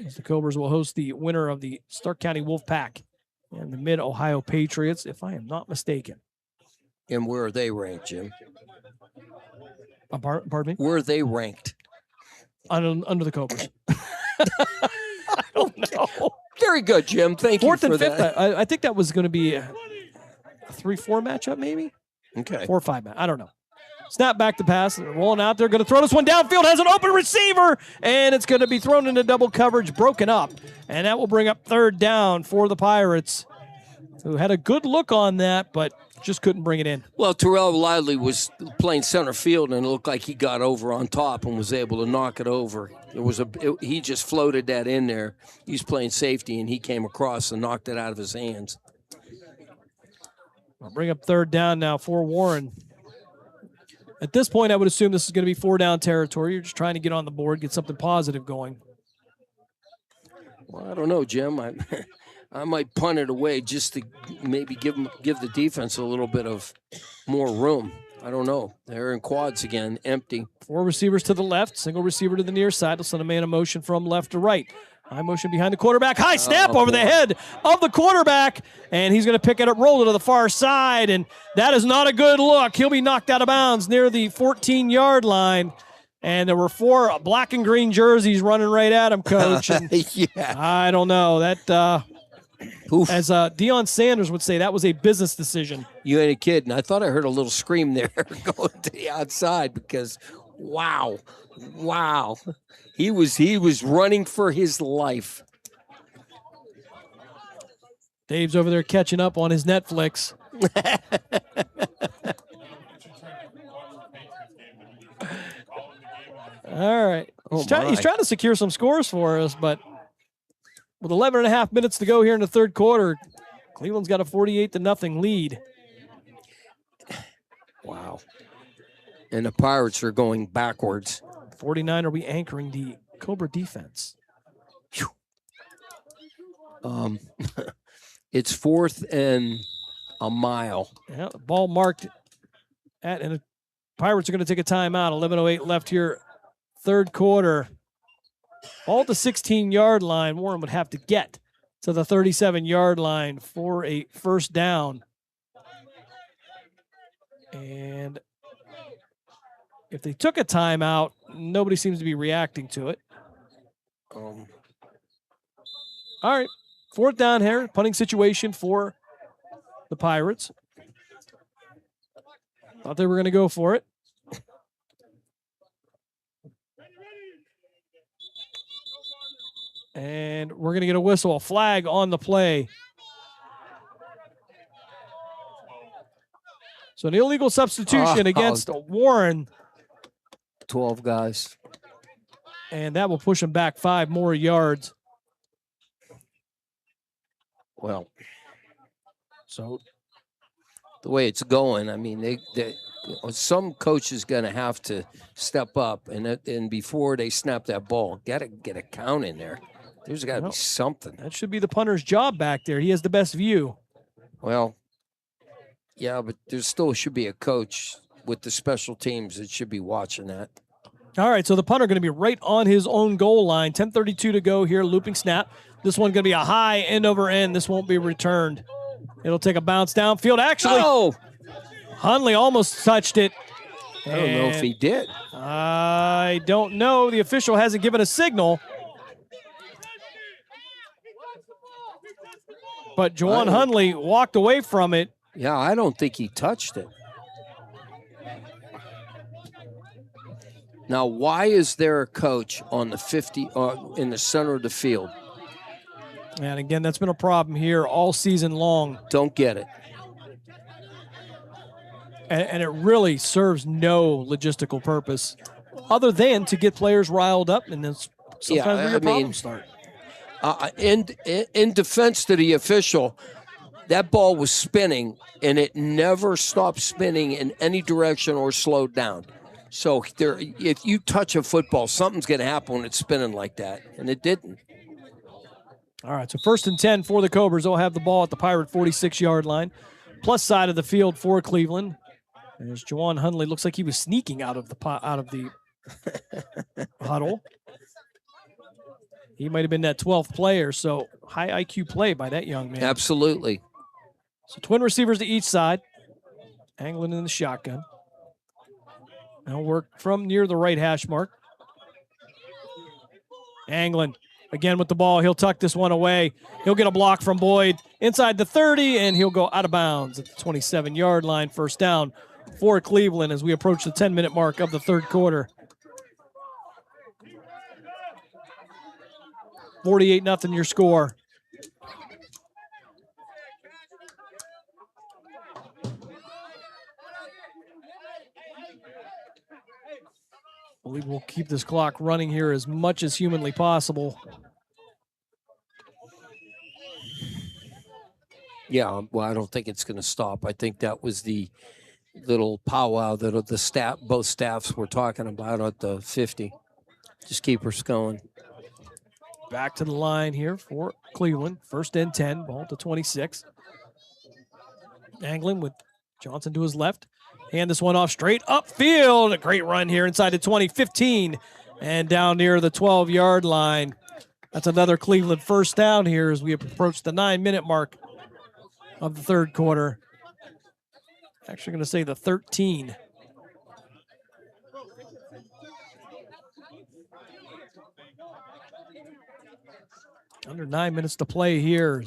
as the Cobras will host the winner of the Stark County Wolfpack and the Mid-Ohio Patriots, if I am not mistaken. And where are they ranked, Jim? Pardon me? Where are they ranked? Under the Cobras. I don't know. Very good, Jim. Thank Fourth you for and fifth. that. I think that was going to be a 3-4 matchup, maybe? Okay. 4-5 match. I don't know. Snap back to pass. Rolling out there. Going to throw this one downfield. Has an open receiver. And it's going to be thrown into double coverage. Broken up. And that will bring up third down for the Pirates, who had a good look on that, but just couldn't bring it in. Well, Terrell Lively was playing center field, and it looked like he got over on top and was able to knock it over. He just floated that in there. He was playing safety, and he came across and knocked it out of his hands. I'll bring up third down now for Warren. At this point, I would assume this is going to be 4-down territory. You're just trying to get on the board, get something positive going. Well, I don't know, Jim. I might punt it away just to maybe give the defense a little bit of more room. I don't know. They're in quads again, empty. 4 receivers to the left, single receiver to the near side. They'll send a man in motion from left to right. High motion behind the quarterback. High snap over the head of the quarterback, and he's going to pick it up, roll it to the far side, and that is not a good look. He'll be knocked out of bounds near the 14-yard line. And there were 4 black and green jerseys running right at him, Coach. And yeah. I don't know. That, as Deion Sanders would say, that was a business decision. You ain't a kid. And I thought I heard a little scream there going to the outside because, wow. He was running for his life. Dave's over there catching up on his Netflix. All right. He's trying to secure some scores for us, but with 11 and a half minutes to go here in the third quarter, Cleveland's got a 48-0 lead. Wow. And the Pirates are going backwards. 49 will be anchoring the Cobra defense. It's 4th and a mile. Yeah, the ball marked at, and the Pirates are going to take a timeout. 11:08 left here. Third quarter, all at the 16-yard line. Warren would have to get to the 37-yard line for a first down. And if they took a timeout, nobody seems to be reacting to it. All right, 4th down here, punting situation for the Pirates. Thought they were going to go for it. And we're going to get a whistle, a flag on the play. So an illegal substitution against Warren. 12 guys. And that will push him back 5 more yards. Well, so the way it's going, I mean, some coach is going to have to step up, and before they snap that ball, got to get a count in there. There's got to be something. That should be the punter's job back there. He has the best view. Well, yeah, but there still should be a coach with the special teams that should be watching that. All right, so the punter going to be right on his own goal line. 10:32 to go here, looping snap. This one going to be a high end over end. This won't be returned. It'll take a bounce downfield. Actually, Hundley almost touched it. I don't know if he did. I don't know. The official hasn't given a signal. But Juwan Hundley walked away from it. Yeah, I don't think he touched it. Now, why is there a coach on the 50 in the center of the field? And again, that's been a problem here all season long. Don't get it. And it really serves no logistical purpose other than to get players riled up, and then sometimes where your problems start. In defense to the official, that ball was spinning, and it never stopped spinning in any direction or slowed down. So if you touch a football, something's going to happen when it's spinning like that, and it didn't. All right, so 1st and 10 for the Cobras. They'll have the ball at the Pirate 46-yard line, plus side of the field for Cleveland. There's Juwan Hundley. Looks like he was sneaking out of the huddle. He might have been that 12th player, so high IQ play by that young man. Absolutely. So twin receivers to each side. Anglin in the shotgun. Now work from near the right hash mark. Anglin again with the ball. He'll tuck this one away. He'll get a block from Boyd inside the 30, and he'll go out of bounds at the 27-yard line. First down for Cleveland as we approach the 10-minute mark of the third quarter. 48-0 your score. I believe we'll keep this clock running here as much as humanly possible. Yeah, well, I don't think it's going to stop. I think that was the little powwow that both staffs were talking about at the 50. Just keep us going. Back to the line here for Cleveland. First and 10, ball to 26. Anglin with Johnson to his left. Hand this one off straight upfield. A great run here inside the 20, 15, and down near the 12-yard line. That's another Cleveland first down here as we approach the 9-minute mark of the third quarter. Actually going to say the 13. Under 9 minutes to play here.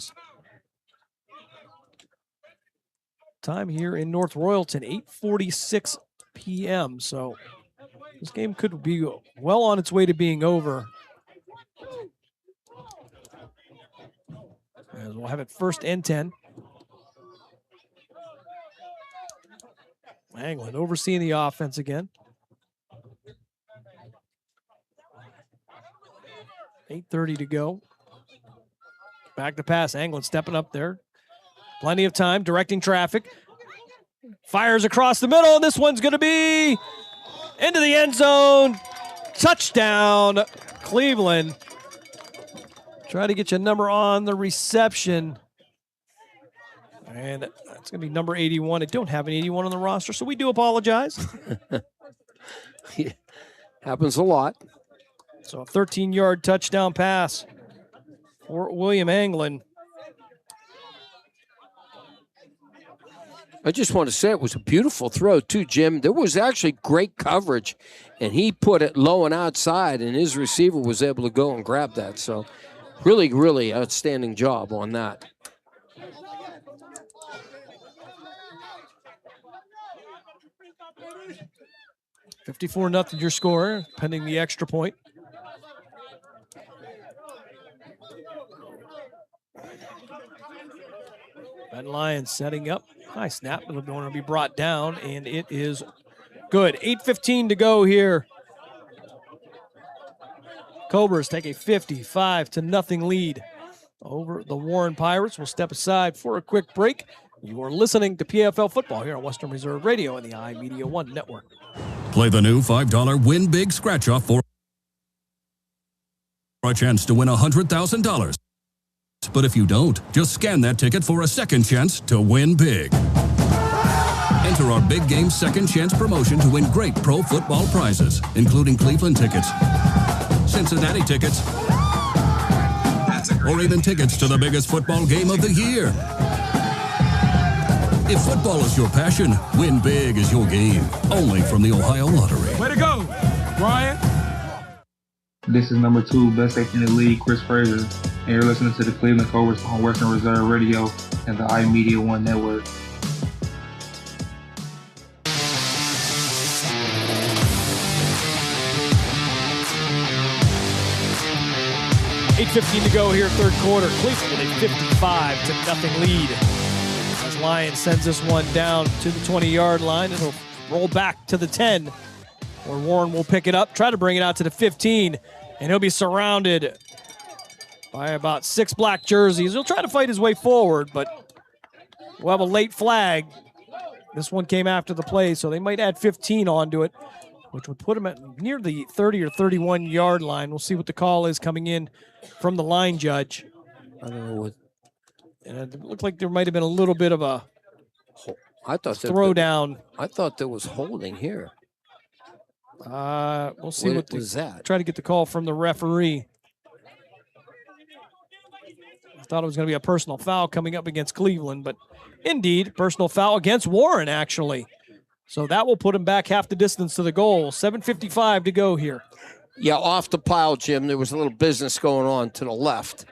Time here in North Royalton, 8:46 p.m. So this game could be well on its way to being over. As we'll have it first and 10. Anglin overseeing the offense again. 8:30 to go. Back to pass. Anglin stepping up there. Plenty of time, directing traffic. Fires across the middle, and this one's going to be into the end zone. Touchdown, Cleveland. Try to get your number on the reception. And that's going to be number 81. I don't have an 81 on the roster, so we do apologize. Yeah, happens a lot. So a 13-yard touchdown pass for William Anglin. I just want to say it was a beautiful throw, too, Jim. There was actually great coverage, and he put it low and outside, and his receiver was able to go and grab that. So really, really outstanding job on that. $54-0 your score, pending the extra point. Ben Lyons setting up. High snap. It'll going to be brought down, and it is good. 8:15 to go here. Cobras take a 55-0 lead over the Warren Pirates. We'll step aside for a quick break. You are listening to PFL Football here on Western Reserve Radio and the iMedia1 Network. Play the new $5 Win Big Scratch-Off for a chance to win $100,000. But if you don't, just scan that ticket for a second chance to win big. Enter our Big Game Second Chance promotion to win great pro football prizes, including Cleveland tickets, Cincinnati tickets, or even tickets to the biggest football game of the year. If football is your passion, win big is your game. Only from the Ohio Lottery. Way to go, Brian. This is number 2 best safety in the league, Chris Fraser, and you're listening to the Cleveland Cobras on Western Reserve Radio and the iMedia1 Network. $8:15 to go here, third quarter. Cleveland with a 55-0 lead. As Lyons sends this one down to the 20-yard line, it'll roll back to the 10, where Warren will pick it up, try to bring it out to the 15, and he'll be surrounded by about 6 black jerseys. He'll try to fight his way forward, but we'll have a late flag. This one came after the play, so they might add 15 onto it, which would put him at near the 30 or 31-yard line. We'll see what the call is coming in from the line judge. I don't know what. And it looked like there might have been a little bit of a throwdown. I thought there was holding here. We'll see what was that. Try to get the call from the referee. Thought it was going to be a personal foul coming up against Cleveland, but indeed, personal foul against Warren, actually. So that will put him back half the distance to the goal. 7:55 to go here. Yeah, off the pile, Jim. There was a little business going on to the left.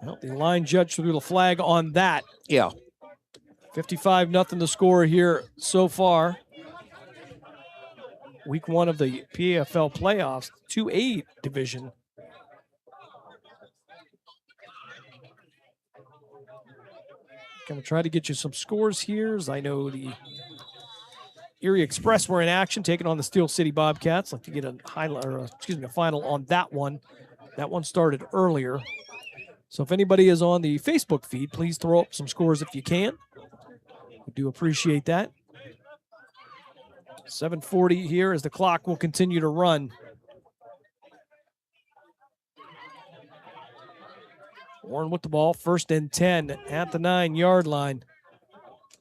Well, the line judge threw the flag on that. Yeah. 55-0 the score here so far. Week 1 of the PAFL playoffs, 2A division. Going to try to get you some scores here. As I know the Erie Express were in action, taking on the Steel City Bobcats. Like to get a highlight, or a final on that one. That one started earlier. So if anybody is on the Facebook feed, please throw up some scores if you can. We do appreciate that. 7:40 here as the clock will continue to run. Warren with the ball, 1st and 10 at the 9-yard line.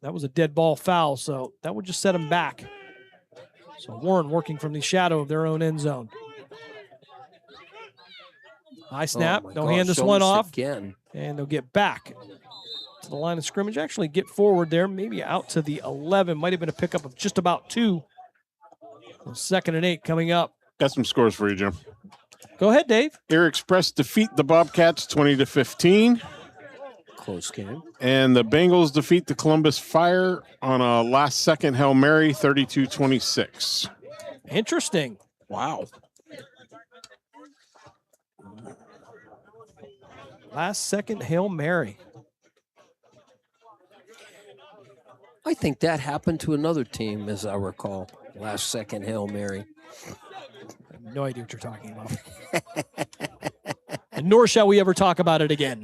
That was a dead ball foul, so that would just set him back. So Warren working from the shadow of their own end zone. High snap. Oh They'll gosh, hand this one off. Again. And they'll get back to the line of scrimmage. Actually get forward there, maybe out to the 11. Might have been a pickup of just about 2. 2nd and 8 coming up. Got some scores for you, Jim. Go ahead, Dave. Erie Express defeat the Bobcats 20-15. Close game. And the Bengals defeat the Columbus Fire on a last-second Hail Mary, 32-26. Interesting. Wow. Last-second Hail Mary. I think that happened to another team, as I recall. Last-second Hail Mary. I have no idea what you're talking about. And nor shall we ever talk about it again.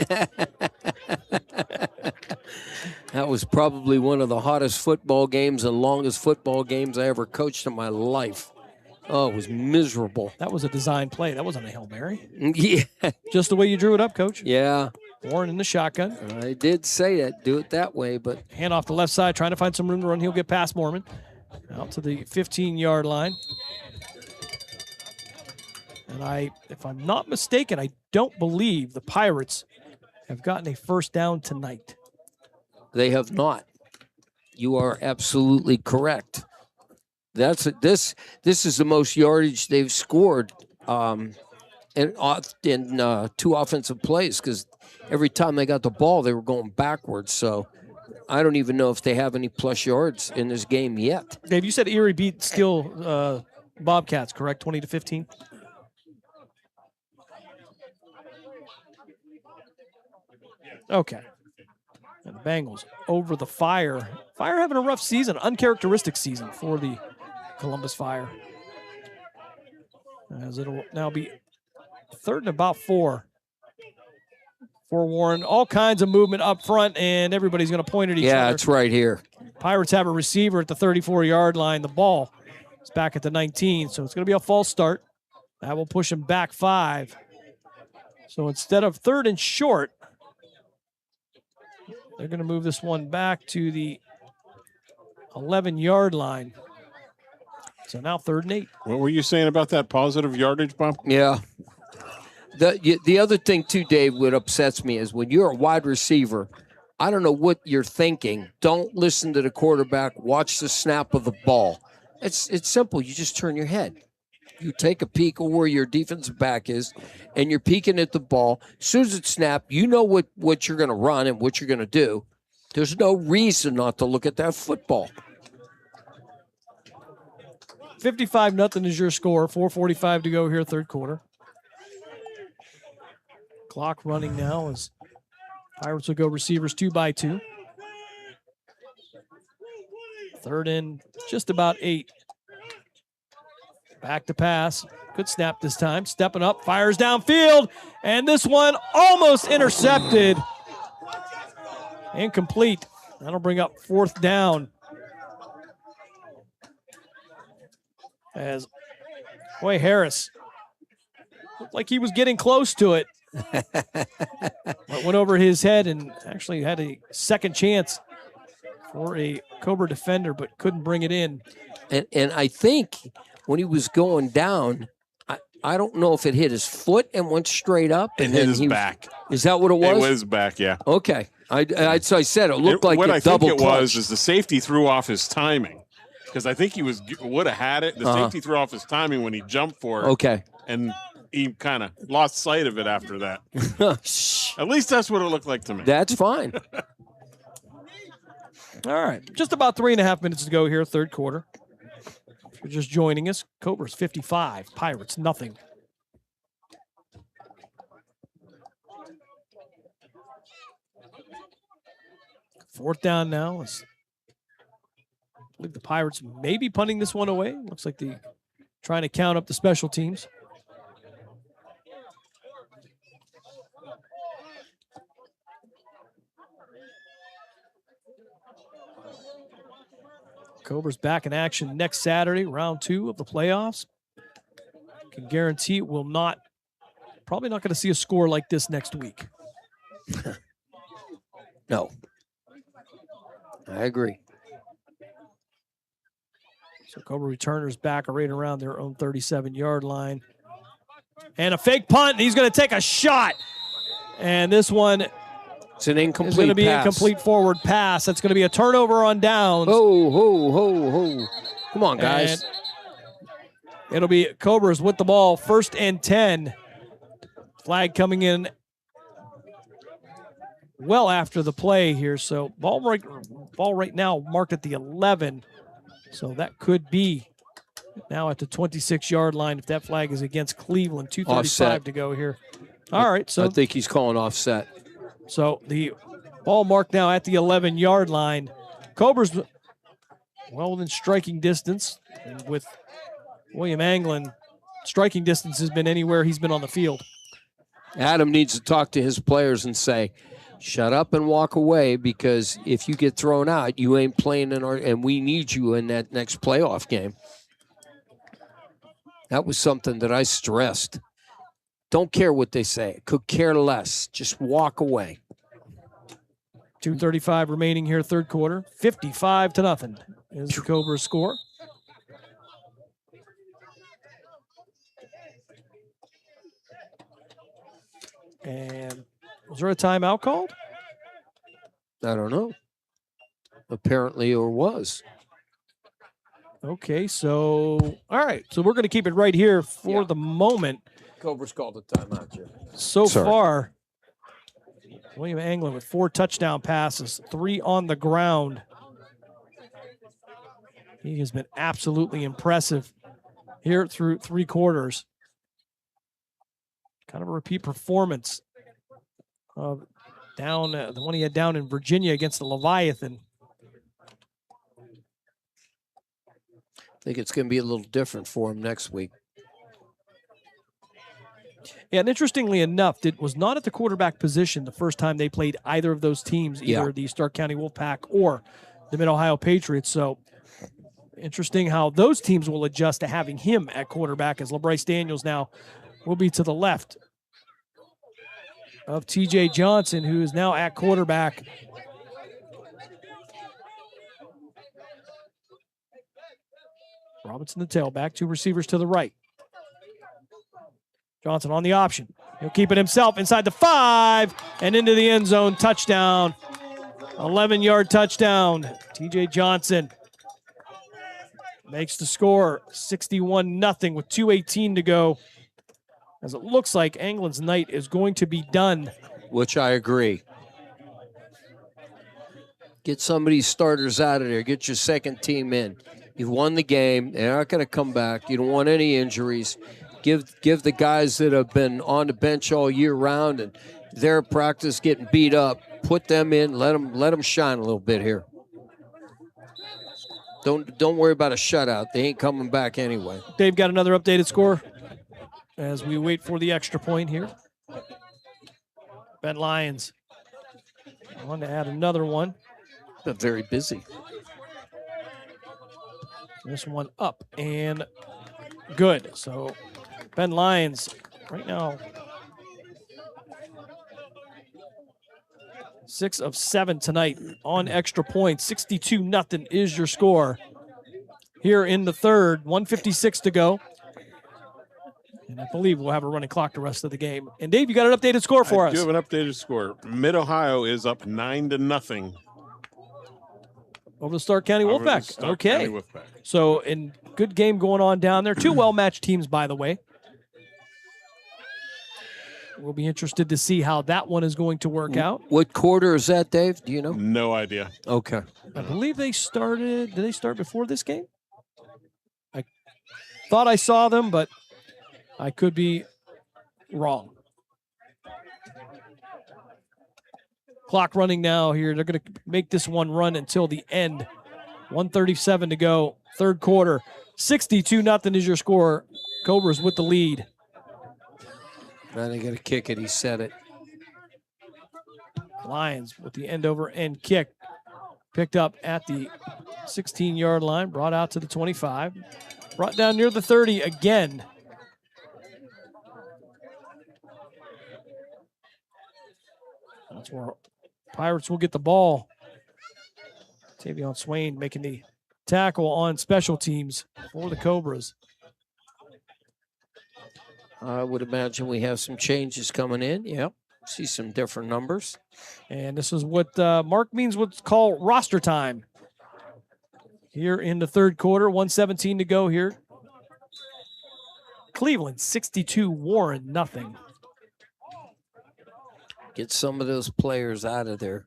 That was probably one of the hottest football games and longest football games I ever coached in my life. Oh, it was miserable. That was a design play. That wasn't a Hail Mary. Yeah. Just the way you drew it up, Coach. Yeah. Warren in the shotgun. I did say that. Do it that way, but... Hand off the left side, trying to find some room to run. He'll get past Mormon. Out to the 15-yard line. And if I'm not mistaken, I don't believe the Pirates have gotten a first down tonight. They have not. You are absolutely correct. This is the most yardage they've scored in 2 offensive plays, because every time they got the ball, they were going backwards. So I don't even know if they have any plus yards in this game yet. Dave, you said Erie beat Steel Bobcats, correct? 20-15? Okay. And the Bengals over the Fire. Fire having a rough season, uncharacteristic season for the Columbus Fire. As it'll now be 3rd and about 4 for Warren. All kinds of movement up front, and everybody's going to point at each other. Yeah, it's right here. Pirates have a receiver at the 34-yard line. The ball is back at the 19, so it's going to be a false start. That will push him back 5. So instead of 3rd and short, they're going to move this one back to the 11-yard line. So now 3rd and 8. What were you saying about that positive yardage, Bob? Yeah. The other thing, too, Dave, what upsets me is when you're a wide receiver, I don't know what you're thinking. Don't listen to the quarterback. Watch the snap of the ball. It's simple. You just turn your head. You take a peek of where your defensive back is, and you're peeking at the ball. As soon as it's snapped, you know what you're going to run and what you're going to do. There's no reason not to look at that football. 55-0 is your score. 4:45 to go here, 3rd quarter. Clock running now as Pirates will go receivers 2 by 2. 3rd and just about 8. Back to pass. Good snap this time. Stepping up, fires downfield, and this one almost intercepted. Incomplete. That'll bring up 4th down. As Hoy Harris looked like he was getting close to it. But went over his head and actually had a second chance for a Cobra defender, but couldn't bring it in. And I think when he was going down, I don't know if it hit his foot and went straight up. It And hit then his back. Is that what it was? It was back, yeah. Okay. So I said it looked like what it I think double it clutched. was is the safety threw off his timing, because I think he would have had it. The safety threw off his timing when he jumped for it. Okay. And he kind of lost sight of it after that. At least that's what it looked like to me. That's fine. All right. Just about 3.5 minutes to go here, third quarter. If you're just joining us, Cobras 55, Pirates nothing. Fourth down now. I believe the Pirates may be punting this one away. Looks like they're trying to count up the special teams. Cobras back in action next Saturday, round 2 of the playoffs. Can guarantee we'll probably not going to see a score like this next week. No. I agree. So Cobra returners back right around their own 37-yard line. And a fake punt. And he's going to take a shot. And this one it's an incomplete is going to be pass. Incomplete forward pass. That's going to be a turnover on downs. Ho. Come on, guys. And it'll be Cobras with the ball, 1st and 10. Flag coming in well after the play here. So ball right now marked at the 11. So that could be now at the 26-yard line if that flag is against Cleveland. 2:35 Offset. to go here. All right. So I think he's calling offset. So the ball marked now at the 11-yard line. Cobras well within striking distance. And with William Anglin, striking distance has been anywhere he's been on the field. Adam needs to talk to his players and say, shut up and walk away, because if you get thrown out, you ain't playing and we need you in that next playoff game. That was something that I stressed. Don't care what they say. Could care less. Just walk away. 2:35 remaining here, third quarter. 55-0 is the Cobras score. And was there a timeout called? I don't know. Apparently, or was. Okay, so, all right. So we're going to keep it right here for the moment. Cobras called a timeout, Jim. So far, William Anglin with 4 touchdown passes, 3 on the ground. He has been absolutely impressive here through 3 quarters. Kind of a repeat performance of the one he had down in Virginia against the Leviathan. I think it's going to be a little different for him next week. Yeah, and interestingly enough, it was not at the quarterback position the first time they played either of those teams, either the Stark County Wolfpack or the Mid-Ohio Patriots. So interesting how those teams will adjust to having him at quarterback, as LeBryce Daniels now will be to the left of TJ Johnson, who is now at quarterback. Robinson the tailback, 2 receivers to the right. Johnson on the option. He'll keep it himself inside the 5 and into the end zone. Touchdown. 11-yard touchdown. TJ Johnson makes the score 61-0 with 2:18 to go. As it looks like Anglin's night is going to be done. Which I agree. Get some of these starters out of there. Get your second team in. You've won the game. They're not going to come back. You don't want any injuries. Give the guys that have been on the bench all year round and their practice getting beat up, put them in. Let them shine a little bit here. Don't worry about a shutout. They ain't coming back anyway. Dave got another updated score as we wait for the extra point here. Ben Lyons on to add another one. Been very busy. This one up and good. So Ben Lyons right now 6 of 7 tonight on extra points. 62-0 is your score here in the third. 1:56 to go. And I believe we'll have a running clock the rest of the game. And Dave, you got an updated score for us? I do have an updated score. Mid-Ohio is up 9-0. Over the Stark County Wolfpack. Stark County Wolfpack. So, good game going on down there. Two well-matched teams, by the way. We'll be interested to see how that one is going to work out. What quarter is that, Dave? Do you know? No idea. Okay. I believe they started. Did they start before this game? I thought I saw them, but I could be wrong. Clock running now here. They're going to make this one run until the end. 1:37 to go. Third quarter. 62-0 is your score. Cobras with the lead. Now they got to kick it. He said it. Lions with the end-over-end kick. Picked up at the 16-yard line. Brought out to the 25. Brought down near the 30 again. That's where Pirates will get the ball. Tavion Swain making the tackle on special teams for the Cobras. I would imagine we have some changes coming in. Yep. See some different numbers. And this is what Mark Means would call roster time. Here in the third quarter, 1:17 to go here. Cleveland 62, Warren nothing. Get some of those players out of there.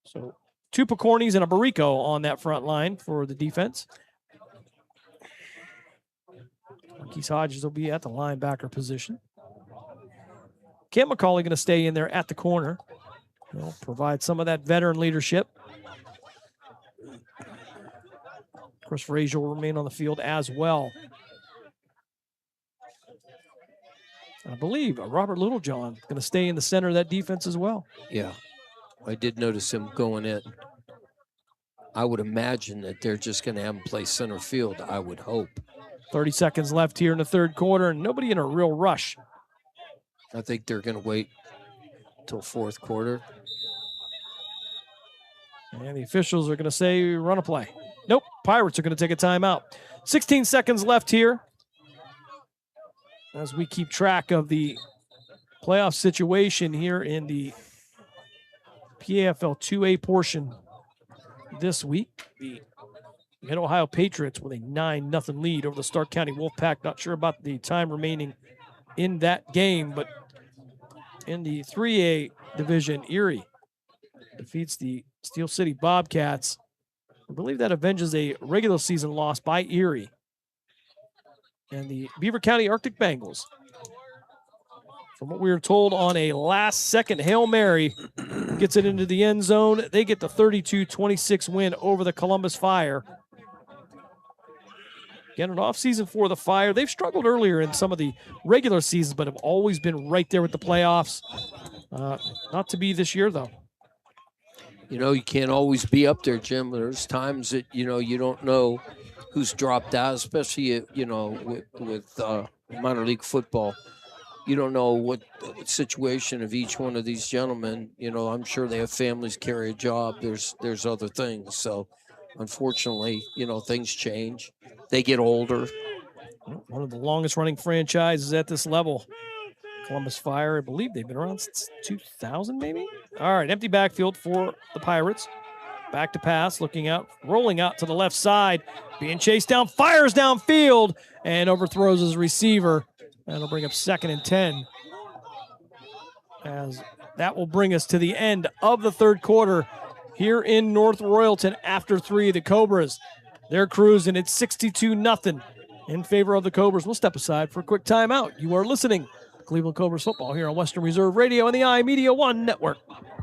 So 2 Picornis and a Barrico on that front line for the defense. Marquise Hodges will be at the linebacker position. Kent McCauley going to stay in there at the corner. He'll provide some of that veteran leadership. Chris Frazier will remain on the field as well. I believe Robert Littlejohn going to stay in the center of that defense as well. Yeah, I did notice him going in. I would imagine that they're just going to have him play center field, I would hope. 30 seconds left here in the third quarter, and nobody in a real rush. I think they're going to wait till fourth quarter. And the officials are going to say run a play. Nope, Pirates are going to take a timeout. 16 seconds left here as we keep track of the playoff situation here in the PAFL 2A portion this week. The Mid-Ohio Patriots with a 9-0 lead over the Stark County Wolfpack. Not sure about the time remaining in that game, but in the 3A division, Erie defeats the Steel City Bobcats. I believe that avenges a regular season loss by Erie. And the Beaver County Arctic Bengals, from what we were told on a last-second Hail Mary, gets it into the end zone. They get the 32-26 win over the Columbus Fire. Again, an off-season for the Fire. They've struggled earlier in some of the regular seasons, but have always been right there with the playoffs. Not to be this year, though. You know, you can't always be up there, Jim. There's times that, you know, you don't know who's dropped out, especially, you know, with minor league football. You don't know what situation of each one of these gentlemen. You know, I'm sure they have families, carry a job. There's other things. So, unfortunately, you know, things change. They get older. One of the longest-running franchises at this level. Columbus Fire, I believe they've been around since 2000, maybe? All right, empty backfield for the Pirates. Back to pass, looking out, rolling out to the left side, being chased down, fires downfield, and overthrows his receiver. That'll bring up 2nd and 10. As that will bring us to the end of the third quarter here in North Royalton after 3. The Cobras, they're cruising. It's 62-0 in favor of the Cobras. We'll step aside for a quick timeout. You are listening to Cleveland Cobras football here on Western Reserve Radio and the iMedia1 Network.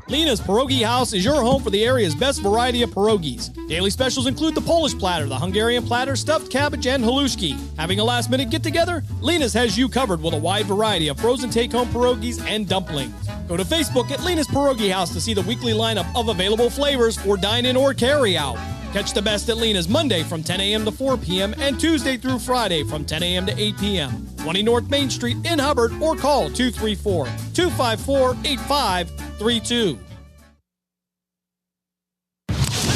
Lena's Pierogi House is your home for the area's best variety of pierogies. Daily specials include the Polish platter, the Hungarian platter, stuffed cabbage, and halushki. Having a last-minute get-together? Lena's has you covered with a wide variety of frozen take-home pierogies and dumplings. Go to Facebook at Lena's Pierogi House to see the weekly lineup of available flavors for dine-in or carry-out. Catch the best at Lena's Monday from 10 a.m. to 4 p.m. and Tuesday through Friday from 10 a.m. to 8 p.m. 20 North Main Street in Hubbard, or call 234-254-8532.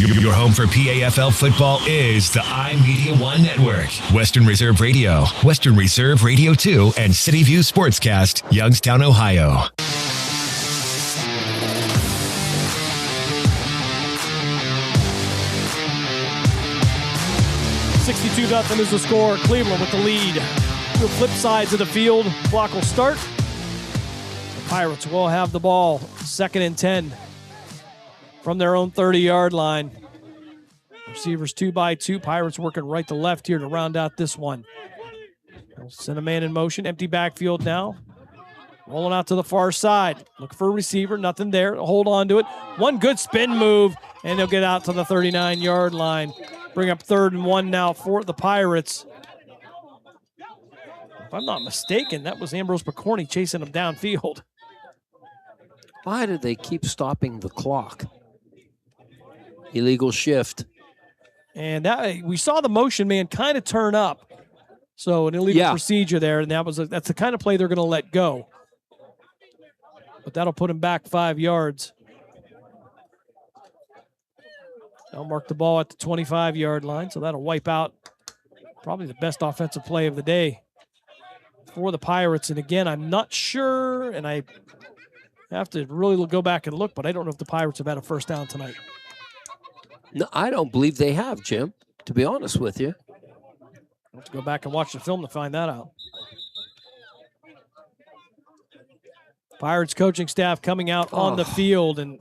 Your home for PAFL football is the iMedia1 Network. Western Reserve Radio, Western Reserve Radio 2, and City View Sportscast, Youngstown, Ohio. 62-0 is the score. Cleveland with the lead. To the flip sides of the field. Clock will start. The Pirates will have the ball. 2nd and 10 from their own 30-yard line. Receivers 2 by 2. Pirates working right to left here to round out this one. They'll send a man in motion. Empty backfield now. Rolling out to the far side. Look for a receiver. Nothing there. Hold on to it. One good spin move, and they'll get out to the 39-yard line. Bring up 3rd and 1 now for the Pirates. If I'm not mistaken, that was Ambrose Picorni chasing him downfield. Why do they keep stopping the clock? Illegal shift. And that we saw the motion man kind of turn up. So an illegal procedure there, and that's the kind of play they're going to let go. But that'll put him back 5 yards. They'll mark the ball at the 25-yard line, so that'll wipe out probably the best offensive play of the day for the Pirates. And again, I'm not sure, and I have to really go back and look, but I don't know if the Pirates have had a first down tonight. No, I don't believe they have, Jim, to be honest with you. I'll have to go back and watch the film to find that out. Pirates coaching staff coming out on the field, and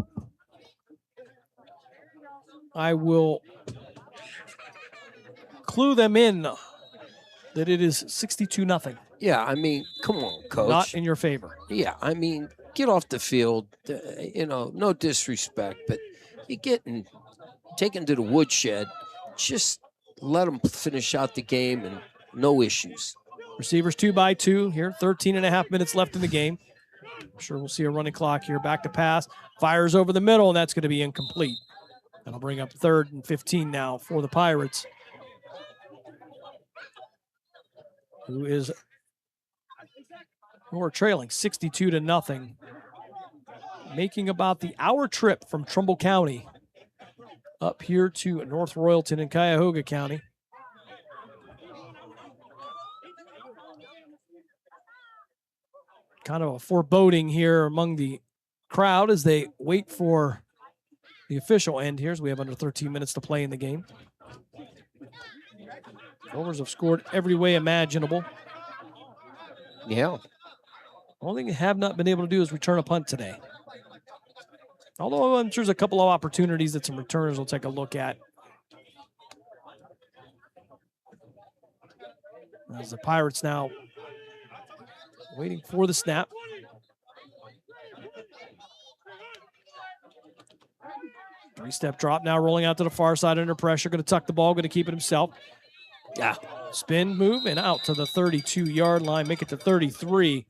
I will clue them in that it is 62-0. Yeah, I mean, come on, coach. Not in your favor. Yeah, I mean, get off the field. No disrespect, but you getting taken to the woodshed. Just let them finish out the game and no issues. Receivers 2 by 2 here. 13.5 minutes left in the game. I'm sure we'll see a running clock here. Back to pass. Fires over the middle, and that's going to be incomplete. That'll bring up 3rd and 15 now for the Pirates, who are trailing 62-0, making about the hour trip from Trumbull County up here to North Royalton and Cuyahoga County. Kind of a foreboding here among the crowd as they wait for the official end here, as we have under 13 minutes to play in the game. Rovers have scored every way imaginable. Yeah. Only thing they have not been able to do is return a punt today. Although I'm sure there's a couple of opportunities that some returners will take a look at. As the Pirates now waiting for the snap. Three-step drop now, rolling out to the far side under pressure. Going to tuck the ball, going to keep it himself. Yeah, spin move and out to the 32-yard line. Make it to 33.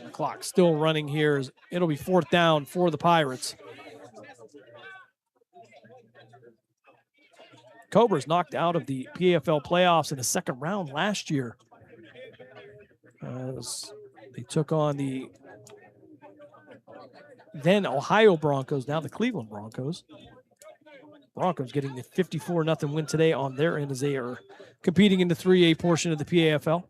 The clock still running here. It'll be 4th down for the Pirates. Cobras knocked out of the PAFL playoffs in the 2nd round last year. As they took on the then Ohio Broncos, now the Cleveland Broncos. Broncos getting the 54-0 win today on their end as they are competing in the 3A portion of the PAFL.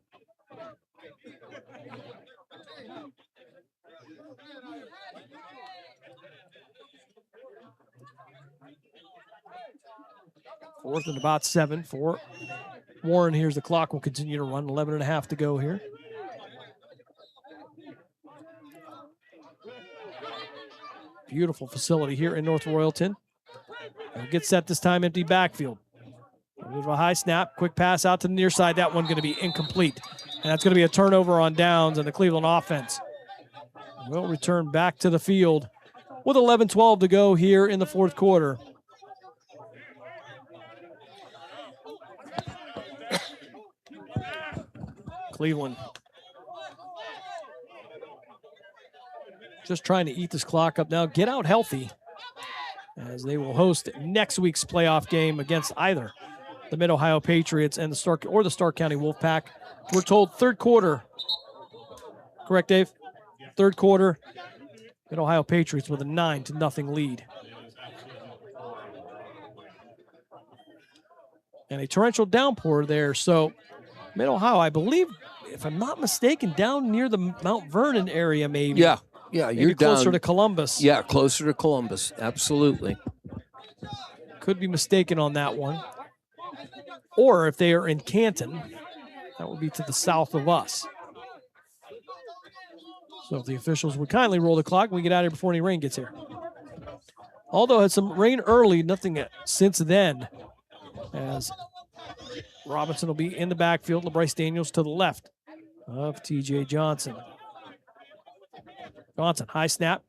Fourth and about 7 for Warren. Here's the clock. Will continue to run. 11.5 to go here. Beautiful facility here in North Royalton. They'll get set this time, empty backfield. Move a high snap, quick pass out to the near side. That one going to be incomplete. And that's going to be a turnover on downs, and the Cleveland offense will return back to the field with 11:12 to go here in the 4th quarter. Cleveland just trying to eat this clock up now, get out healthy, as they will host next week's playoff game against either the Mid-Ohio Patriots and the Stark County Wolfpack. We're told 3rd quarter. Correct, Dave? Yes. Third quarter, Mid-Ohio Patriots with a 9-0 lead. And a torrential downpour there. So Mid-Ohio, I believe, if I'm not mistaken, down near the Mount Vernon area maybe. Yeah, maybe you're closer down, to Columbus. Yeah, closer to Columbus. Absolutely. Could be mistaken on that one. Or if they are in Canton, that would be to the south of us. So if the officials would kindly roll the clock, we get out of here before any rain gets here. Although had some rain early, nothing since then. As Robinson will be in the backfield, LeBryce Daniels to the left of TJ Johnson. Johnson, high snap.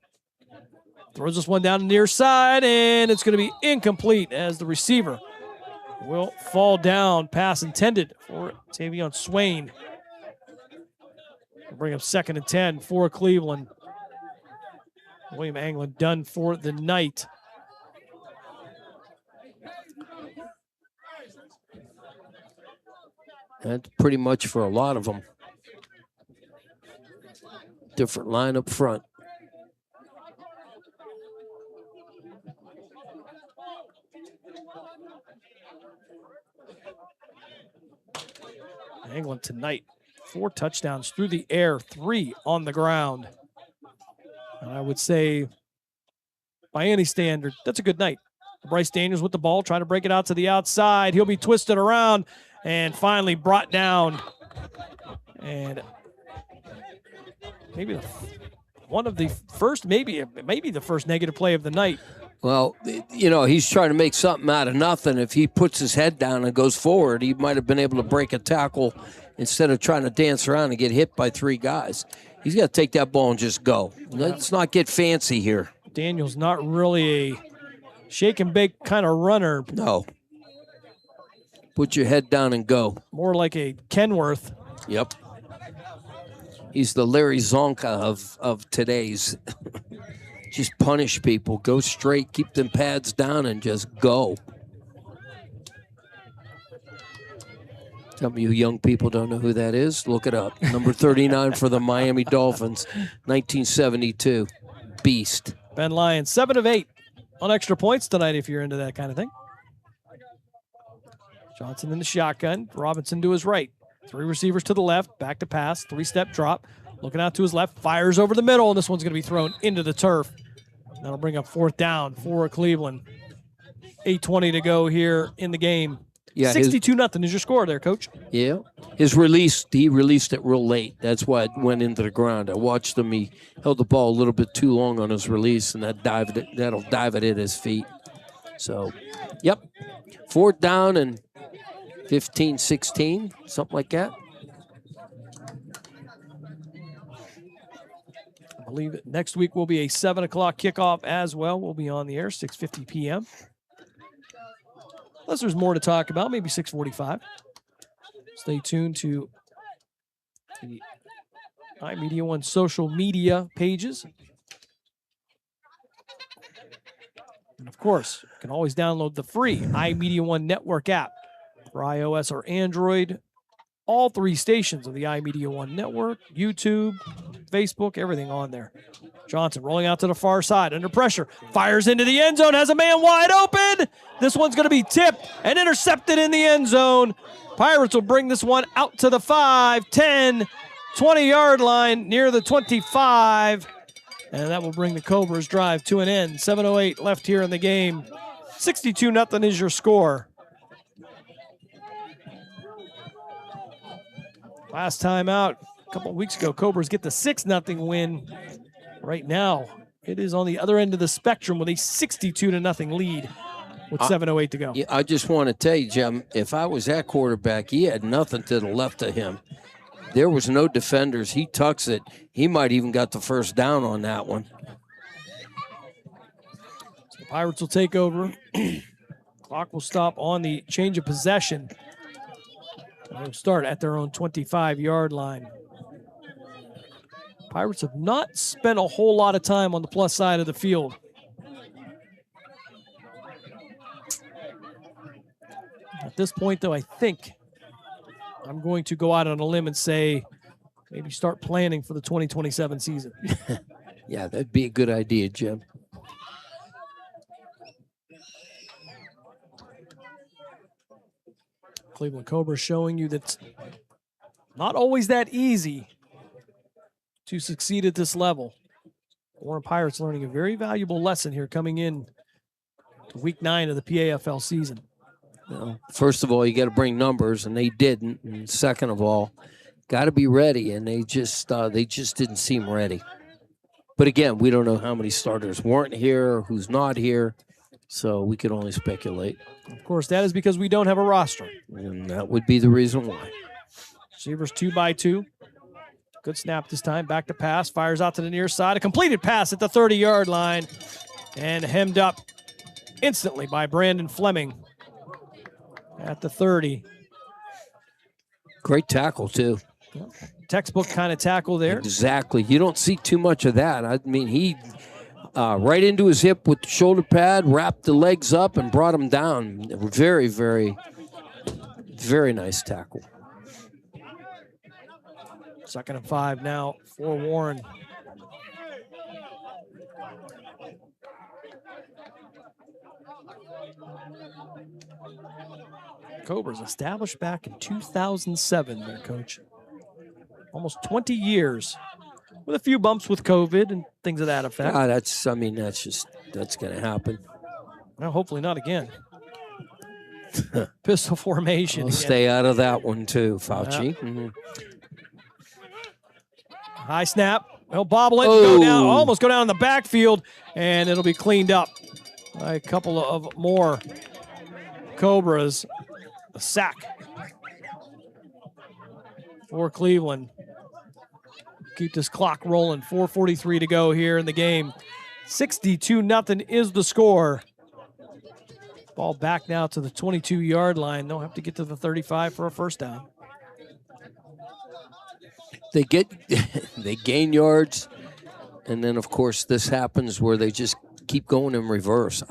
Throws this one down the near side, and it's going to be incomplete as the receiver will fall down. Pass intended for Tavion Swain. We'll bring up 2nd and 10 for Cleveland. William Anglin done for the night. That's pretty much for a lot of them. Different line up front. Anglin tonight, 4 touchdowns through the air, 3 on the ground. And I would say, by any standard, that's a good night. Bryce Daniels with the ball, trying to break it out to the outside. He'll be twisted around and finally brought down. And maybe one of the first, maybe the first negative play of the night. Well, he's trying to make something out of nothing. If he puts his head down and goes forward, he might have been able to break a tackle instead of trying to dance around and get hit by 3 guys. He's got to take that ball and just go. Let's not get fancy here. Daniel's not really a shake and bake kind of runner. No. Put your head down and go. More like a Kenworth. Yep. He's the Larry Zonka of today's. Just punish people. Go straight. Keep them pads down and just go. Some of you young people don't know who that is. Look it up. Number 39 for the Miami Dolphins, 1972. Beast. Ben Lyons, 7 of 8 on extra points tonight if you're into that kind of thing. Johnson in the shotgun. Robinson to his right. 3 receivers to the left. Back to pass. 3-step drop. Looking out to his left. Fires over the middle, and this one's going to be thrown into the turf. That'll bring up 4th down for Cleveland. 8:20 to go here in the game. Yeah, 62-0 is your score there, Coach. Yeah. He released it real late. That's why it went into the ground. I watched him. He held the ball a little bit too long on his release, and that'll dive it at his feet. So, yep. 4th down and 15, 16, something like that. I believe next week will be a 7 o'clock kickoff as well. We'll be on the air, 6:50 p.m. Unless there's more to talk about, maybe 6:45. Stay tuned to the iMedia1 social media pages. And of course, you can always download the free iMedia1 network app for iOS or Android. All 3 stations of the iMedia1 network, YouTube, Facebook, everything on there. Johnson rolling out to the far side, under pressure, fires into the end zone, has a man wide open. This one's going to be tipped and intercepted in the end zone. Pirates will bring this one out to the 5, 10, 20-yard line near the 25. And that will bring the Cobras' drive to an end. 7:08 left here in the game. 62-0 is your score. Last time out, a couple of weeks ago, Cobras get the 6-0 win. Right now, it is on the other end of the spectrum with a 62-0 lead with 7:08 to go. Yeah, I just want to tell you, Jim, if I was that quarterback, he had nothing to the left of him. There was no defenders. He tucks it. He might even got the 1st down on that one. So the Pirates will take over. Clock will stop on the change of possession. They'll start at their own 25-yard line. Pirates have not spent a whole lot of time on the plus side of the field. At this point, though, I think I'm going to go out on a limb and say maybe start planning for the 2027 season. Yeah, that'd be a good idea, Jim. Cleveland Cobras showing you that it's not always that easy to succeed at this level. Warren Pirates learning a very valuable lesson here coming in to week 9 of the PAFL season. Well, first of all, you got to bring numbers, and they didn't. And second of all, got to be ready, and they just didn't seem ready. But again, we don't know how many starters weren't here, who's not here, so we could only speculate. Of course, that is because we don't have a roster. And that would be the reason why. Receivers 2x2. Good snap this time. Back to pass. Fires out to the near side. A completed pass at the 30-yard line. And hemmed up instantly by Brandon Fleming at the 30. Great tackle, too. Textbook kind of tackle there. Exactly. You don't see too much of that. I mean, he right into his hip with the shoulder pad, wrapped the legs up, and brought him down. Very, very, very nice tackle. 2nd and 5 now for Warren. Cobras established back in 2007 there, Coach. Almost 20 years with a few bumps with COVID and things of that effect. That's going to happen. Well, hopefully not again. Pistol formation. I'll again. stay out of that one too, Fauci. Yeah. Mm-hmm. High snap. He'll bobble it. Go down, almost go down in the backfield, and it'll be cleaned up by a couple of more Cobras. A sack for Cleveland. Keep this clock rolling. 4:43 to go here in the game. 62-0 is the score. Ball back now to the 22-yard line. They'll have to get to the 35 for a first down. They gain yards, and then of course this happens where they just keep going in reverse.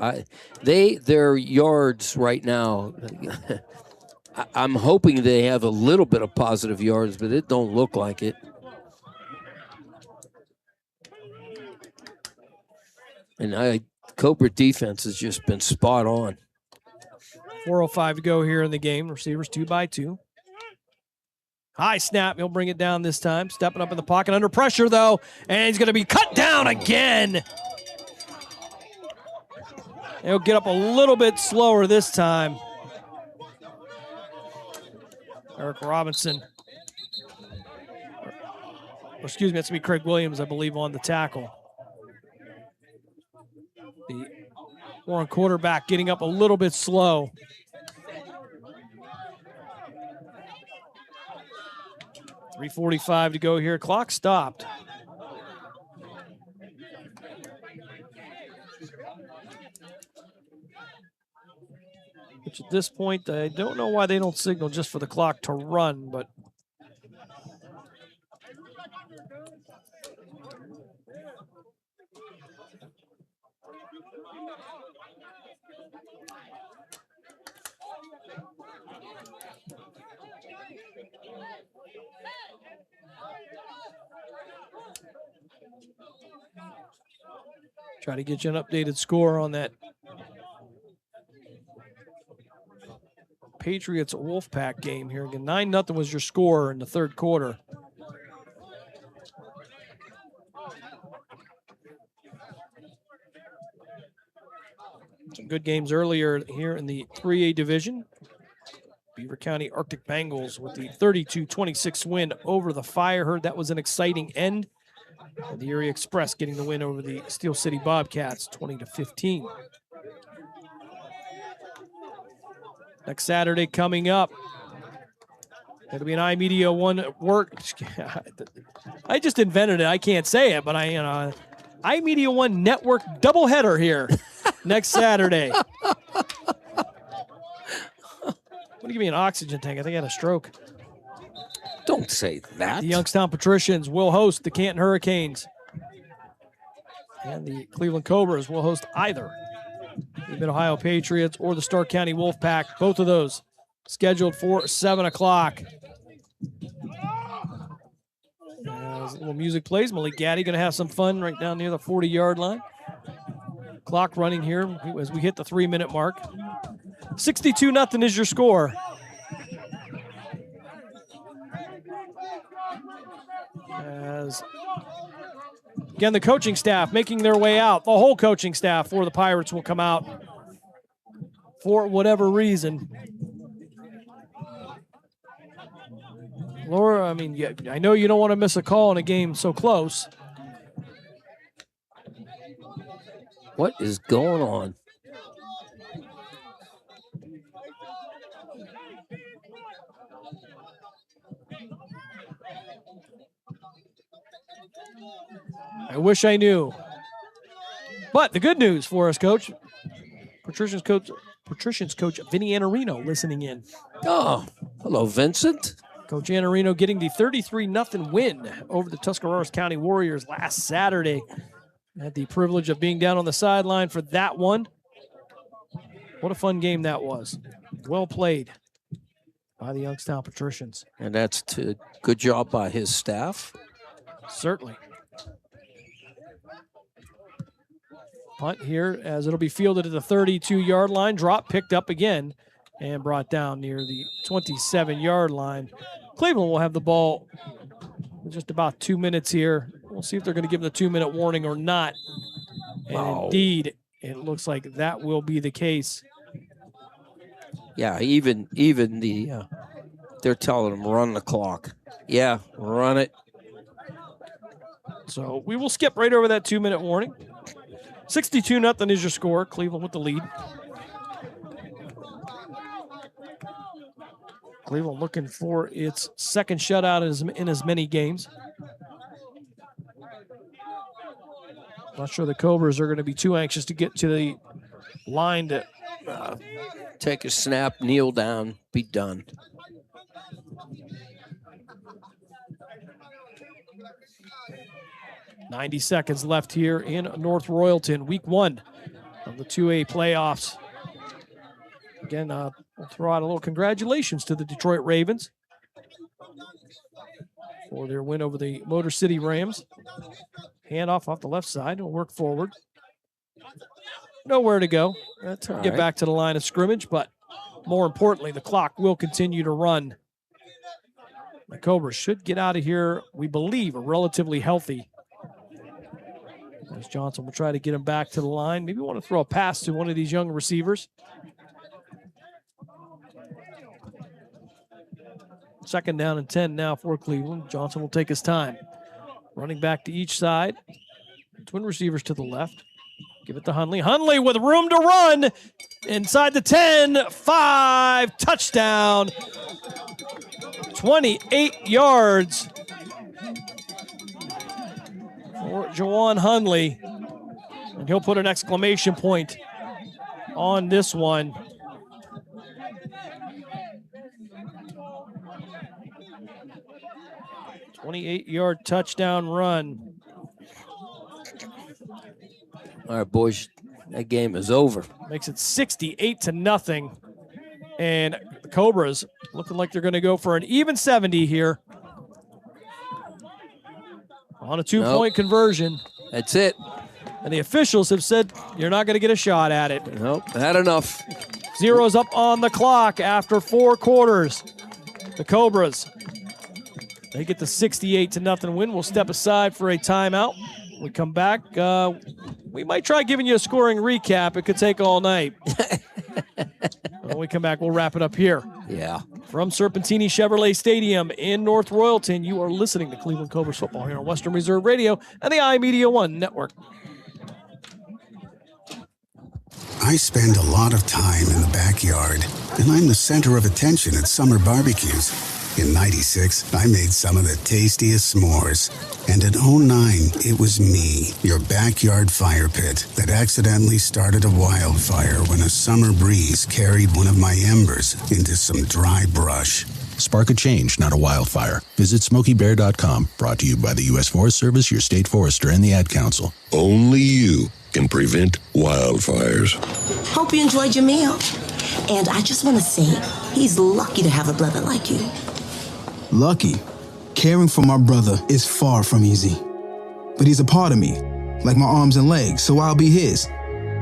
Their yards right now. I'm hoping they have a little bit of positive yards, but it don't look like it. And Cobra defense has just been spot on. 4:05 to go here in the game. Receivers 2x2. High snap. He'll bring it down this time. Stepping up in the pocket under pressure, though. And he's going to be cut down again. He'll get up a little bit slower this time. Eric Robinson. Or excuse me, that's going to be Craig Williams, I believe, on the tackle. The Warren quarterback getting up a little bit slow. .345 to go here. Clock stopped. Which at this point, I don't know why they don't signal just for the clock to run, but try to get you an updated score on that Patriots Wolfpack game here. Again, 9-0 was your score in the third quarter. Some good games earlier here in the 3A division. Beaver County Arctic Bengals with the 32-26 win over the Fire. Heard that was an exciting end. And the Erie Express getting the win over the Steel City Bobcats, 20-15. Next Saturday coming up. It'll be an iMedia1 work. I just invented it. I can't say it, but iMedia1 network doubleheader here next Saturday. Want to give me an oxygen tank? I think I had a stroke. Don't say that. The Youngstown Patricians will host the Canton Hurricanes. And the Cleveland Cobras will host either the Mid-Ohio Patriots or the Stark County Wolfpack. Both of those scheduled for 7 o'clock. As a little music plays, Malik Gaddy going to have some fun right down near the 40-yard line. Clock running here as we hit the 3-minute mark. 62-0 is your score. As again, the coaching staff making their way out. The whole coaching staff for the Pirates will come out for whatever reason. Laura, I mean, I know you don't want to miss a call in a game so close. What is going on? I wish I knew. But the good news for us, Coach, Patrician's coach Vinny Anarino listening in. Oh, hello, Vincent. Coach Anarino getting the 33-0 win over the Tuscarawas County Warriors last Saturday. Had the privilege of being down on the sideline for that one. What a fun game that was. Well played by the Youngstown Patricians. And that's good job by his staff. Certainly. Punt here as it'll be fielded at the 32-yard line. Drop picked up again and brought down near the 27-yard line. Cleveland will have the ball in just about 2 minutes here. We'll see if they're going to give them the 2-minute warning or not. And indeed, it looks like that will be the case. Yeah, even the they're telling them run the clock. Yeah, run it. So we will skip right over that 2-minute warning. 62-0 is your score. Cleveland with the lead. Cleveland looking for its second shutout in as many games. Not sure the Cobras are going to be too anxious to get to the line to take a snap, kneel down, be done. .90 seconds left here in North Royalton, week 1 of the 2A playoffs. Again, we'll throw out a little congratulations to the Detroit Ravens for their win over the Motor City Rams. Handoff off the left side. We'll work forward. Nowhere to go. That's all Get right. back to the line of scrimmage, but more importantly, the clock will continue to run. The Cobras should get out of here, we believe, relatively healthy. As Johnson will try to get him back to the line. Maybe want to throw a pass to one of these young receivers. Second down and 10 now for Cleveland. Johnson will take his time. Running back to each side. Twin receivers to the left. Give it to Hundley. Hundley with room to run. Inside the 10, 5, touchdown. 28 yards for Jawan Hundley. And he'll put an exclamation point on this one. .28-yard touchdown run. All right, boys, that game is over. Makes it 68-0. And the Cobras looking like they're going to go for an even 70 here on a two-point conversion. That's it. And the officials have said you're not going to get a shot at it. Nope, had enough. Zero's up on the clock after 4 quarters. The Cobras, they get the 68-0 win. We'll step aside for a timeout. We come back. We might try giving you a scoring recap. It could take all night. When we come back, we'll wrap it up here. Yeah. From Serpentini Chevrolet Stadium in North Royalton, you are listening to Cleveland Cobras football here on Western Reserve Radio and the iMedia1 network. I spend a lot of time in the backyard, and I'm the center of attention at summer barbecues. In '96, I made some of the tastiest s'mores. And in '09, it was me, your backyard fire pit, that accidentally started a wildfire when a summer breeze carried one of my embers into some dry brush. Spark a change, not a wildfire. Visit SmokeyBear.com. Brought to you by the U.S. Forest Service, your state forester, and the Ad Council. Only you can prevent wildfires. Hope you enjoyed your meal. And I just want to say, he's lucky to have a brother like you. Lucky? Caring for my brother is far from easy. But he's a part of me, like my arms and legs, so I'll be his.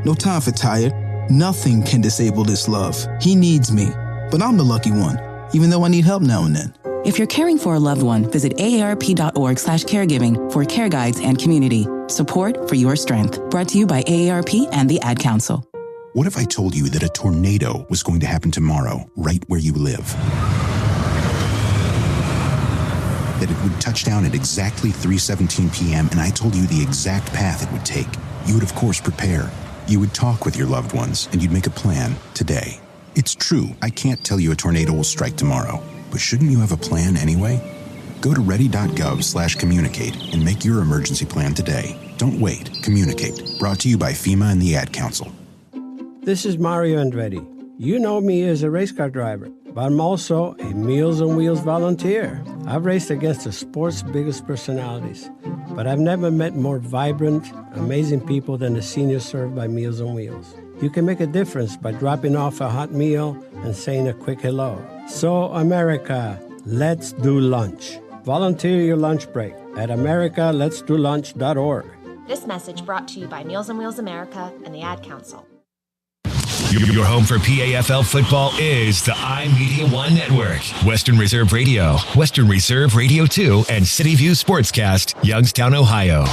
No time for tired. Nothing can disable this love. He needs me, but I'm the lucky one, even though I need help now and then. If you're caring for a loved one, visit aarp.org/caregiving for care guides and community support for your strength. Brought to you by AARP and the Ad Council. What if I told you that a tornado was going to happen tomorrow, right where you live? That it would touch down at exactly 3:17 p.m., and I told you the exact path it would take. You would, of course, prepare. You would talk with your loved ones, and you'd make a plan today. It's true, I can't tell you a tornado will strike tomorrow, but shouldn't you have a plan anyway? Go to ready.gov/communicate and make your emergency plan today. Don't wait. Communicate. Brought to you by FEMA and the Ad Council. This is Mario Andretti. You know me as a race car driver, but I'm also a Meals on Wheels volunteer. I've raced against the sport's biggest personalities, but I've never met more vibrant, amazing people than the seniors served by Meals on Wheels. You can make a difference by dropping off a hot meal and saying a quick hello. So, America, let's do lunch. Volunteer your lunch break at americaletsdolunch.org. This message brought to you by Meals on Wheels America and the Ad Council. Your home for PAFL football is the iMedia1 Network. Western Reserve Radio, Western Reserve Radio 2, and City View Sportscast, Youngstown, Ohio.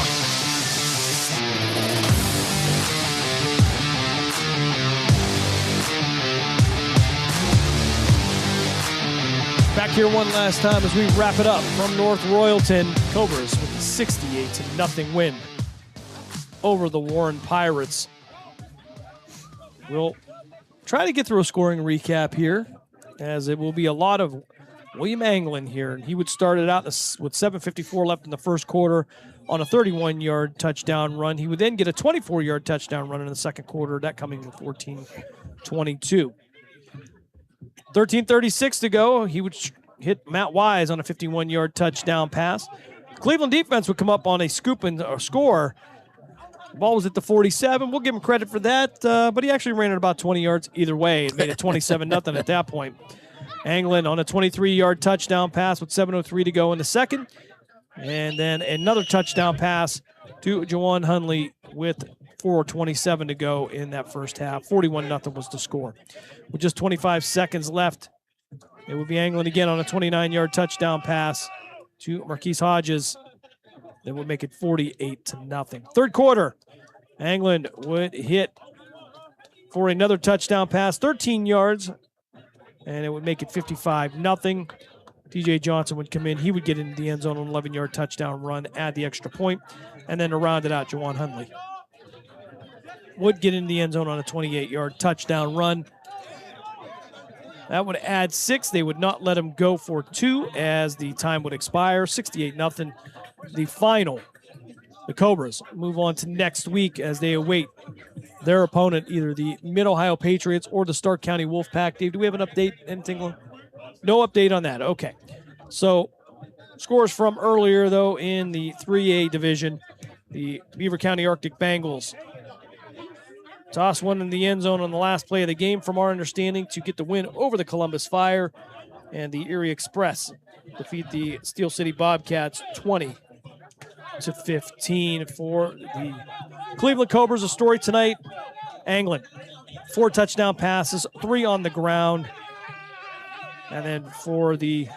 Back here one last time as we wrap it up from North Royalton. Cobras with a 68-0 win over the Warren Pirates. We'll try to get through a scoring recap here, as it will be a lot of William Anglin here. And he would start it out with 7:54 left in the first quarter on a 31-yard touchdown run. He would then get a 24-yard touchdown run in the second quarter, that coming with 14:22. 13:36 to go. He would hit Matt Wise on a 51-yard touchdown pass. Cleveland defense would come up on a scoop and score. The ball was at the 47. We'll give him credit for that, but he actually ran it about 20 yards either way. It made it 27-0 at that point. Anglin on a 23-yard touchdown pass with 7:03 to go in the second. And then another touchdown pass to Jawan Hunley with 4:27 to go in that first half. 41-0 was the score. With just 25 seconds left, it would be Anglin again on a 29-yard touchdown pass to Marquise Hodges. That would make it 48-0. Third quarter, Anglin would hit for another touchdown pass, 13 yards, and it would make it 55-0. TJ Johnson would come in. He would get into the end zone on an 11-yard touchdown run, add the extra point, and then to round it out, Jawan Hunley would get into the end zone on a 28-yard touchdown run. That would add 6. They would not let him go for 2 as the time would expire. 68-0. The final. The Cobras move on to next week as they await their opponent, either the Mid-Ohio Patriots or the Stark County Wolfpack. Dave, do we have an update? Anything? No update on that. Okay. So scores from earlier, though, in the 3A division. The Beaver County Arctic Bengals toss one in the end zone on the last play of the game, from our understanding, to get the win over the Columbus Fire. And the Erie Express defeat the Steel City Bobcats 20-15 for the Cleveland Cobras. A story tonight, Anglin, 4 touchdown passes, 3 on the ground. And then for the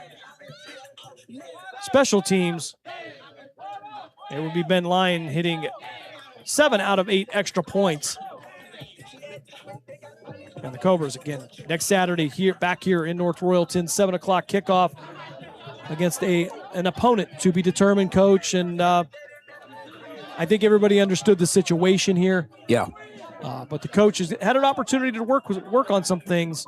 special teams, it would be Ben Lyon hitting 7 out of 8 extra points. And the Cobras, again, next Saturday back here in North Royalton, 7 o'clock kickoff against an opponent to be determined, Coach. And I think everybody understood the situation here. Yeah. But the coaches had an opportunity to work on some things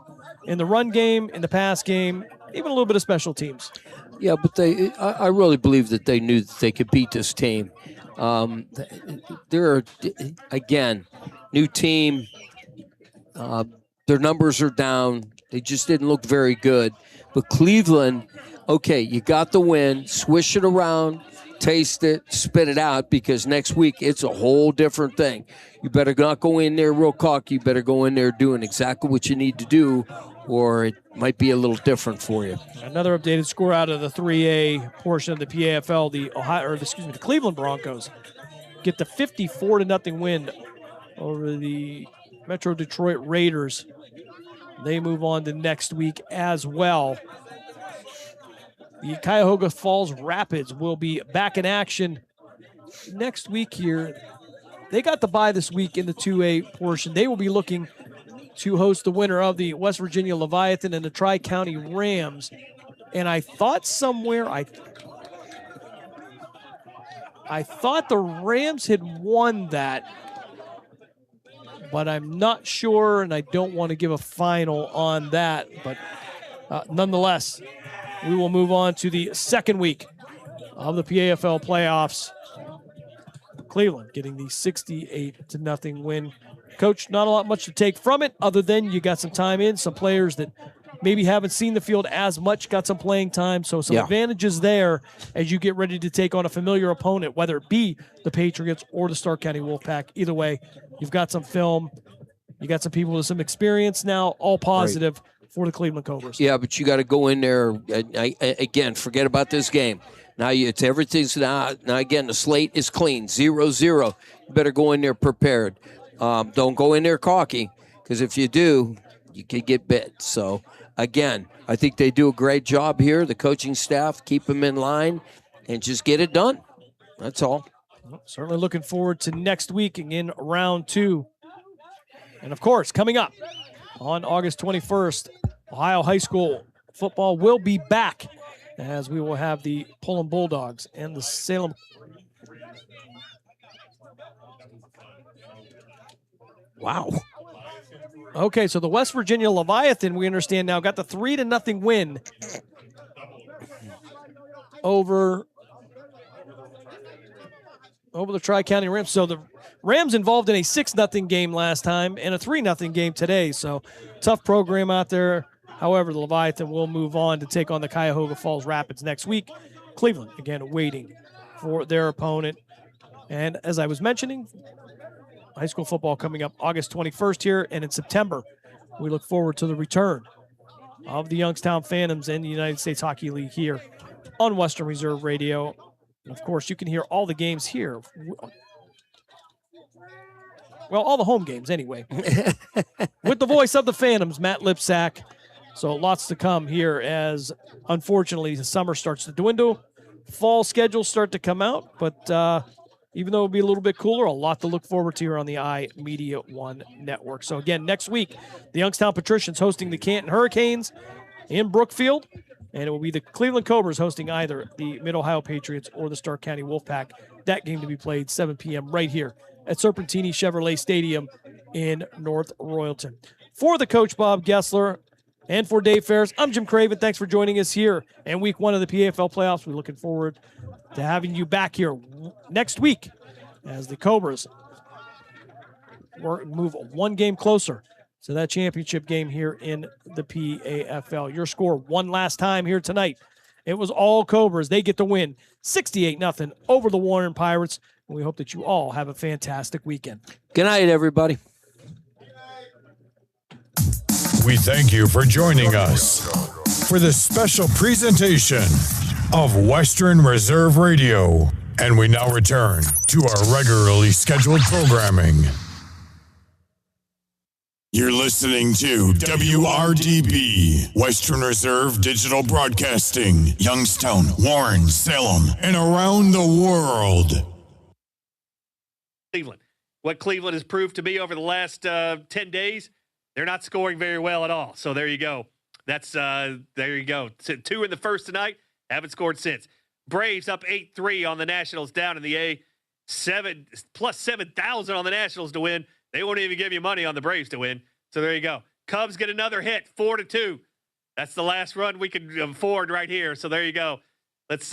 in the run game, in the pass game, even a little bit of special teams. Yeah, but I really believe that they knew that they could beat this team. They're, again, new team. Their numbers are down. They just didn't look very good. But Cleveland, okay, you got the win. Swish it around, taste it, spit it out, because next week it's a whole different thing. You better not go in there real cocky. You better go in there doing exactly what you need to do, or it might be a little different for you. Another updated score out of the 3A portion of the PAFL. The Cleveland Broncos get the 54-0 win over the Metro Detroit Raiders. They move on to next week as well. The Cuyahoga Falls Rapids will be back in action next week here. They got the bye this week in the 2A portion. They will be looking to host the winner of the West Virginia Leviathan and the Tri-County Rams. And I thought somewhere, I thought the Rams had won that, but I'm not sure, and I don't want to give a final on that. But nonetheless, we will move on to the second week of the PAFL playoffs. Cleveland getting the 68-0 win. Coach, not a lot much to take from it other than you got some time in. Some players that maybe haven't seen the field as much got some playing time. So some advantages there as you get ready to take on a familiar opponent, whether it be the Patriots or the Stark County Wolfpack. Either way, you've got some film. You got some people with some experience now, all positive for the Cleveland Cobras. Yeah, but you got to go in there. Again, forget about this game. Now everything's now again, the slate is clean, 0-0. You better go in there prepared. Don't go in there cocky, because if you do, you could get bit. So, again, I think they do a great job here. The coaching staff, keep them in line and just get it done. That's all. Well, certainly looking forward to next week in round 2. And, of course, coming up on August 21st, Ohio High School football will be back, as we will have the Pullman Bulldogs and the Salem. Wow. Okay, so the West Virginia Leviathan, we understand now, got the 3-0 win over the Tri-County Rams. So the Rams involved in a 6-0 game last time and a 3-0 game today. So tough program out there. However, the Leviathan will move on to take on the Cuyahoga Falls Rapids next week. Cleveland, again, waiting for their opponent. And as I was mentioning, high school football coming up August 21st here, and in September, we look forward to the return of the Youngstown Phantoms and the United States Hockey League here on Western Reserve Radio. And of course, you can hear all the games here. Well, all the home games anyway. With the voice of the Phantoms, Matt Lipsack. So lots to come here as, unfortunately, the summer starts to dwindle. Fall schedules start to come out, but even though it'll be a little bit cooler, a lot to look forward to here on the iMedia1 network. So again, next week, the Youngstown Patricians hosting the Canton Hurricanes in Brookfield, and it will be the Cleveland Cobras hosting either the Mid-Ohio Patriots or the Stark County Wolfpack. That game to be played 7 p.m. right here at Serpentini Chevrolet Stadium in North Royalton. For the coach, Bob Gessler, and for Dave Ferris, I'm Jim Craven. Thanks for joining us here in week 1 of the PAFL playoffs. We're looking forward to having you back here next week as the Cobras move 1 game closer to that championship game here in the PAFL. Your score one last time here tonight. It was all Cobras. They get the win 68-0 over the Warren Pirates. And we hope that you all have a fantastic weekend. Good night, everybody. We thank you for joining us for this special presentation of Western Reserve Radio. And we now return to our regularly scheduled programming. You're listening to WRDB, Western Reserve Digital Broadcasting, Youngstown, Warren, Salem, and around the world. Cleveland. What Cleveland has proved to be over the last 10 days, they're not scoring very well at all. So there you go. There you go. 2 in the first tonight. Haven't scored since. Braves up 8-3 on the Nationals down in the A. Plus 7,000 on the Nationals to win. They won't even give you money on the Braves to win. So there you go. Cubs get another hit, 4-2. That's the last run we can afford right here. So there you go. Let's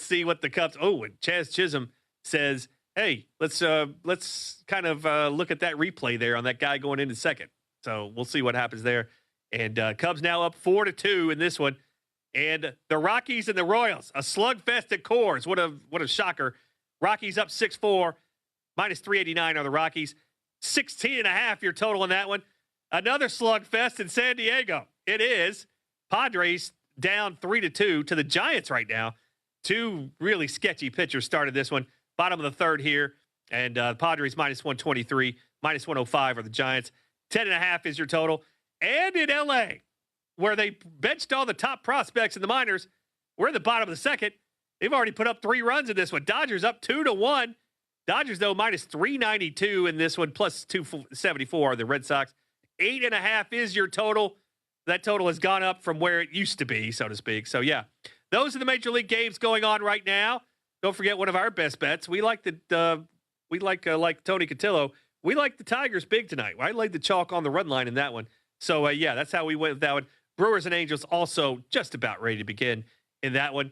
see what the Cubs. Oh, and Chaz Chisholm says, "Hey, let's kind of look at that replay there on that guy going into second." So we'll see what happens there. And Cubs now up 4-2 in this one. And the Rockies and the Royals, a slugfest at Coors. What a shocker. Rockies up 6-4, minus 389 are the Rockies. 16.5 your total in that one. Another slugfest in San Diego. It is. Padres down 3-2 to the Giants right now. Two really sketchy pitchers started this one. Bottom of the third here. And Padres minus 123, minus 105 are the Giants. 10.5 is your total. And in L.A., where they benched all the top prospects in the minors, we're in the bottom of the second. They've already put up 3 runs in this one. Dodgers up 2-1. Dodgers, though, minus 392 in this one, plus 274 are the Red Sox. 8.5 is your total. That total has gone up from where it used to be, so to speak. So, yeah, those are the Major League games going on right now. Don't forget one of our best bets. We like like Tony Cotillo, we like the Tigers big tonight. I laid the chalk on the run line in that one. So, yeah, that's how we went with that one. Brewers and Angels also just about ready to begin in that one.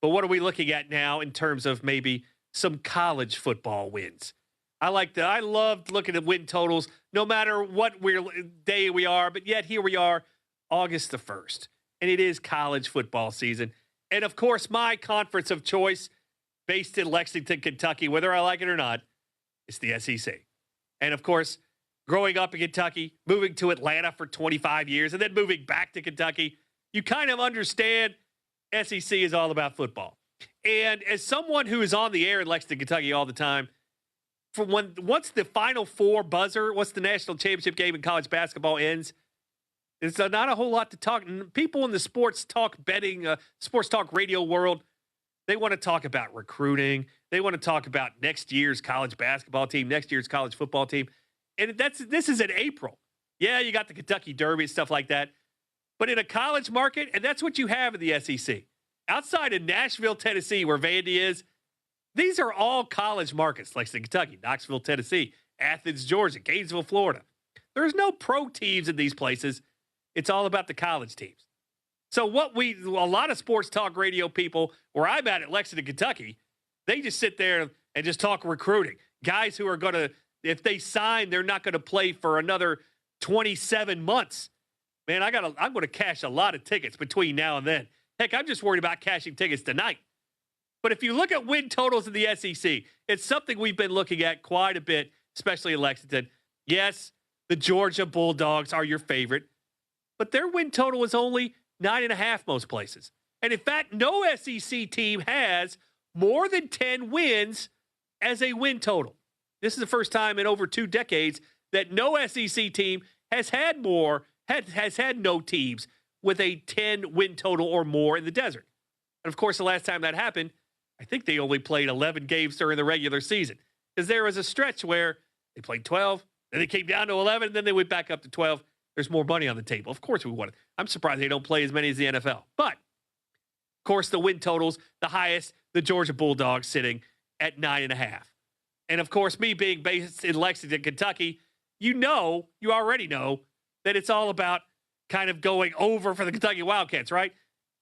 But what are we looking at now in terms of maybe some college football wins? I loved looking at win totals no matter what day we are, but yet here we are, August the 1st, and it is college football season. And, of course, my conference of choice based in Lexington, Kentucky, whether I like it or not, is the SEC. And, of course, growing up in Kentucky, moving to Atlanta for 25 years, and then moving back to Kentucky, you kind of understand SEC is all about football. And as someone who is on the air in Lexington, Kentucky all the time, once the Final Four buzzer, once the national championship game in college basketball ends, there's not a whole lot to talk. People in the sports talk betting, sports talk radio world, they want to talk about recruiting. They want to talk about next year's college basketball team, next year's college football team. And this is in April. Yeah, you got the Kentucky Derby and stuff like that. But in a college market, and that's what you have in the SEC. Outside of Nashville, Tennessee, where Vandy is, these are all college markets, Lexington, Kentucky, Knoxville, Tennessee, Athens, Georgia, Gainesville, Florida. There's no pro teams in these places. It's all about the college teams. So a lot of sports talk radio people, where I'm at Lexington, Kentucky, they just sit there and just talk recruiting. Guys who are going to, if they sign, they're not going to play for another 27 months. Man, I'm going to cash a lot of tickets between now and then. Heck, I'm just worried about cashing tickets tonight. But if you look at win totals in the SEC, it's something we've been looking at quite a bit, especially in Lexington. Yes, the Georgia Bulldogs are your favorite, but their win total is only 9.5 most places. And in fact, no SEC team has more than 10 wins as a win total. This is the first time in over 2 decades that no SEC team has had no teams with a 10 win total or more in the desert. And of course, the last time that happened, I think they only played 11 games during the regular season, because there was a stretch where they played 12, then they came down to 11, and then they went back up to 12. There's more money on the table. Of course we want it. I'm surprised they don't play as many as the NFL. But, of course, the win totals, the highest, the Georgia Bulldogs sitting at 9.5. And, of course, me being based in Lexington, Kentucky, you already know that it's all about kind of going over for the Kentucky Wildcats, right?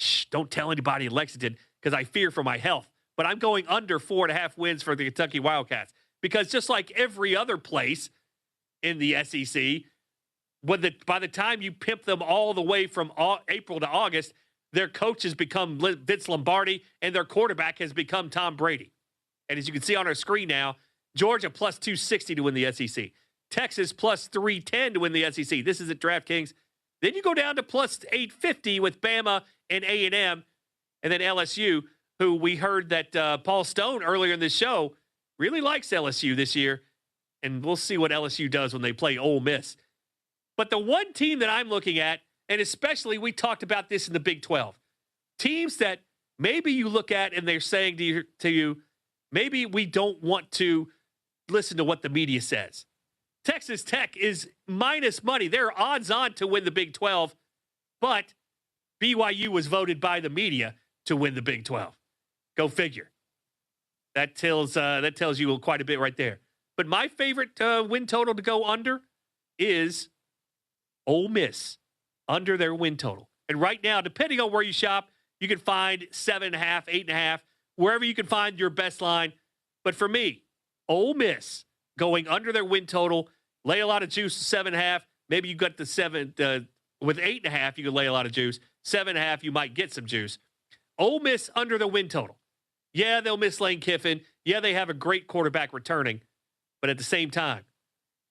Shh, don't tell anybody in Lexington because I fear for my health. But I'm going under 4.5 wins for the Kentucky Wildcats, because just like every other place in the SEC, by the time you pimp them all the way from April to August, their coach has become Vince Lombardi and their quarterback has become Tom Brady. And as you can see on our screen now, Georgia plus 260 to win the SEC. Texas plus 310 to win the SEC. This is at DraftKings. Then you go down to plus 850 with Bama and A&M, and then LSU, who we heard that Paul Stone earlier in this show really likes LSU this year, and we'll see what LSU does when they play Ole Miss. But the one team that I'm looking at, and especially we talked about this in the Big 12, teams that maybe you look at and they're saying to you, maybe we don't want to listen to what the media says. Texas Tech is minus money. They're odds on to win the Big 12, but BYU was voted by the media to win the Big 12. Go figure. That tells you quite a bit right there. But my favorite win total to go under is Ole Miss, under their win total. And right now, depending on where you shop, you can find 7.5, 8.5, wherever you can find your best line. But for me, Ole Miss going under their win total, lay a lot of juice, 7.5. Maybe you got the 7 with 8.5. You can lay a lot of juice. 7.5, you might get some juice. Ole Miss under the win total. Yeah, they'll miss Lane Kiffin. Yeah, they have a great quarterback returning. But at the same time,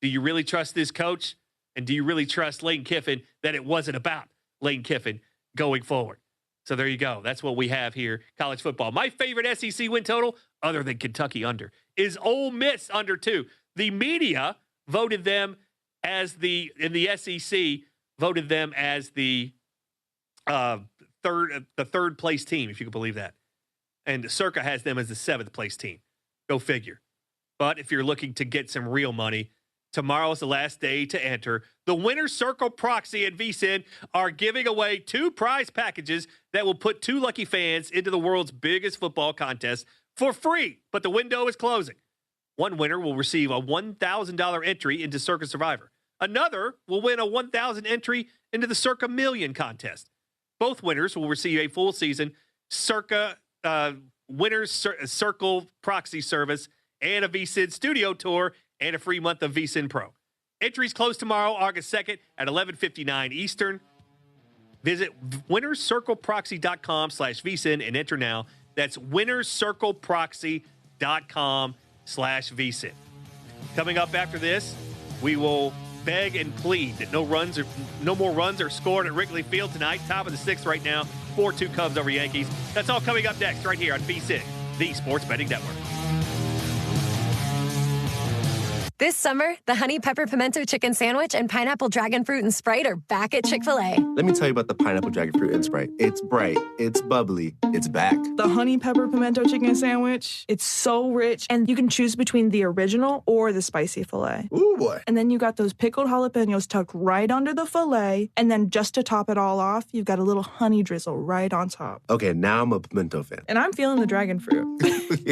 do you really trust this coach And do you really trust Lane Kiffin that it wasn't about Lane Kiffin going forward? So there you go. That's what we have here, college football. My favorite SEC win total, other than Kentucky under, is Ole Miss under 2. The media voted them as in the SEC, voted them as the third place team, if you can believe that. And Circa has them as the 7th place team. Go figure. But if you're looking to get some real money, tomorrow is the last day to enter. The Winner's Circle Proxy and VSiN are giving away 2 prize packages that will put 2 lucky fans into the world's biggest football contest for free. But the window is closing. One winner will receive a $1,000 entry into Circa Survivor. Another will win a $1,000 entry into the Circa Million contest. Both winners will receive a full season Circa Winner's Circle Proxy service and a VSiN studio tour and a free month of VSiN Pro. Entries close tomorrow, August 2nd at 11:59 Eastern. Visit winnerscircleproxy.com/VSiN and enter now. That's winnerscircleproxy.com/VSiN. Coming up after this, we will beg and plead that no more runs are scored at Wrigley Field tonight. Top of the 6th right now, 4-2 Cubs over Yankees. That's all coming up next right here on VSiN, the Sports Betting Network. This summer, the Honey Pepper Pimento Chicken Sandwich and Pineapple Dragon Fruit and Sprite are back at Chick-fil-A. Let me tell you about the Pineapple Dragon Fruit and Sprite. It's bright, it's bubbly, it's back. The Honey Pepper Pimento Chicken Sandwich, it's so rich, and you can choose between the original or the spicy filet. Ooh, boy. And then you got those pickled jalapenos tucked right under the filet, and then just to top it all off, you've got a little honey drizzle right on top. Okay, now I'm a pimento fan. And I'm feeling the dragon fruit.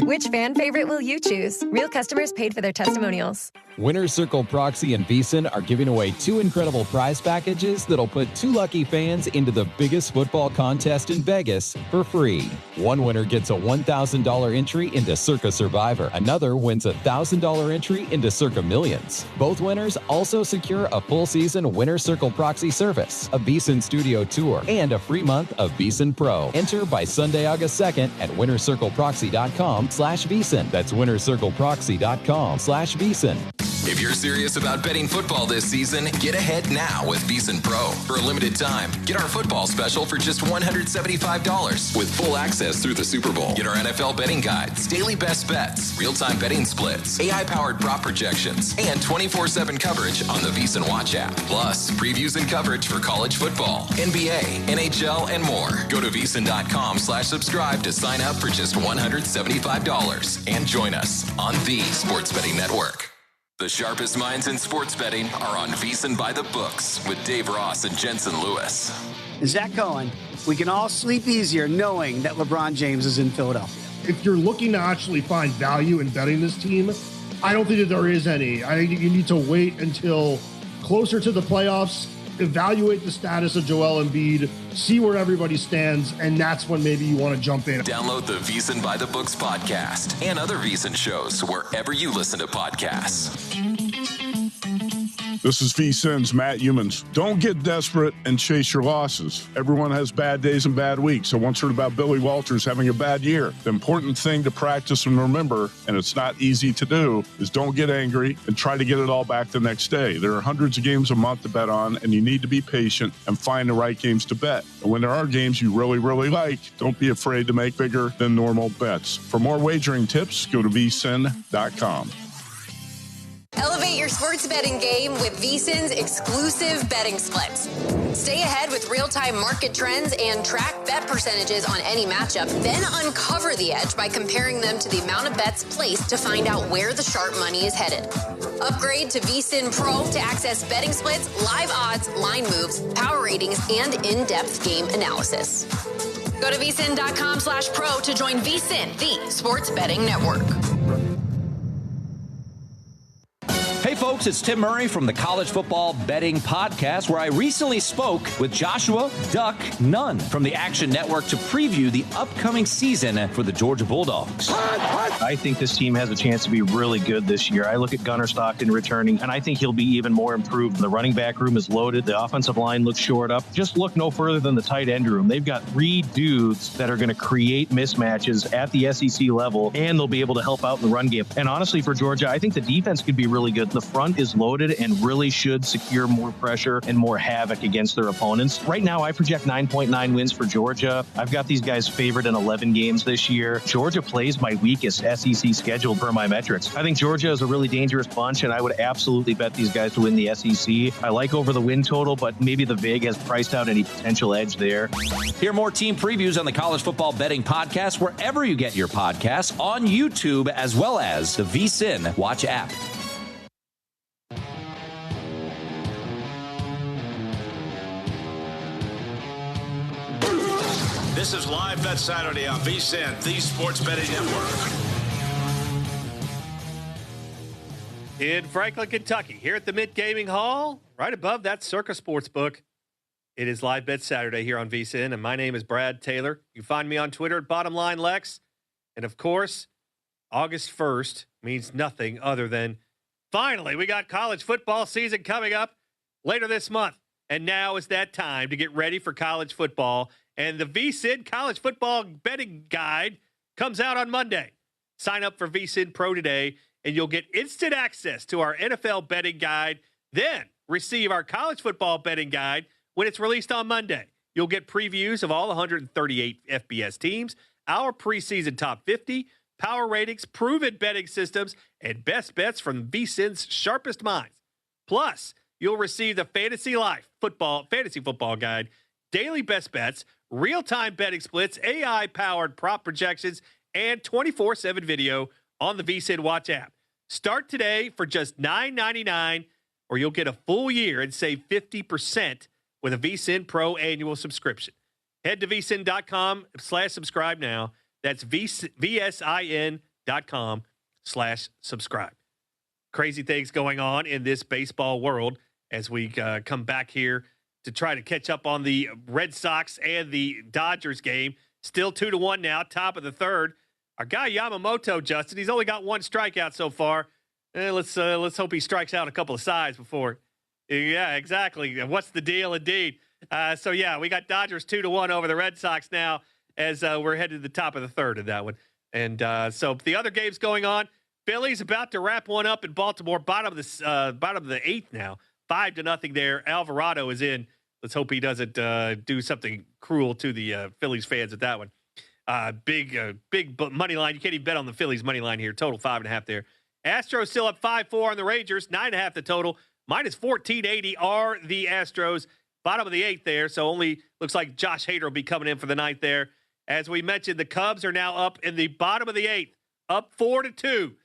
Which fan favorite will you choose? Real customers paid for their testimonials. Winner's Circle Proxy and VSiN are giving away 2 incredible prize packages that'll put 2 lucky fans into the biggest football contest in Vegas for free. One winner gets a $1,000 entry into Circa Survivor. Another wins a $1,000 entry into Circa Millions. Both winners also secure a full season Winner's Circle Proxy service, a VSiN studio tour, and a free month of VSiN Pro. Enter by Sunday, August 2nd at winnerscircleproxy.com/VSiN. That's winnerscircleproxy.com/VSiN. If you're serious about betting football this season, get ahead now with VSiN Pro. For a limited time, get our football special for just $175 with full access through the Super Bowl. Get our NFL betting guides, daily best bets, real-time betting splits, AI-powered prop projections, and 24/7 coverage on the VSiN Watch app. Plus, previews and coverage for college football, NBA, NHL, and more. Go to VSiN.com/subscribe to sign up for just $175 and join us on the Sports Betting Network. The sharpest minds in sports betting are on VSiN by the Books with Dave Ross and Jensen Lewis. Zach Cohen, we can all sleep easier knowing that LeBron James is in Philadelphia. If you're looking to actually find value in betting this team, I don't think that there is any. I think you need to wait until closer to the playoffs, evaluate the status of Joel Embiid, see where everybody stands, and that's when maybe you want to jump in. Download the VSiN by the Books podcast and other VSiN shows wherever you listen to podcasts. This is VSiN's Matt Humans. Don't get desperate and chase your losses. Everyone has bad days and bad weeks. I once heard about Billy Walters having a bad year. The important thing to practice and remember, and it's not easy to do, is don't get angry and try to get it all back the next day. There are hundreds of games a month to bet on, and you need to be patient and find the right games to bet. And when there are games you really, really like, don't be afraid to make bigger than normal bets. For more wagering tips, go to vsin.com. Elevate your sports betting game with VSiN's exclusive betting splits. Stay ahead with real-time market trends and track bet percentages on any matchup. Then uncover the edge by comparing them to the amount of bets placed to find out where the sharp money is headed. Upgrade to VSiN Pro to access betting splits, live odds, line moves, power ratings, and in-depth game analysis. Go to vsin.com/pro to join VSiN, the sports betting network. Hey folks, it's Tim Murray from the College Football Betting Podcast, where I recently spoke with Joshua Duck Nunn from the Action Network to preview the upcoming season for the Georgia Bulldogs. I think this team has a chance to be really good this year. I look at Gunnar Stockton returning, and I think he'll be even more improved. The running back room is loaded. The offensive line looks shored up. Just look no further than the tight end room. They've got 3 dudes that are going to create mismatches at the SEC level, and they'll be able to help out in the run game. And honestly, for Georgia, I think the defense could be really good. The front front is loaded and really should secure more pressure and more havoc against their opponents. Right now, I project 9.9 wins for Georgia. I've got these guys favored in 11 games this year. Georgia plays my weakest SEC schedule per my metrics. I think Georgia is a really dangerous bunch, and I would absolutely bet these guys to win the SEC. I like over the win total, but maybe the VIG has priced out any potential edge there. Hear more team previews on the College Football Betting Podcast wherever you get your podcasts, on YouTube, as well as the VSiN Watch app. This is Live Bet Saturday on VSiN, the Sports Betting Network. In Franklin, Kentucky, here at the Mint Gaming Hall, right above that Circa Sportsbook. It is Live Bet Saturday here on VSiN, and my name is Brad Taylor. You find me on Twitter at BottomLineLex. And, of course, August 1st means nothing other than finally we got college football season coming up later this month. And now is that time to get ready for college football. And the VSiN College Football Betting Guide comes out on Monday. Sign up for VSiN Pro today, and you'll get instant access to our NFL betting guide. Then receive our college football betting guide when it's released on Monday. You'll get previews of all 138 FBS teams, our preseason top 50, power ratings, proven betting systems, and best bets from VSiN's sharpest minds. Plus, you'll receive the Fantasy Football Guide, daily best bets, real-time betting splits, AI-powered prop projections, and 24/7 video on the VSiN Watch app. Start today for just $9.99, or you'll get a full year and save 50% with a VSiN Pro annual subscription. Head to vsin.com/subscribe now. That's vsin.com/subscribe. Crazy things going on in this baseball world as we come back here to try to catch up on the Red Sox and the Dodgers game. Still 2-1 now, top of the third. Our guy Yamamoto, Justin, he's only got one strikeout so far. Let's hope he strikes out a couple of sides before. Yeah, exactly. What's the deal, indeed? So yeah, we got Dodgers 2-1 over the Red Sox now as we're headed to the top of the third in that one. And so the other games going on. Phillies about to wrap one up in Baltimore, bottom of the eighth now, 5-0 there. Alvarado is in. Let's hope he doesn't do something cruel to the Phillies fans at that one. Big money line. You can't even bet on the Phillies money line here. Total 5.5 there. Astros still up 5-4 on the Rangers. 9.5 the total. Minus 1480 are the Astros. Bottom of the eighth there. So only looks like Josh Hader will be coming in for the ninth there. As we mentioned, the Cubs are now up in the bottom of the eighth. Up 4-2.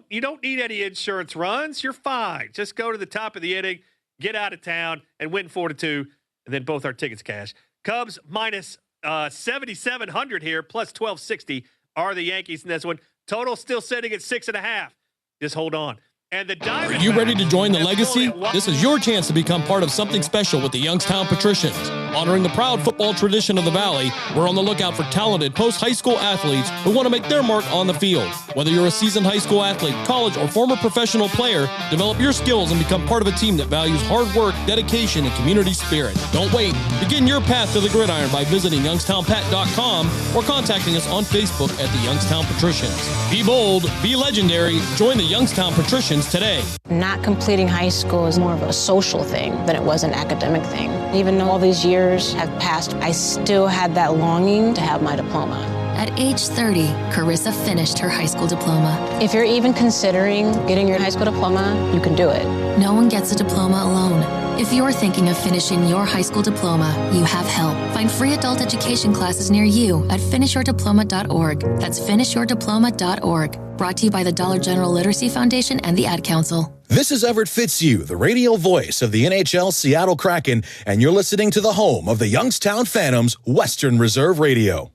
You don't need any insurance runs. You're fine. Just go to the top of the inning, get out of town, and win 4-2. And then both our tickets cash. Cubs minus 7,700 here, plus 1,260 are the Yankees in this one. Total still sitting at 6.5. Just hold on. And the Diamondbacks. Are you ready to join the legacy? This is your chance to become part of something special with the Youngstown Patricians. Honoring the proud football tradition of the Valley, we're on the lookout for talented post-high school athletes who want to make their mark on the field. Whether you're a seasoned high school athlete, college, or former professional player, develop your skills and become part of a team that values hard work, dedication, and community spirit. Don't wait. Begin your path to the gridiron by visiting youngstownpat.com or contacting us on Facebook at the Youngstown Patricians. Be bold, be legendary, join the Youngstown Patricians today. Not completing high school is more of a social thing than it was an academic thing. Even though all these years have passed, I still had that longing to have my diploma. At age 30, Carissa finished her high school diploma. If you're even considering getting your high school diploma, you can do it. No one gets a diploma alone. If you're thinking of finishing your high school diploma, you have help. Find free adult education classes near you at finishyourdiploma.org. That's finishyourdiploma.org. Brought to you by the Dollar General Literacy Foundation and the Ad Council. This is Everett Fitzhugh, the radio voice of the NHL Seattle Kraken, and you're listening to the home of the Youngstown Phantoms, Western Reserve Radio.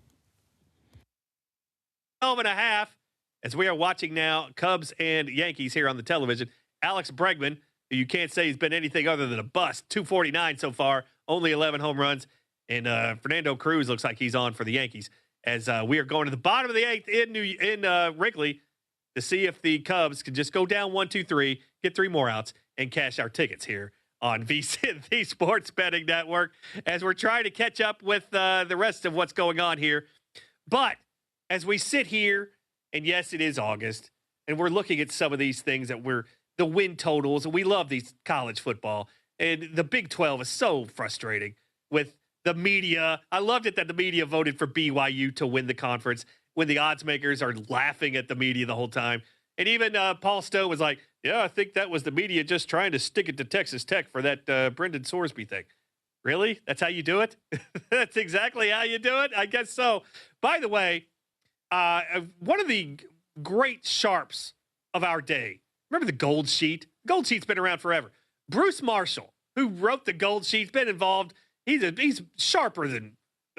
12.5 as we are watching now Cubs and Yankees here on the television. Alex Bregman, who you can't say he's been anything other than a bust, 249 so far, only 11 home runs. And Fernando Cruz looks like he's on for the Yankees as we are going to the bottom of the eighth in Wrigley to see if the Cubs can just go down 1-2-3, get 3 more outs, and cash our tickets here on VSiN, the Sports Betting Network, as we're trying to catch up with the rest of what's going on here. But as we sit here, and yes, it is August, and we're looking at some of these things that we're the win totals, and we love these college football. And the Big 12 is so frustrating with the media. I loved it that the media voted for BYU to win the conference when the odds makers are laughing at the media the whole time. And even Paul Stowe was like, yeah, I think that was the media just trying to stick it to Texas Tech for that Brendan Sorsby thing. Really? That's how you do it? That's exactly how you do it? I guess so. By the way, one of the great sharps of our day, remember the Gold Sheet? Gold Sheet's been around forever. Bruce Marshall, who wrote the Gold Sheet, been involved. He's sharper than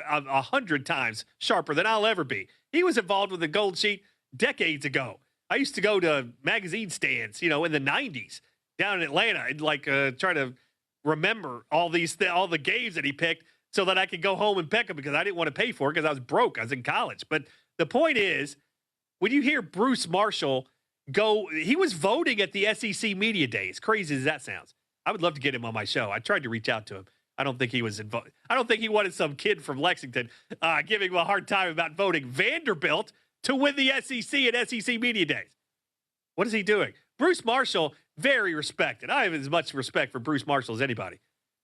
100 times sharper than I'll ever be. He was involved with the Gold Sheet decades ago. I used to go to magazine stands, in the 90s down in Atlanta and try to remember all the games that he picked so that I could go home and pick them because I didn't want to pay for it because I was broke. I was in college. But the point is, when you hear Bruce Marshall he was voting at the SEC Media Days. Crazy as that sounds. I would love to get him on my show. I tried to reach out to him. I don't think he was involved. I don't think he wanted some kid from Lexington giving him a hard time about voting Vanderbilt to win the SEC at SEC Media Days. What is he doing? Bruce Marshall, very respected. I have as much respect for Bruce Marshall as anybody.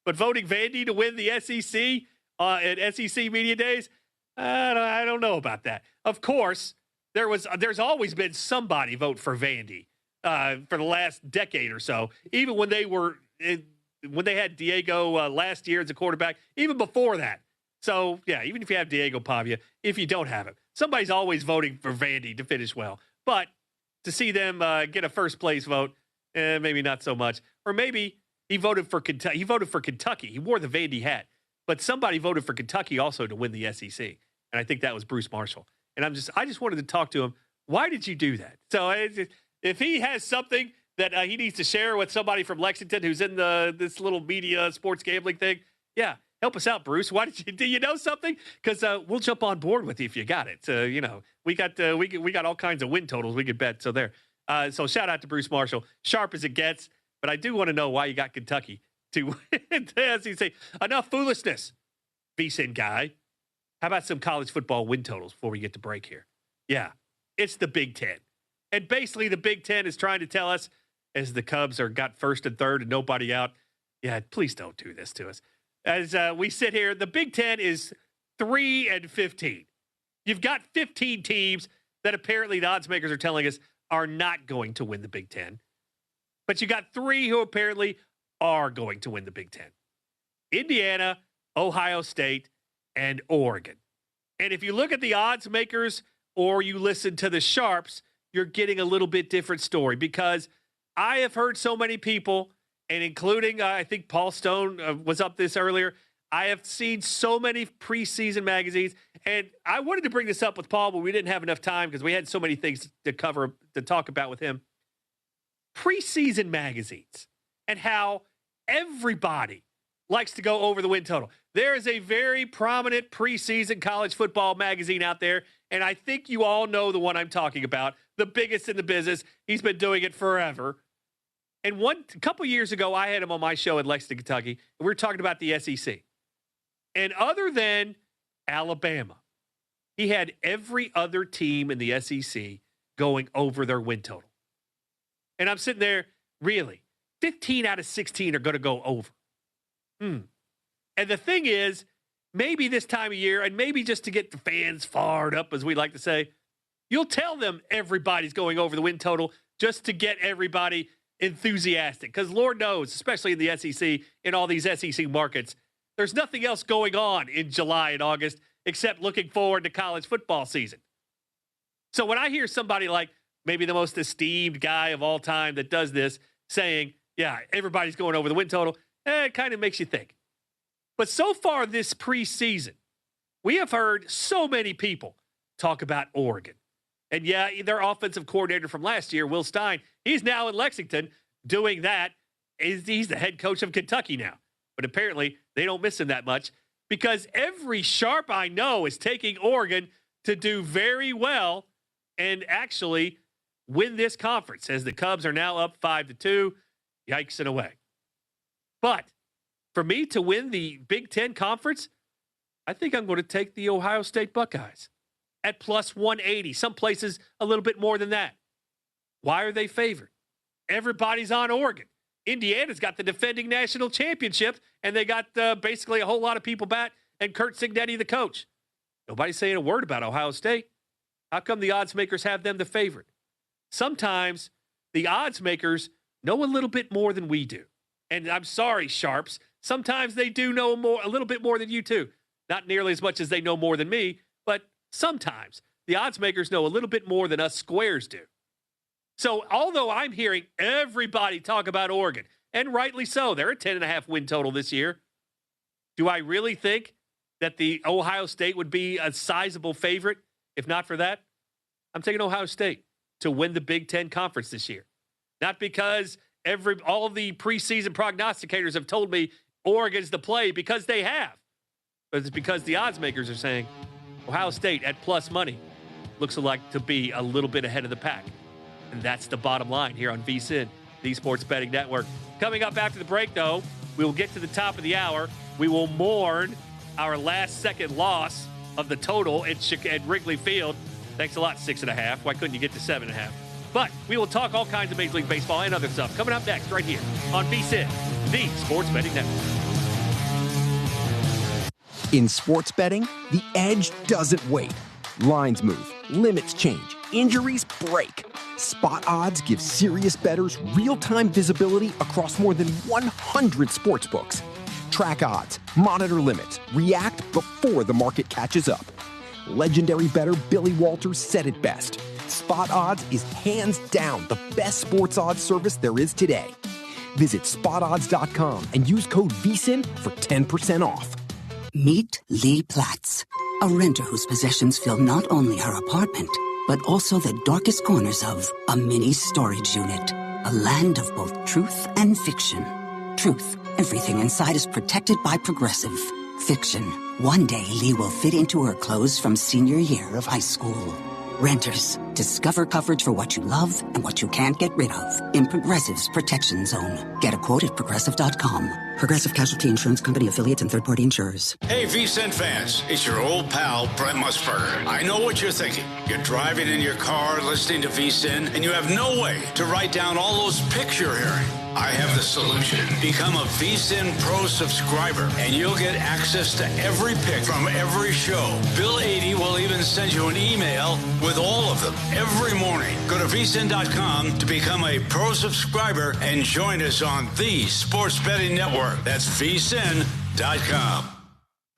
But voting Vandy to win the SEC at SEC Media Days, I don't know about that. Of course, there's always been somebody vote for Vandy for the last decade or so, even when when they had Diego last year as a quarterback, even before that. So, yeah, even if you have Diego Pavia, if you don't have him, somebody's always voting for Vandy to finish well. But to see them get a first-place vote, maybe not so much. Or maybe he voted for Kentucky. He voted for Kentucky. He wore the Vandy hat. But somebody voted for Kentucky also to win the SEC. And I think that was Bruce Marshall. And I just wanted to talk to him. Why did you do that? So if he has something that he needs to share with somebody from Lexington who's in this little media sports gambling thing, yeah, help us out, Bruce. Do you know something? Because we'll jump on board with you if you got it. We got all kinds of win totals we could bet. So there. So shout out to Bruce Marshall. Sharp as it gets. But I do want to know why you got Kentucky to win the SEC. Enough foolishness, VSiN guy. How about some college football win totals before we get to break here? Yeah, it's the Big Ten. And basically the Big Ten is trying to tell us, as the Cubs got first and third and nobody out, yeah, please don't do this to us. As we sit here, the Big Ten is 3-15. You've got 15 teams that apparently the odds makers are telling us are not going to win the Big Ten. But you got 3 who apparently are going to win the Big Ten. Indiana, Ohio State, and Oregon. And if you look at the odds makers or you listen to the sharps, you're getting a little bit different story because I have heard so many people, and including, I think Paul Stone was up this earlier. I have seen so many preseason magazines, and I wanted to bring this up with Paul, but we didn't have enough time because we had so many things to talk about with him. Preseason magazines and how everybody likes to go over the win total. There is a very prominent preseason college football magazine out there, and I think you all know the one I'm talking about, the biggest in the business. He's been doing it forever. And a couple years ago, I had him on my show in Lexington, Kentucky, and we were talking about the SEC. And other than Alabama, he had every other team in the SEC going over their win total. And I'm sitting there, really, 15 out of 16 are going to go over. And the thing is, maybe this time of year, and maybe just to get the fans fired up, as we like to say, you'll tell them everybody's going over the win total just to get everybody enthusiastic. Because Lord knows, especially in the SEC, in all these SEC markets, there's nothing else going on in July and August except looking forward to college football season. So when I hear somebody like maybe the most esteemed guy of all time that does this saying, yeah, everybody's going over the win total, it kind of makes you think. But so far this preseason, we have heard so many people talk about Oregon. And yeah, their offensive coordinator from last year, Will Stein, he's now in Lexington doing that. He's the head coach of Kentucky now. But apparently they don't miss him that much because every sharp I know is taking Oregon to do very well and actually win this conference as the Cubs are now up 5-2. Yikes and away. But for me to win the Big Ten Conference, I think I'm going to take the Ohio State Buckeyes at plus 180. Some places a little bit more than that. Why are they favored? everybody's on Oregon. Indiana's got the defending national championship, and they got basically a whole lot of people back, and Kurt Cignetti, the coach. Nobody's saying a word about Ohio State. How come the odds makers have them the favorite? Sometimes the odds makers know a little bit more than we do. And I'm sorry, Sharps. Sometimes they do know a little bit more than you too. Not nearly as much as they know more than me, but sometimes the odds makers know a little bit more than us squares do. So although I'm hearing everybody talk about Oregon, and rightly so, they're a 10.5 win total this year, do I really think that the Ohio State would be a sizable favorite if not for that? I'm taking Ohio State to win the Big Ten Conference this year. Not because all of the preseason prognosticators have told me Oregon's the play, because they have. But it's because the odds makers are saying Ohio State at plus money looks like to be a little bit ahead of the pack. And that's the bottom line here on VSiN, the Sports Betting Network. Coming up after the break, though, we will get to the top of the hour. We will mourn our last-second loss of the total at Wrigley Field. Thanks a lot, 6.5. Why couldn't you get to 7.5? But we will talk all kinds of Major League Baseball and other stuff coming up next right here on VSiN, the Sports Betting Network. In sports betting, the edge doesn't wait. Lines move, limits change, injuries break. Spot Odds gives serious bettors real-time visibility across more than 100 sportsbooks. Track odds, monitor limits, react before the market catches up. Legendary bettor Billy Walters said it best. Spot Odds is hands down the best sports odds service there is today. Visit spotodds.com and use code VSiN for 10% off. Meet Lee Platts, a renter whose possessions fill not only her apartment, but also the darkest corners of a mini storage unit. A land of both truth and fiction. Truth, everything inside is protected by Progressive. Fiction, one day Lee will fit into her clothes from senior year of high school. Renters, discover coverage for what you love and what you can't get rid of in Progressive's Protection Zone. Get a quote at Progressive.com. Progressive Casualty Insurance Company, affiliates, and third-party insurers. Hey, VSiN fans, it's your old pal, Brent Musburger. I know what you're thinking. You're driving in your car, listening to VSiN, and you have no way to write down all those pics you're hearing. I have the solution. Become a VSiN Pro subscriber, and you'll get access to every pick from every show. Bill 80 will even send you an email with all of them every morning. Go to VSiN.com to become a Pro subscriber and join us on the Sports Betting Network. That's VSiN.com.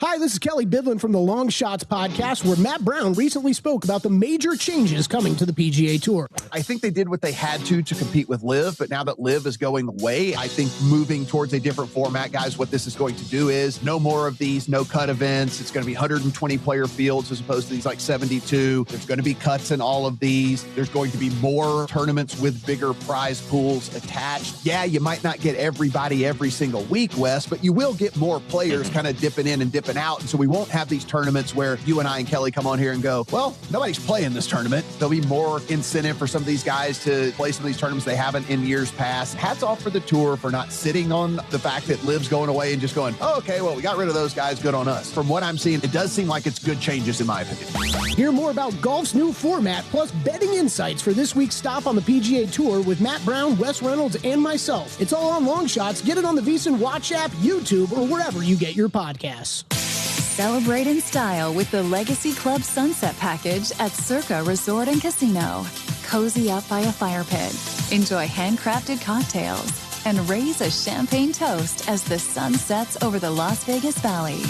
Hi, this is Kelly Bidlin from the Long Shots podcast, where Matt Brown recently spoke about the major changes coming to the PGA Tour. I think they did what they had to compete with LIV, but now that LIV is going away, I think moving towards a different format, guys, what this is going to do is no more of these no-cut events. It's going to be 120-player fields as opposed to these like 72. There's going to be cuts in all of these. There's going to be more tournaments with bigger prize pools attached. Yeah, you might not get everybody every single week, Wes, but you will get more players kind of dipping in and dipping out. And so we won't have these tournaments where you and I and Kelly come on here and go, well, nobody's playing this tournament. There'll be more incentive for some of these guys to play some of these tournaments they haven't in years past. Hats off for the tour for not sitting on the fact that LIV's going away and just going, oh, okay, well, we got rid of those guys. Good on us. From what I'm seeing, it does seem like it's good changes in my opinion. Hear more about golf's new format plus betting insights for this week's stop on the PGA Tour with Matt Brown, Wes Reynolds, and myself. It's all on Long Shots. Get it on the VSiN Watch app, YouTube, or wherever you get your podcasts. Celebrate in style with the Legacy Club Sunset Package at Circa Resort and Casino. Cozy up by a fire pit, enjoy handcrafted cocktails, and raise a champagne toast as the sun sets over the Las Vegas Valley.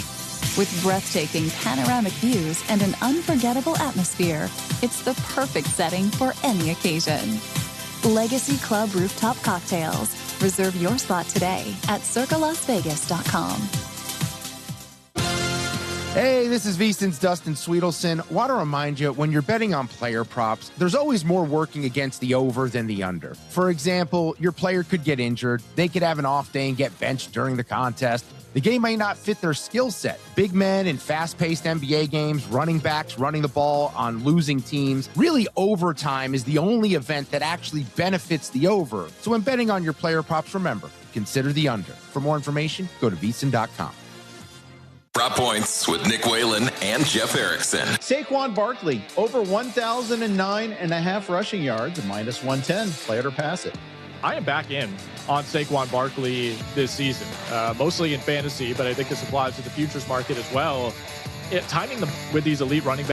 With breathtaking panoramic views and an unforgettable atmosphere, it's the perfect setting for any occasion. Legacy Club Rooftop Cocktails. Reserve your spot today at circalasvegas.com. Hey, this is VSiN's Dustin Sweetelson. Want to remind you, when you're betting on player props, there's always more working against the over than the under. For example, your player could get injured, they could have an off day and get benched during the contest. The game may not fit their skill set. Big men in fast-paced NBA games, running backs running the ball on losing teams. Really, overtime is the only event that actually benefits the over. So when betting on your player props, remember, consider the under. For more information, go to VSiN.com. Prop Points with Nick Whalen and Jeff Erickson. Saquon Barkley, over 1,009.5 rushing yards, and minus 110. Play it or pass it. I am back in on Saquon Barkley this season, mostly in fantasy, but I think this applies to the futures market as well. Timing them with these elite running backs